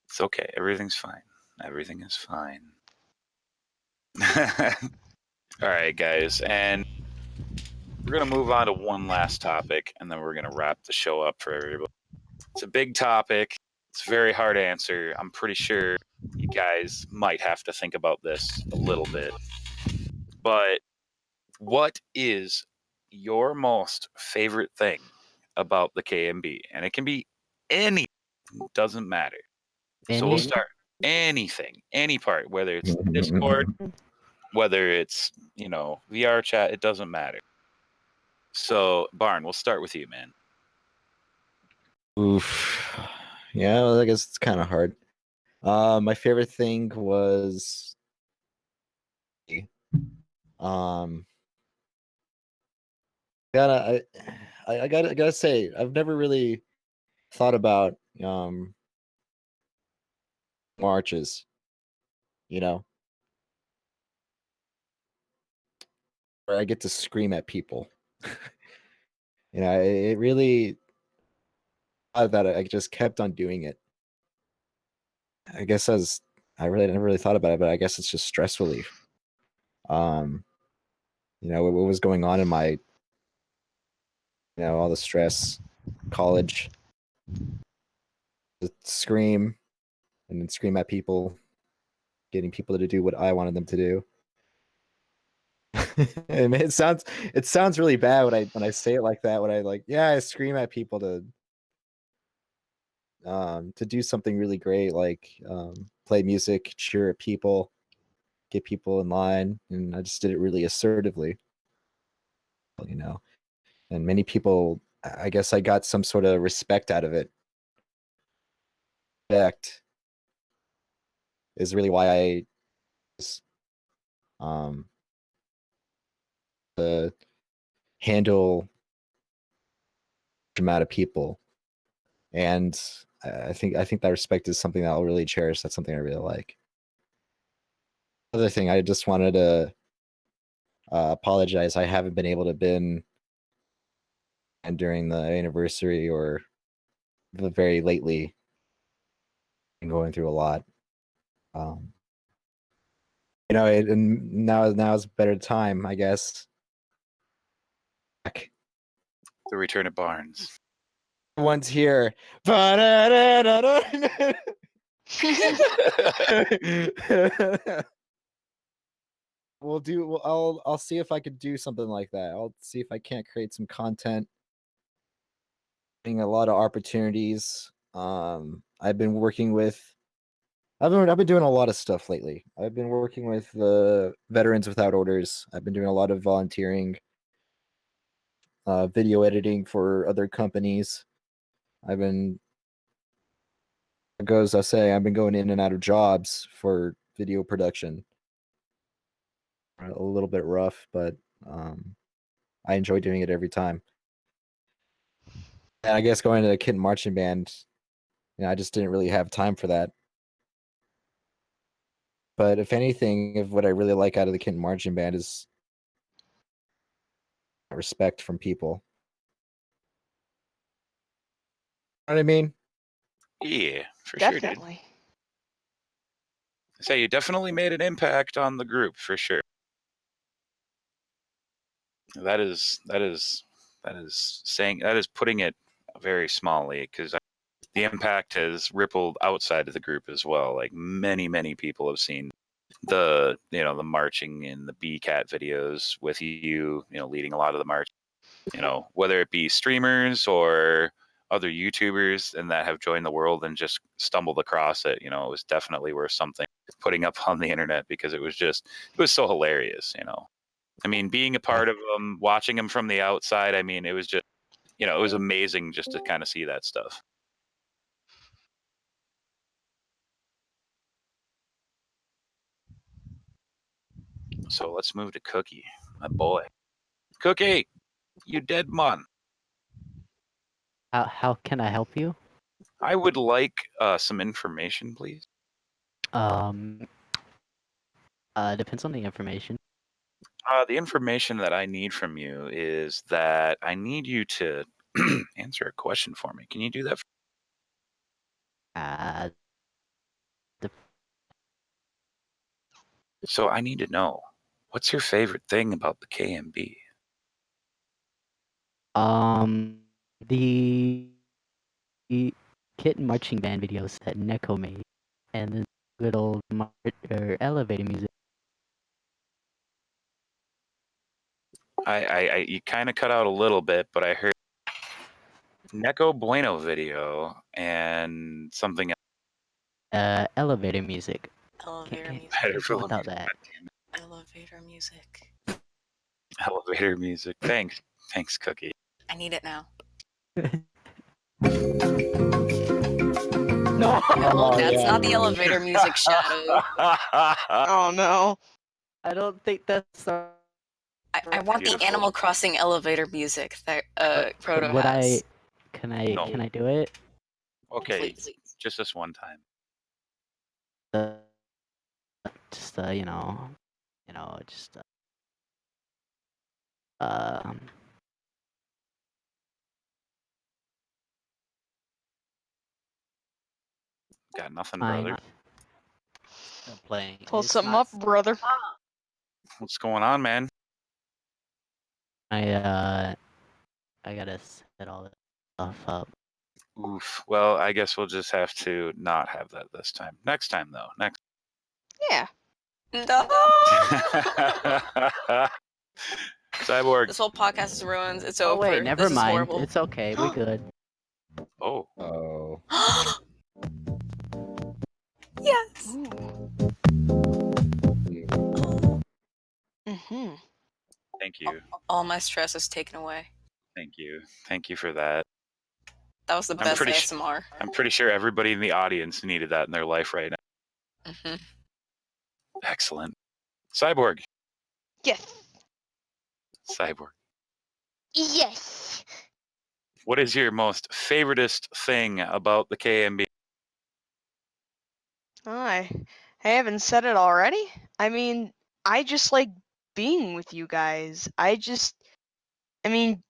It's okay. Everything's fine. Everything is fine. All right, guys. And we're going to move on to one last topic, and then we're going to wrap the show up for everybody. It's a big topic. It's a very hard answer. I'm pretty sure you guys might have to think about this a little bit. But what is your most favorite thing about the KMB? And it can be any, doesn't matter. So we'll start anything, any part, whether it's Discord, whether it's, VR chat, it doesn't matter. So, Barn, we'll start with you, man. Oof. Yeah, well, I guess it's kind of hard. My favorite thing was, I gotta say, I've never really thought about marches, where I get to scream at people. It really that I just kept on doing it. I guess I really never really thought about it, but I guess it's just stress relief. What was going on in my, all the stress, college, scream, and then scream at people, getting people to do what I wanted them to do. It sounds really bad when I say it like that. When I scream at people to do something really great, like play music, cheer at people, get people in line, and I just did it really assertively. And many people, I guess I got some sort of respect out of it. Respect is really why I handle amount of people. And I think that respect is something that I'll really cherish. That's something I really like. Other thing, I just wanted to apologize. I haven't been able to been and during the anniversary or the very lately. I'm going through a lot. You know, and now's a better time, I guess. The return of Barnes. Everyone's here. I'll see if I could do something like that. I'll see if I can't create some content. Getting a lot of opportunities. I've been working with I've been doing a lot of stuff lately. I've been working with the Veterans Without Orders. I've been doing a lot of volunteering, video editing for other companies. I've been I've been going in and out of jobs for video production. A little bit rough, but I enjoy doing it every time. And I guess going to the Kitten Marching Band, I just didn't really have time for that. But if anything, what I really like out of the Kitten Marching Band is respect from people. You know what I mean? Yeah, for Definitely. sure, dude. So you definitely made an impact on the group, for sure. That is putting it very smallly, because the impact has rippled outside of the group as well. Like many people have seen the marching and the BCAT videos with you leading a lot of the march. Whether it be streamers or other YouTubers and that have joined the world and just stumbled across it. It was definitely worth something putting up on the internet, because it was so hilarious. I mean, being a part of them, watching them from the outside, I mean, it was just, it was amazing just to kind of see that stuff. So let's move to Cookie, my boy. Cookie, you dead man. How can I help you? I would like some information, please. Depends on the information. The information that I need from you is that I need you to answer a question for me. Can you do that? So I need to know, what's your favorite thing about the KMB? The Kitten Marching Band videos that Neko made, and the good old elevator music. You kind of cut out a little bit, but I heard Neko Bueno video and something else. Elevator music. Elevator music. Can't go without that. Elevator music. Elevator music. Thanks, Cookie. I need it now. No, that's not the elevator music, Shadow. Oh no. I don't think that's. I want the Animal Crossing elevator music that Proto has. Can I do it? Okay, Please. just this one time. Just Got nothing, brother. I'm playing. Pull something up, brother. What's going on, man? I gotta set all this stuff up. Oof. Well, I guess we'll just have to not have that this time. Next time, though. Next. Yeah. No. Cyborg. This whole podcast is ruined. It's Oh over. wait, never This is mind. horrible. It's okay. We good. Oh. Yes. Mm-hmm. Thank you. All my stress is taken away. Thank you. Thank you for that. That was the best ASMR. I'm pretty sure everybody in the audience needed that in their life right now. Mm-hmm. Excellent. Cyborg. Yes. Cyborg. Yes. what is your most favoritist thing about the KMB? Oh, I haven't said it already. I mean, I just like being with you guys.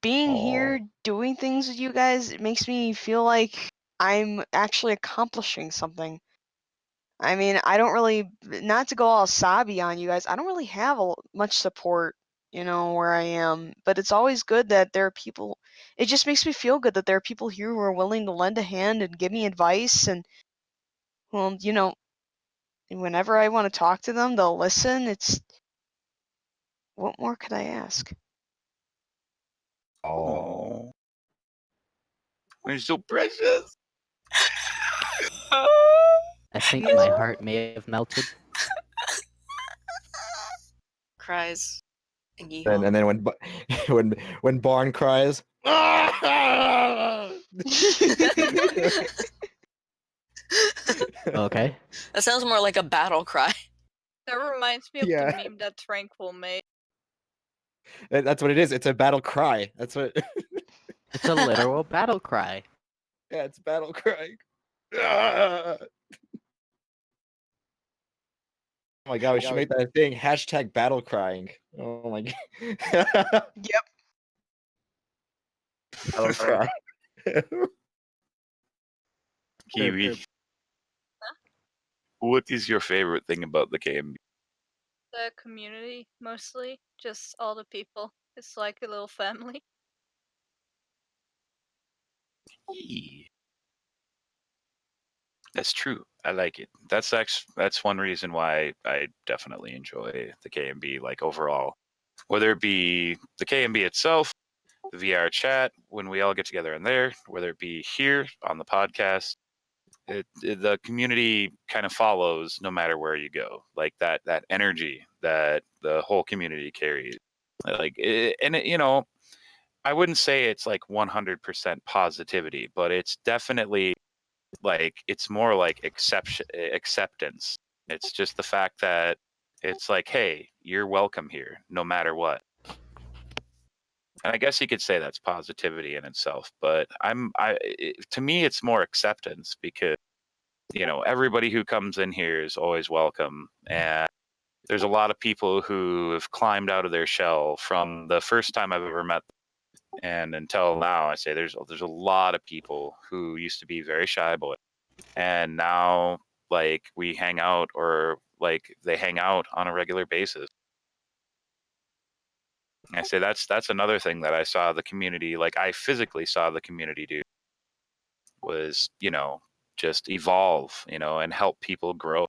Being here, doing things with you guys, it makes me feel like I'm actually accomplishing something. I mean, I don't really, not to go all sobby on you guys, I don't really have much support, where I am. But it's always good that there are people, it just makes me feel good that there are people here who are willing to lend a hand and give me advice. And, well, whenever I want to talk to them, they'll listen. What more could I ask? Oh, you're so precious. I think my heart may have melted. Cries. And And then when when Barn cries, Okay. That sounds more like a battle cry. That reminds me of Yeah. the meme that Tranquil made. that's what it is. It's a battle cry. That's what. It's a literal battle cry. Yeah, it's battle crying. Oh my god, we should make that a thing. Hashtag battle crying. Oh my god. Yep. Battle cry. Kiwi. What is your favorite thing about the KMB? The community, mostly. Just all the people. It's like a little family. That's true. I like it. That's one reason why I definitely enjoy the KMB, like overall. Whether it be the KMB itself, the VR chat, when we all get together in there, whether it be here on the podcast, the community kind of follows no matter where you go. Like that energy that the whole community carries. Like, I wouldn't say it's like 100% positivity, but it's definitely like it's more like acceptance. It's just the fact that it's like, hey, you're welcome here no matter what. And I guess you could say that's positivity in itself, but to me it's more acceptance because everybody who comes in here is always welcome, and there's a lot of people who have climbed out of their shell from the first time I've ever met them and until now. I say there's a lot of people who used to be very shy boys, and now like we hang out, or like they hang out on a regular basis. I say that's another thing that I saw the community, like I physically saw the community do, was just evolve, and help people grow.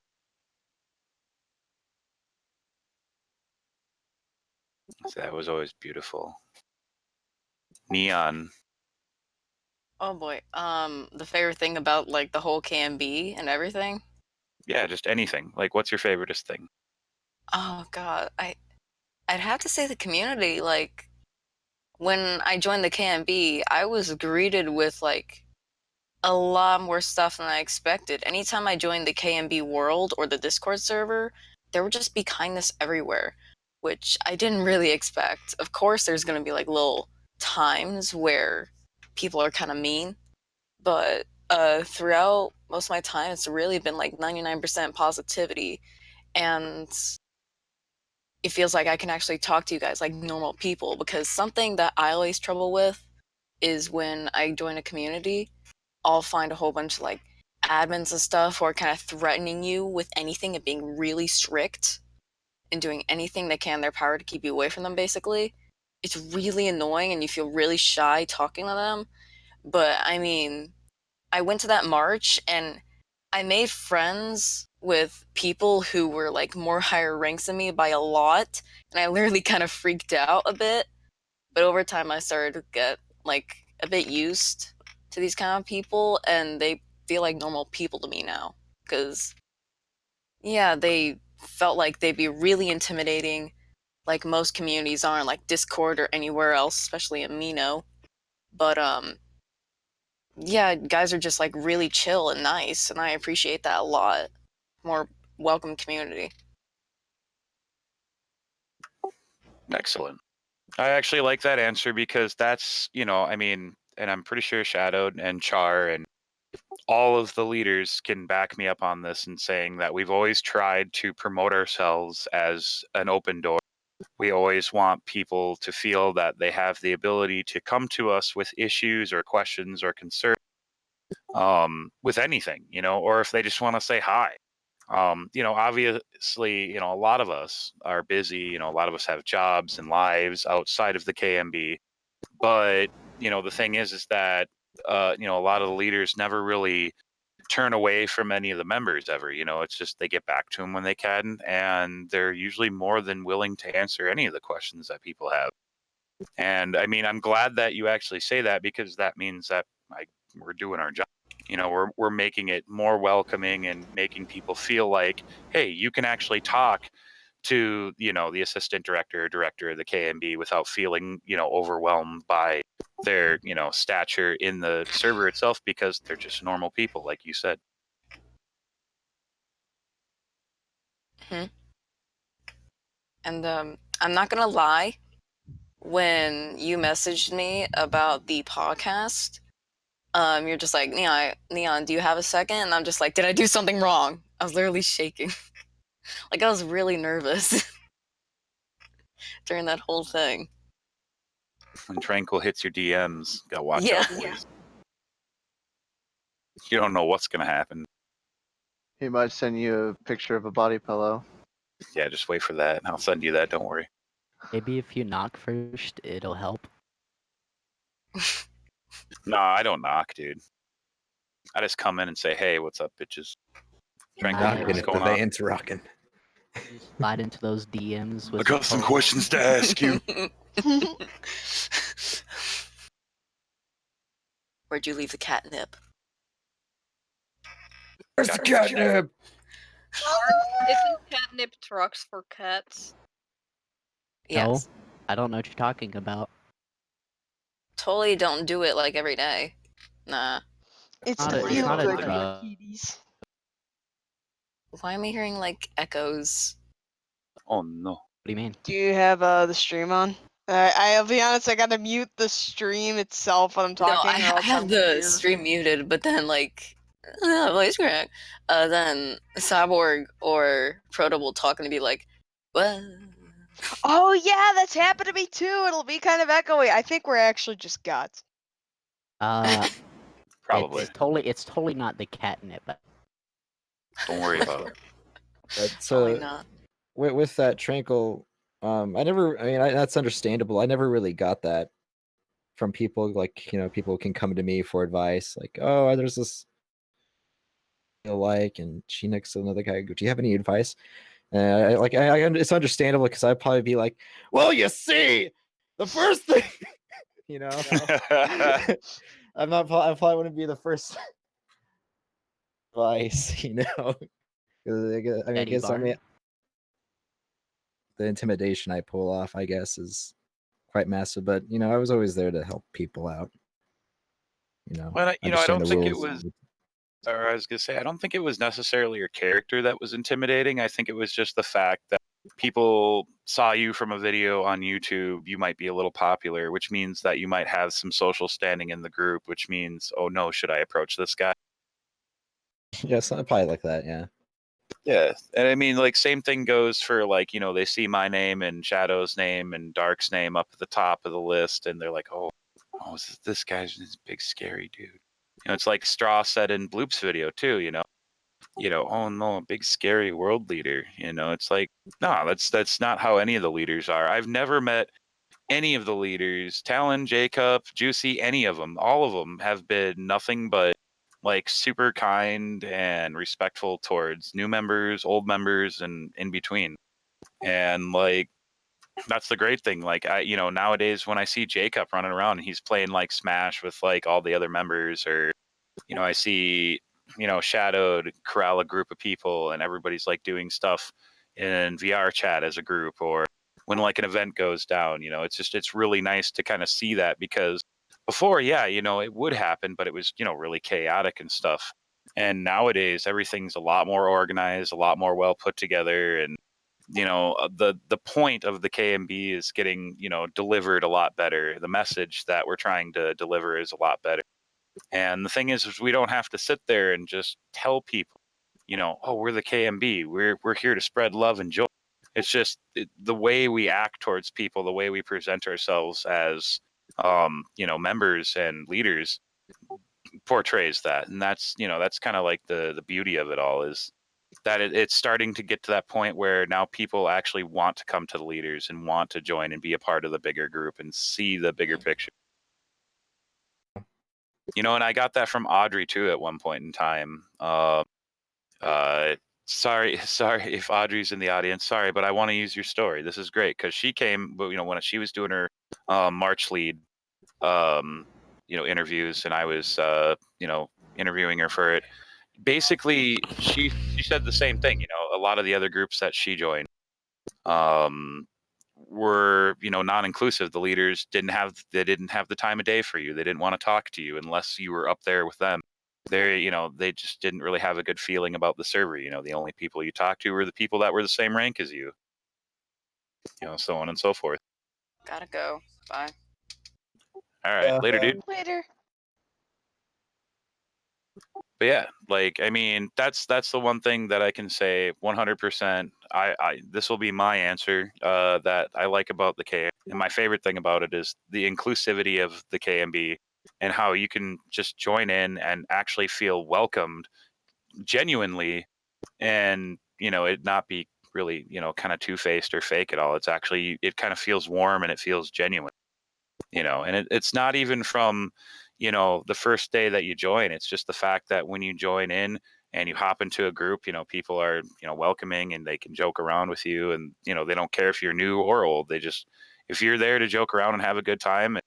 So that was always beautiful. Neon. Oh boy. The favorite thing about like the whole KMB and everything? Yeah, just anything. Like, what's your favoriteest thing? Oh god, I'd have to say the community. Like, when I joined the KMB, I was greeted with like a lot more stuff than I expected. Anytime I joined the KMB world or the Discord server, there would just be kindness everywhere, which I didn't really expect. Of course, there's gonna be like little times where people are kind of mean, but throughout most of my time, it's really been like 99% positivity, and it feels like I can actually talk to you guys like normal people, because something that I always trouble with is when I join a community, I'll find a whole bunch of like admins and stuff who are kind of threatening you with anything and being really strict and doing anything they can in their power to keep you away from them, basically. It's really annoying and you feel really shy talking to them. But I mean, I went to that march and I made friends with people who were like more higher ranks than me by a lot, and I literally kind of freaked out a bit. But over time, I started to get like a bit used to these kind of people, and they feel like normal people to me now. Because, yeah, they felt like they'd be really intimidating, like most communities are in like Discord or anywhere else, especially in Mino. But yeah, guys are just like really chill and nice, and I appreciate that a lot. More welcome community. Excellent. I actually like that answer because that's, I mean, and I'm pretty sure Shadowed and Char and all of the leaders can back me up on this in saying that we've always tried to promote ourselves as an open door. We always want people to feel that they have the ability to come to us with issues or questions or concerns, with anything, or if they just want to say hi. Obviously, a lot of us are busy, a lot of us have jobs and lives outside of the KMB. But, the thing is that, a lot of the leaders never really turn away from any of the members ever. It's just they get back to them when they can, and they're usually more than willing to answer any of the questions that people have. And I mean, I'm glad that you actually say that, because that means that we're doing our job. We're making it more welcoming and making people feel like, hey, you can actually talk to, the assistant director or director of the KMB without feeling, overwhelmed by their, stature in the server itself, because they're just normal people, like you said. And I'm not gonna lie, when you messaged me about the podcast, you're just like, Neon, do you have a second? And I'm just like, did I do something wrong? I was literally shaking. Like, I was really nervous during that whole thing. When Tranquil hits your DMs, gotta watch out, boys. You don't know what's gonna happen. He might send you a picture of a body pillow. Yeah, just wait for that, and I'll send you that, don't worry. Maybe if you knock first, it'll help. No, I don't knock, dude. I just come in and say, hey, what's up, bitches? Tranquil, what's going on? Van's rocking. Slide into those DMs with I got some questions to ask you. Where'd you leave the catnip? Where's the catnip? Isn't catnip trucks for cats? Yes. No, I don't know what you're talking about. Totally don't do it like every day. Nah. It's not a- it's not a drug. kitties. Why am I hearing like echoes? Oh no. What do you mean? Do you have the stream on? I'll be honest, I gotta mute the stream itself when I'm talking. No, I have the stream muted, but then like, voice crack. Then Cyborg or Proto will talk and be like, "What?" Oh yeah, that's happened to me too. It'll be kind of echoey. I think we're actually just guts. Probably. It's totally not the catnip. Don't worry about it. Probably not. With that Tranquil, that's understandable. I never really got that from people. Like, people can come to me for advice. Like, oh, there's this and she next to another guy. Do you have any advice? It's understandable, because I'd probably be like, well, you see, the first thing, I probably wouldn't be the first advice, I guess the intimidation I pull off, I guess, is quite massive. But I was always there to help people out. Well, I understand don't the think it rules. was. Or I was gonna say, I don't think it was necessarily your character that was intimidating. I think it was just the fact that people saw you from a video on YouTube. You might be a little popular, which means that you might have some social standing in the group. Which means, oh no, should I approach this guy? Yeah, probably like that. Yeah. Yeah, and I mean, like, same thing goes for, like, they see my name and Shadow's name and Dark's name up at the top of the list, and they're like, oh, this guy's this big scary dude. It's like Straw said in Bloop's video too. Oh no, a big scary world leader. It's like, no, that's not how any of the leaders are. I've never met any of the leaders, Talon, Jacob, Juicy, any of them. All of them have been nothing but like super kind and respectful towards new members, old members, and in between. And like, that's the great thing. Like, nowadays when I see Jacob running around and he's playing like Smash with like all the other members, or I see Shadowed corral a group of people and everybody's like doing stuff in VR chat as a group, or when like an event goes down, it's really nice to kind of see that, because before, it would happen, but it was, really chaotic and stuff. And nowadays everything's a lot more organized, a lot more well put together, and the point of the KMB is getting, delivered a lot better. The message that we're trying to deliver is a lot better. And the thing is we don't have to sit there and just tell people, oh, we're the KMB. We're here to spread love and joy. It's just the way we act towards people, the way we present ourselves as, members and leaders portrays that. And that's kind of like the beauty of it all, is that it's starting to get to that point where now people actually want to come to the leaders and want to join and be a part of the bigger group and see the bigger picture. And I got that from Audrey too at one point in time. Sorry if Audrey's in the audience. Sorry, but I want to use your story. This is great because she came, but when she was doing her March lead, interviews, and I was, interviewing her for it. Basically, she said the same thing. A lot of the other groups that she joined were non-inclusive. The leaders didn't have the time of day for you. They didn't want to talk to you unless you were up there with them. They just didn't really have a good feeling about the server. The only people you talked to were the people that were the same rank as you. So on and so forth. Gotta go. Bye. All right, later, dude. Later. But yeah, that's the one thing that I can say 100%. This will be my answer that I like about the KMB. And my favorite thing about it is the inclusivity of the KMB and how you can just join in and actually feel welcomed genuinely, and it not be really kind of two-faced or fake at all. It's actually, it kind of feels warm and it feels genuine, and it's not even from the first day that you join. It's just the fact that when you join in and you hop into a group, people are welcoming and they can joke around with you, and they don't care if you're new or old. They just, if you're there to joke around and have a good time and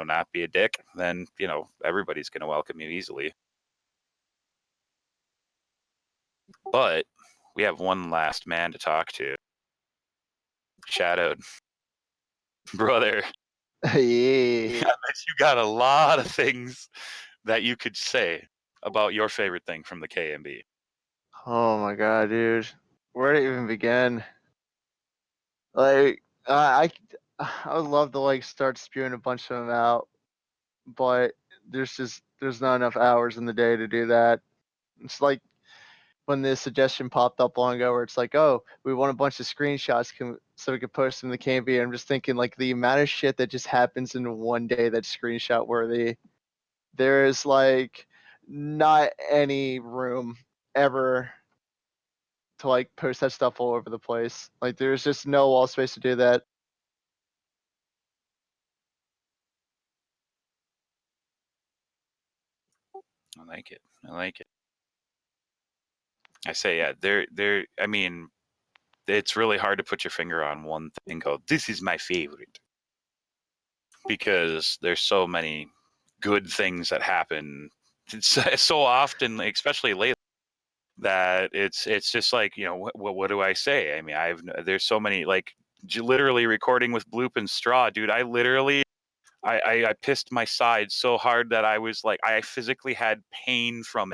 not be a dick, then everybody's going to welcome you easily. But we have one last man to talk to. Shadowed. Brother. Yeah. I bet you got a lot of things that you could say about your favorite thing from the KMB. Oh my god, dude. Where to even begin? I would love to start spewing a bunch of them out, but there's not enough hours in the day to do that. It's like when the suggestion popped up long ago where it's like, oh, we want a bunch of screenshots so we could post them in the KMB. I'm just thinking the amount of shit that just happens in one day that's screenshot worthy. There is not any room ever to post that stuff all over the place. There's just no wall space to do that. I like it. I say, yeah, I mean, it's really hard to put your finger on one thing called, this is my favorite. Because there's so many good things that happen. It's so often, especially lately, that it's just what do I say? I mean, there's so many, literally recording with Bloop and Straw, dude. I pissed my side so hard that I was I physically had pain from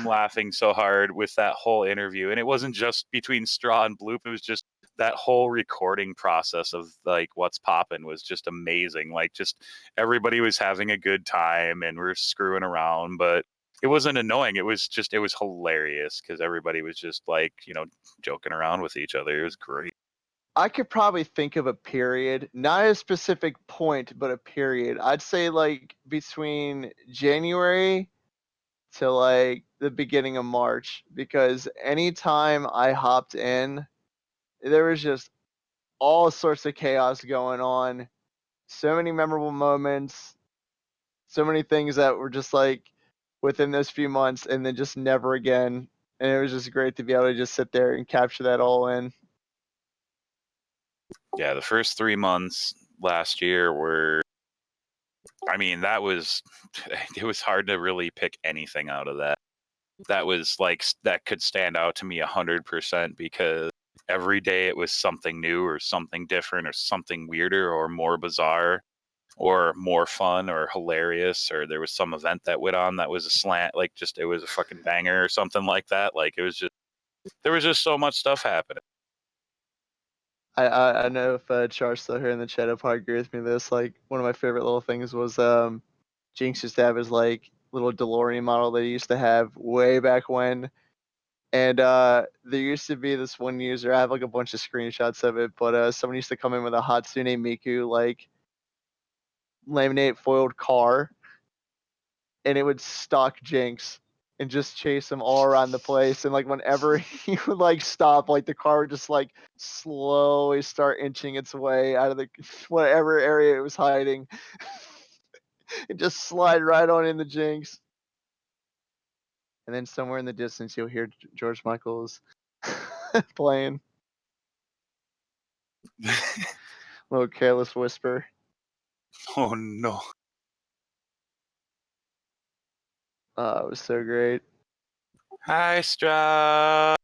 laughing so hard with that whole interview. And it wasn't just between Straw and Bloop. It was just that whole recording process of what's poppin' was just amazing. Just everybody was having a good time and we're screwing around, but it wasn't annoying. It was hilarious because everybody was just joking around with each other. It was great. I could probably think of a period, not a specific point, but a period. I'd say between January to the beginning of March, because anytime I hopped in, there was just all sorts of chaos going on. So many memorable moments, so many things that were just within those few months and then just never again. And it was just great to be able to just sit there and capture that all in. Yeah, the first 3 months last year were, I mean, it was hard to really pick anything out of that. That was that could stand out to me 100% because every day it was something new or something different or something weirder or more bizarre or more fun or hilarious, or there was some event that went on that was a slant, it was a fucking banger or something like that. There was just so much stuff happening. I know if Char's still here in the chat, he'll probably agree with me this. Like, one of my favorite little things was Jinx used to have his like little DeLorean model that he used to have way back when. And there used to be this one user, I have like a bunch of screenshots of it, but someone used to come in with a Hatsune Miku like laminate foiled car, and it would stalk Jinx and just chase him all around the place. And like whenever he would like stop, like the car would just like slowly start inching its way out of the whatever area it was hiding, and just slide right on into Jinx. And then somewhere in the distance, you'll hear George Michael's playing. Little careless whisper. Oh no. Oh, it was so great. Hi, Stra.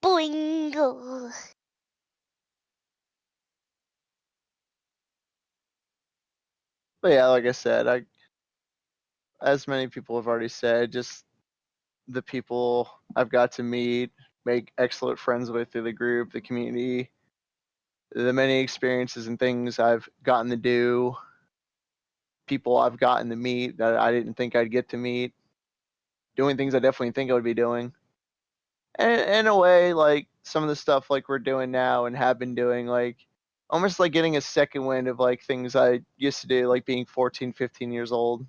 Boingo. But yeah, like I said, as many people have already said, just the people I've got to meet, make excellent friends with through the group, the community, the many experiences and things I've gotten to do, people I've gotten to meet that I didn't think I'd get to meet, doing things I definitely think I would be doing. And in a way, like some of the stuff like we're doing now and have been doing, like almost like getting a second wind of like things I used to do, like being 14, 15 years old,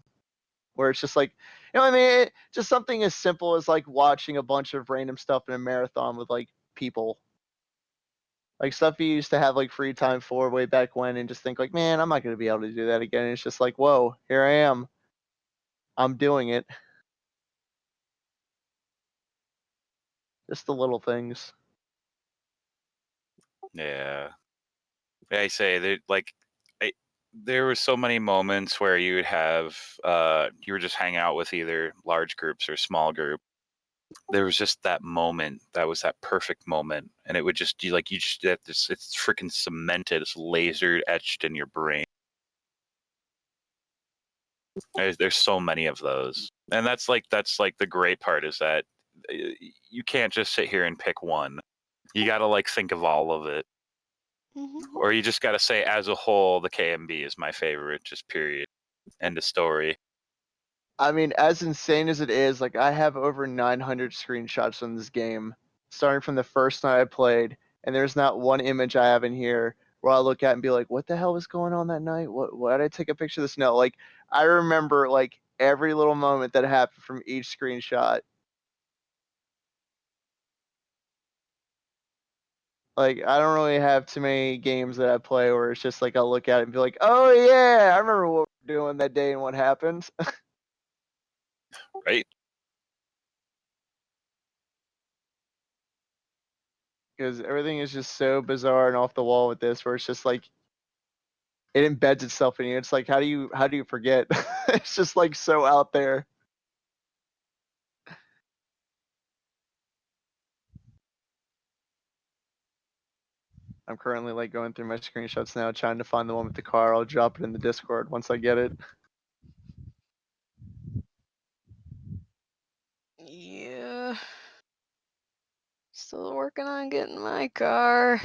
where it's just like, you know what I mean? Just something as simple as like watching a bunch of random stuff in a marathon with like people. Like stuff you used to have like free time for way back when and just think like, man, I'm not going to be able to do that again. And it's just like, whoa, here I am. I'm doing it. Just the little things. Yeah. I say that like there were so many moments where you would have you were just hanging out with either large groups or small group. There was just that moment that was that perfect moment, and it would just you just get this, it's freaking cemented, it's laser etched in your brain. There's so many of those, and that's like the great part is that you can't just sit here and pick one. You got to like think of all of it. Or you just got to say, as a whole, the KMB is my favorite, just period. End of story. I mean, as insane as it is, like I have over 900 screenshots from this game, starting from the first night I played, and there's not one image I have in here where I look at and be like, what the hell was going on that night? Why did I take a picture of this? No, like I remember like every little moment that happened from each screenshot. Like I don't really have too many games that I play where it's just like I'll look at it and be like, oh yeah, I remember what we were doing that day and what happened. Right. Because everything is just so bizarre and off the wall with this, where it's just like it embeds itself in you. It's like how do you forget? It's just like so out there. I'm currently like going through my screenshots now, trying to find the one with the car. I'll drop it in the Discord once I get it. Yeah. Still working on getting my car.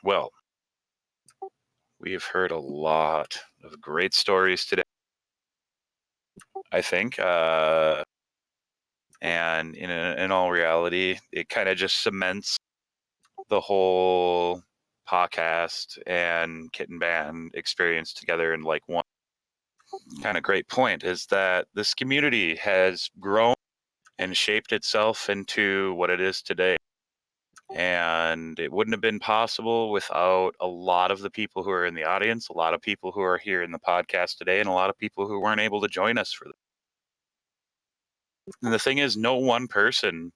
Well, we have heard a lot of great stories today, I think. And in all reality, it kind of just cements the whole podcast and Kitten Band experience together in like one kind of great point, is that this community has grown and shaped itself into what it is today. And it wouldn't have been possible without a lot of the people who are in the audience, a lot of people who are here in the podcast today, and a lot of people who weren't able to join us for this. And the thing is, no one person,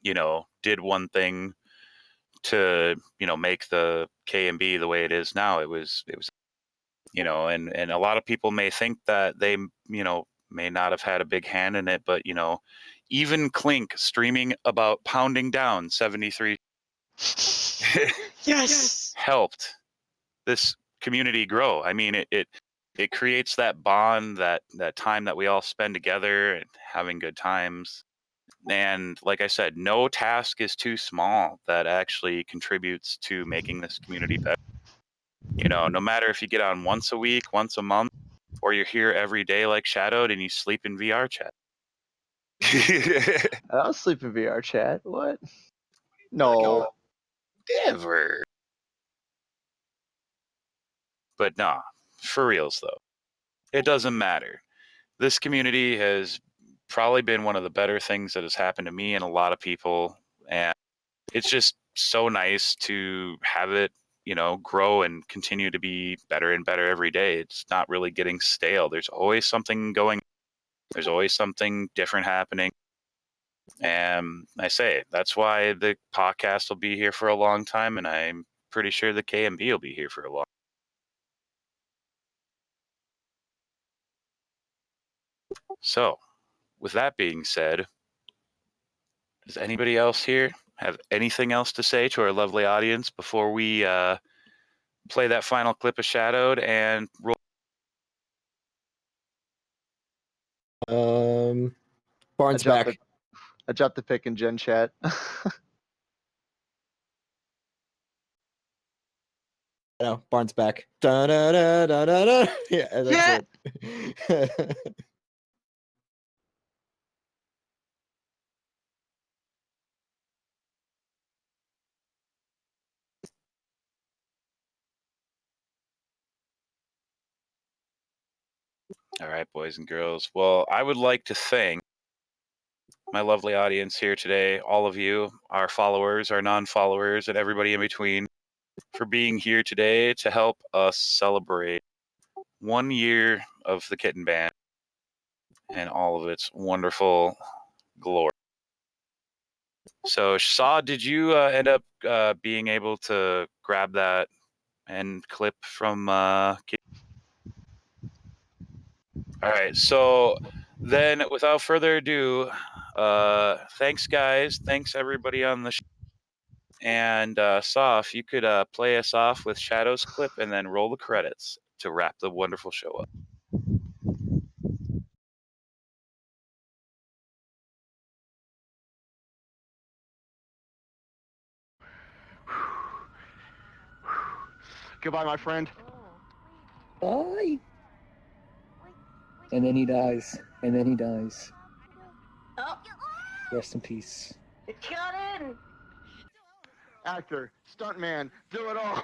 did one thing to, make the KMB the way it is now. It was, and a lot of people may think that they, may not have had a big hand in it, but, even Klinck streaming about pounding down 73 yes helped this community grow. I mean, it it creates that bond, that time that we all spend together and having good times. And like I said, no task is too small that actually contributes to making this community better. You know, no matter if you get on once a week, once a month, or you're here every day like Shadowed and you sleep in VR chat. I don't sleep in VR chat. What? No. Never. But nah, for reals though, it doesn't matter. This community has probably been one of the better things that has happened to me and a lot of people, and it's just so nice to have it, you know, grow and continue to be better and better every day. It's not really getting stale. There's always something going. There's always something different happening. And I say that's why the podcast will be here for a long time, and I'm pretty sure the KMB will be here for a long. So, with that being said, does anybody else here have anything else to say to our lovely audience before we play that final clip of Shadowed and roll? Barnes back. I dropped the pick in Gen chat. No, Barnes back. Da, da, da, da, da, da. Yeah, that's it. All right, boys and girls. Well, I would like to thank my lovely audience here today, all of you, our followers, our non-followers, and everybody in between, for being here today to help us celebrate 1 year of the Kitten Band and all of its wonderful glory. So, Saw, did you end up being able to grab that end clip from Kitten? All right, so then without further ado, thanks guys, thanks everybody on the show. And Saw, if you could play us off with Shadow's clip and then roll the credits to wrap the wonderful show up. Goodbye, my friend. Bye. And then he dies. And then he dies. Oh, Rest in peace. it got in. Actor, stuntman, do it all.